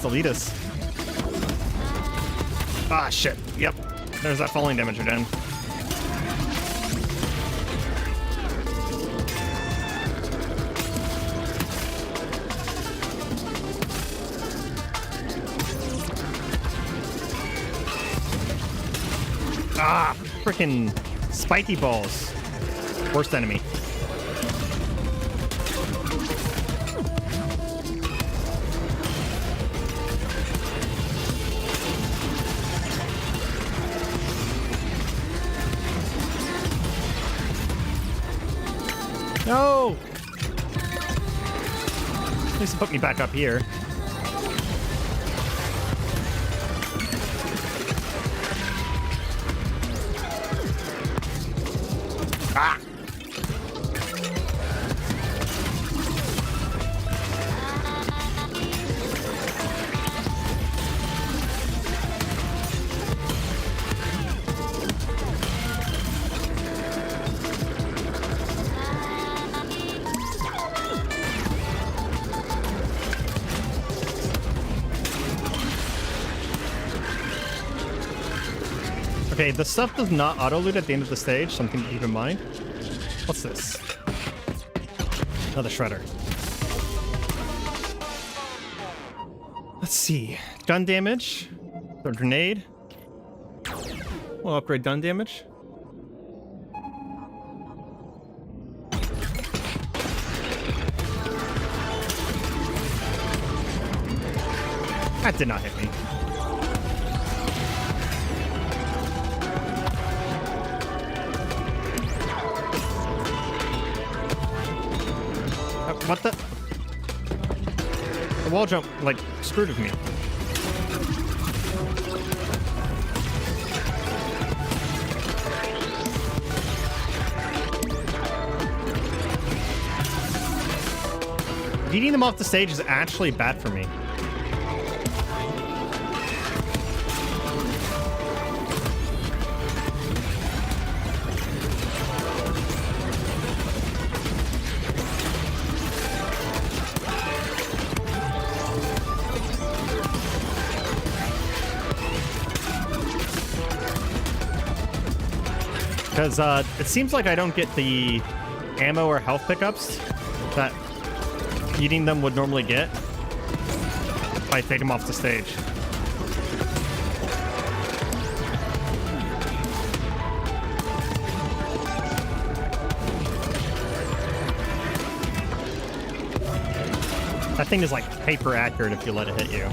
Delete us. Ah, shit. Yep. There's that falling damage again. Ah, freaking spiky balls. Worst enemy. No! At least put me back up here. Ah! Okay, the stuff does not auto-loot at the end of the stage, something to keep in mind. What's this? Another shredder. Let's see. Gun damage. A grenade. We'll upgrade gun damage. That did not hit me. What the? The wall jump, like, screwed with me. Beating them off the stage is actually bad for me. Because it seems like I don't get the ammo or health pickups that eating them would normally get if I take them off the stage. That thing is like hyper accurate if you let it hit you.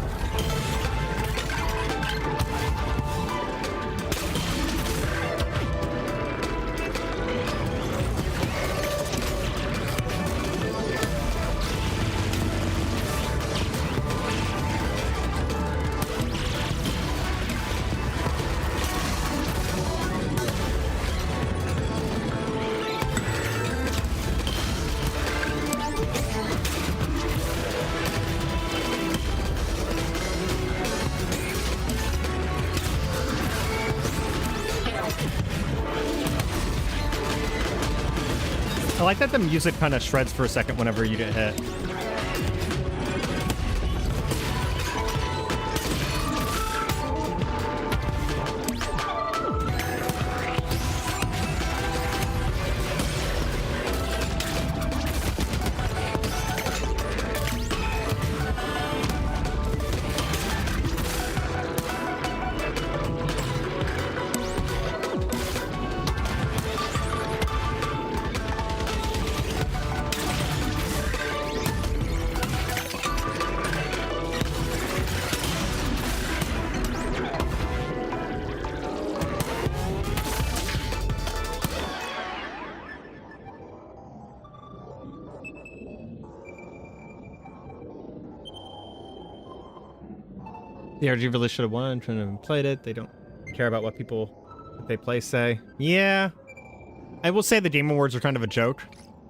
I like that the music kind of shreds for a second whenever you get hit. The RG really should have won. Trying to played it. They don't care about what people that they play say. Yeah, I will say the Game Awards are kind of a joke.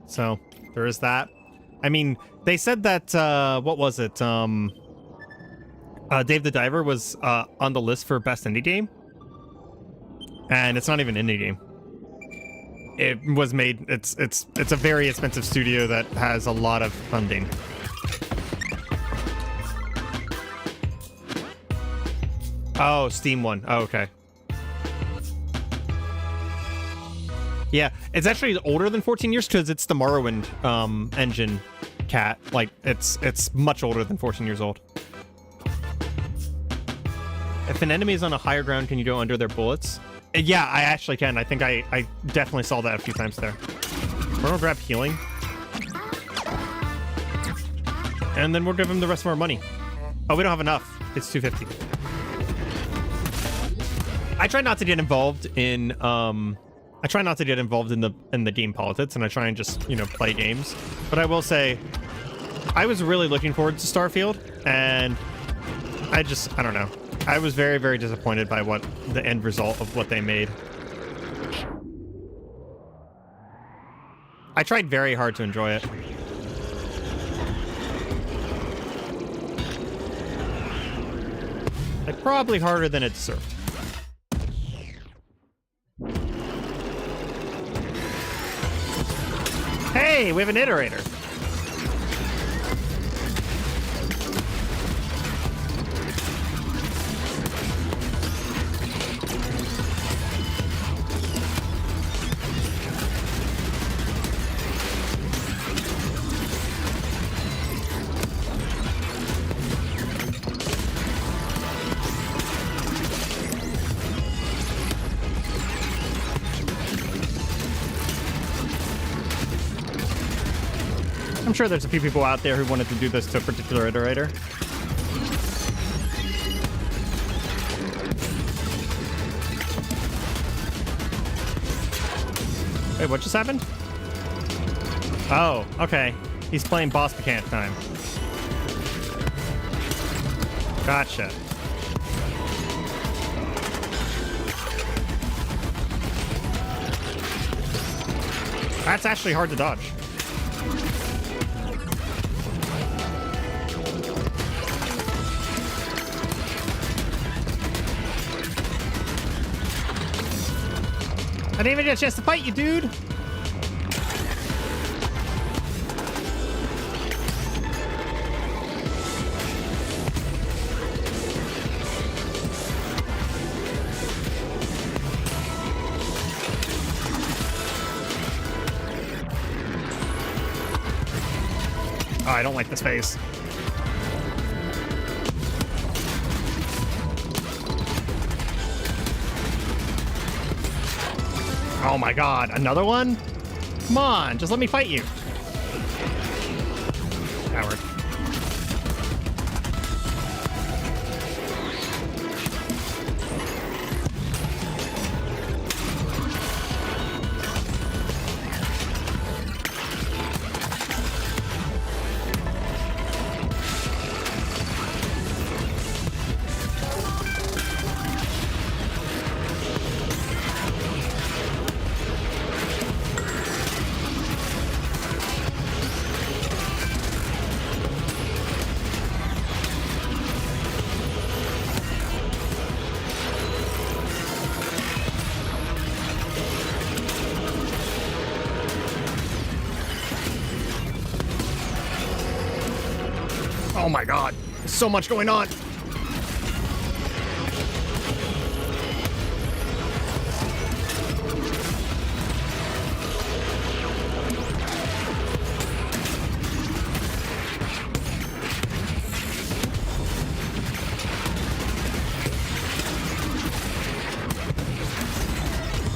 So there is that. I mean, they said that what was it? Dave the Diver was on the list for best indie game, and it's not even an indie game. It was made. It's a very expensive studio that has a lot of funding. Oh, Steam one. Oh, okay. Yeah, it's actually older than 14 years because it's the Morrowind engine cat. Like, it's much older than 14 years old. If an enemy is on a higher ground, can you go under their bullets? Yeah, I actually can. I think I definitely saw that a few times there. We're gonna grab healing. And then we'll give him the rest of our money. Oh, we don't have enough. It's 250. I try not to get involved in the game politics, and I try and just, you know, play games. But I will say, I was really looking forward to Starfield, and I don't know. I was very, very disappointed by what the end result of what they made. I tried very hard to enjoy it. Like, probably harder than it deserved. Hey, we have an iterator. I'm sure there's a few people out there who wanted to do this to a particular iterator. Wait, what just happened? Oh, okay. He's playing boss mechanic time. Gotcha. That's actually hard to dodge. I didn't even get a chance to fight you, dude. Oh, I don't like this phase. Oh my god, another one? Come on, just let me fight you. Coward. Oh my god, there's so much going on.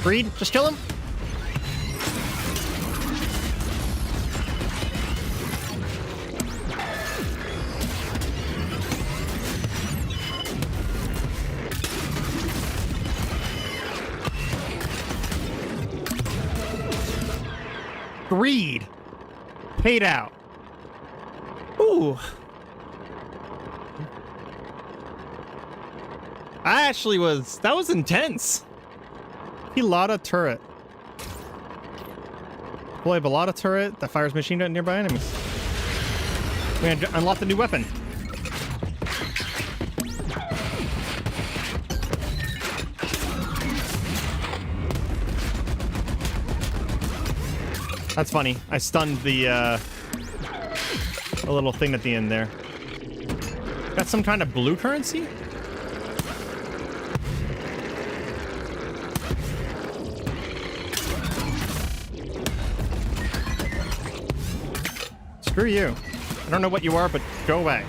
Breed, just kill him. Greed. Paid out. Ooh. That was intense. Pilata turret. Deploy Pilata turret that fires machine gun at nearby enemies. We unlocked a new weapon. That's funny. I stunned the a little thing at the end there. Got some kind of blue currency? Screw you. I don't know what you are, but go away.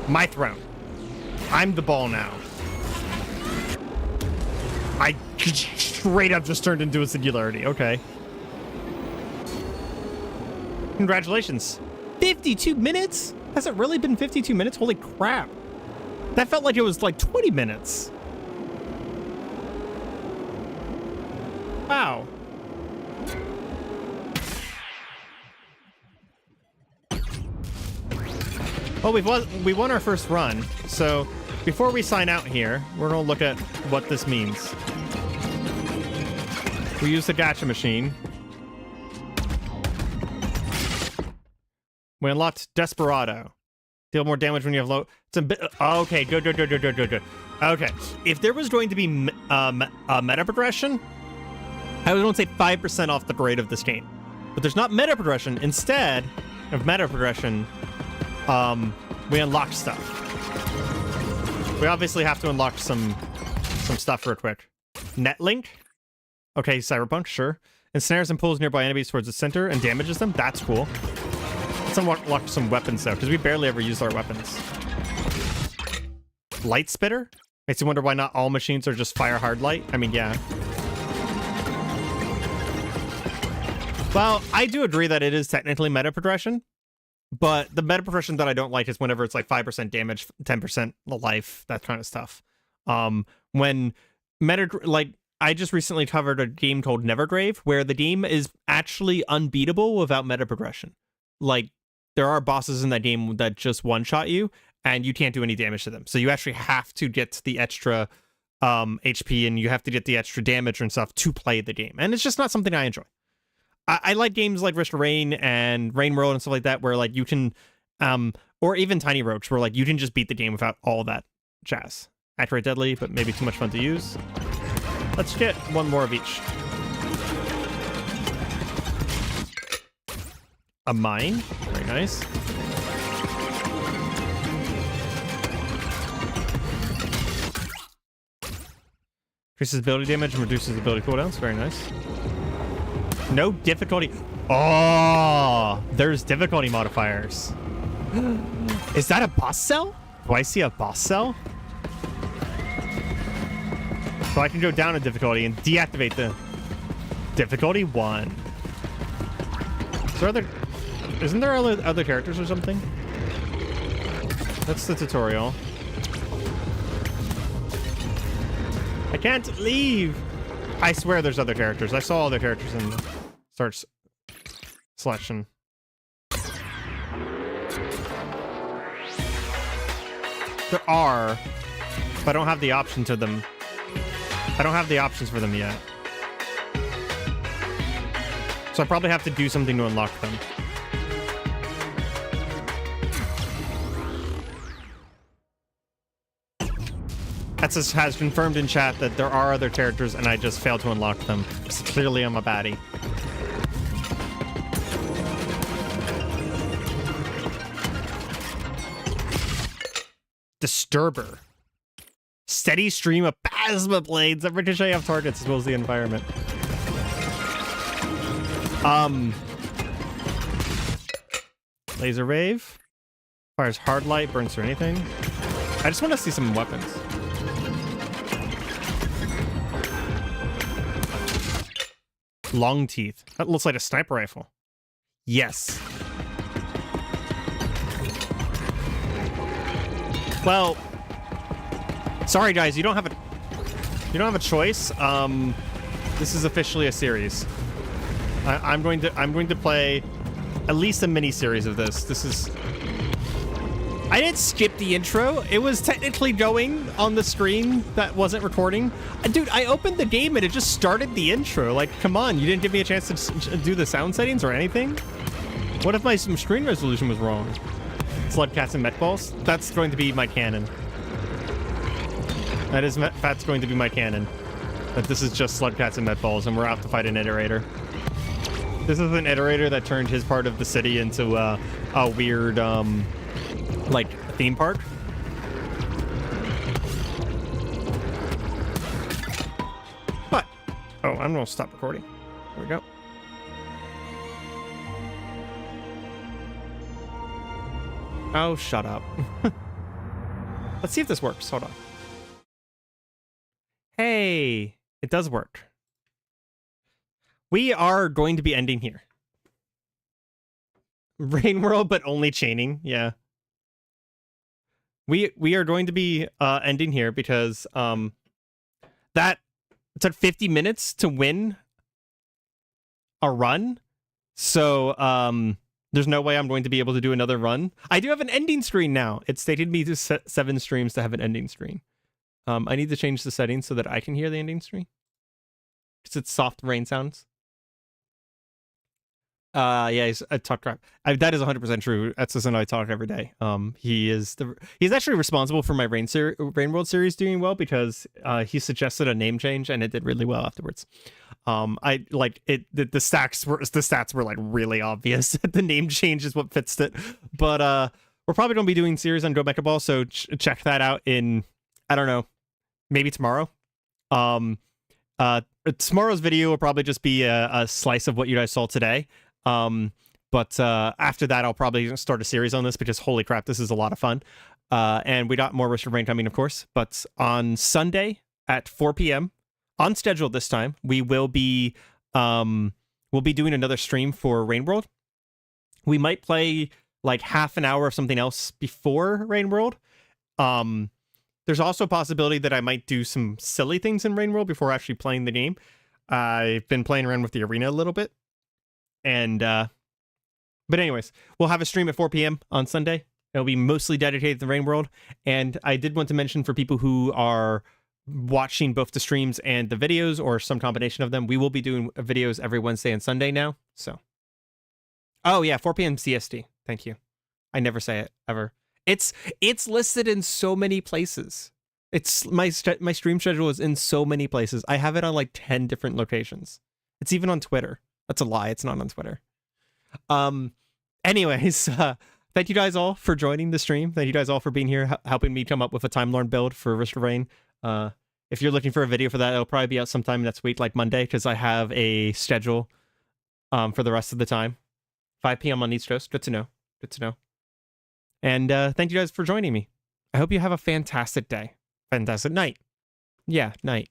My throne. I'm the ball now. I straight up just turned into a singularity. Okay. Congratulations. 52 minutes? Has it really been 52 minutes? Holy crap. That felt like it was like 20 minutes. Wow. Well, we won our first run, so before we sign out here, we're going to look at what this means. We use the gacha machine. We unlocked Desperado. Deal more damage when you have low... It's a bit... Okay, good. Okay, if there was going to be meta progression, I would want to say 5% off the grade of this game. But there's not meta progression. Instead of meta progression, we unlock stuff. We obviously have to unlock some stuff real quick. Netlink. Okay, Cyberpunk, sure. Ensnares and pulls nearby enemies towards the center and damages them. That's cool. Let's unlock some weapons, though, because we barely ever use our weapons. Light Spitter? Makes you wonder why not all machines are just fire hard light. I mean, yeah. Well, I do agree that it is technically meta progression, but the meta progression that I don't like is whenever it's like 5% damage, 10% life, that kind of stuff. When meta, like, I just recently covered a game called Nevergrave, where the game is actually unbeatable without meta progression. Like, there are bosses in that game that just one-shot you, and you can't do any damage to them. So you actually have to get the extra HP, and you have to get the extra damage and stuff to play the game. And it's just not something I enjoy. I like games like Risk of Rain and Rain World and stuff like that, where like you can, or even Tiny Roach, where like you can just beat the game without all that jazz. Accurate Deadly, but maybe too much fun to use. Let's get one more of each. A mine. Very nice. Increases ability damage and reduces ability cooldowns. Very nice. No difficulty. Oh, there's difficulty modifiers. Is that a boss cell? Do I see a boss cell? So I can go down a difficulty and deactivate the difficulty 1. Is there other... Isn't there other characters or something? That's the tutorial. I can't leave. I swear there's other characters. I saw other characters in the start selection. There are, but I don't have the option to them. I don't have the options for them yet. So I probably have to do something to unlock them. That's has confirmed in chat that there are other characters and I just failed to unlock them. So clearly I'm a baddie. Disturber. Steady stream of plasma blades that ricochet off targets as well as the environment. Laser wave. Fires hard light, burns through anything. I just want to see some weapons. Long teeth. That looks like a sniper rifle. Yes. Well, sorry guys, you don't have a choice. This is officially a series. I'm going to play at least a mini series of this. This is... I didn't skip the intro. It was technically going on the screen that wasn't recording. Dude, I opened the game and it just started the intro. Like, come on, you didn't give me a chance to do the sound settings or anything? What if my screen resolution was wrong? Sludcats and Met Balls? That's going to be my canon. That's going to be my canon. That this is just Sludcats and Met Balls and we're out to fight an iterator. This is an iterator that turned his part of the city into a weird, like, theme park. But, oh, I'm gonna stop recording. There we go. Oh, shut up. Let's see if this works. Hold on. Hey, it does work. We are going to be ending here. Rain World, but only chaining. Yeah. We are going to be ending here because that it took 50 minutes to win a run. So there's no way I'm going to be able to do another run. I do have an ending screen now. It stated me to set 7 streams to have an ending screen. I need to change the settings so that I can hear the ending screen. Because it's soft rain sounds. Yeah, he's a talk crap. That is 100% true. Etsus and I talk every day. He's actually responsible for my Rain World series doing well because he suggested a name change and it did really well afterwards. I like it. The stats were like really obvious. The name change is what fixed it. But we're probably gonna be doing series on Go Mecha Ball, so check that out in, I don't know, maybe tomorrow. Tomorrow's video will probably just be a slice of what you guys saw today. But after that, I'll probably start a series on this because holy crap, this is a lot of fun. And we got more Risk of Rain coming, of course. But on Sunday at 4 p.m. on schedule this time, we will be doing another stream for Rain World. We might play like half an hour of something else before Rain World. There's also a possibility that I might do some silly things in Rain World before actually playing the game. I've been playing around with the arena a little bit. And, but anyways, we'll have a stream at 4 p.m. on Sunday. It'll be mostly dedicated to the Rain World. And I did want to mention for people who are watching both the streams and the videos or some combination of them, we will be doing videos every Wednesday and Sunday now. So, oh yeah, 4 p.m. CST. Thank you. I never say it ever. It's listed in so many places. It's my stream schedule is in so many places. I have it on like 10 different locations. It's even on Twitter. That's a lie. It's not on Twitter. Anyways, thank you guys all for joining the stream. Thank you guys all for being here, helping me come up with a Time Lorn build for Risk of Rain. If you're looking for a video for that, it'll probably be out sometime next week, like Monday, because I have a schedule for the rest of the time. 5 p.m. on East Coast. Good to know. Good to know. And thank you guys for joining me. I hope you have a fantastic day. Fantastic night. Yeah, night.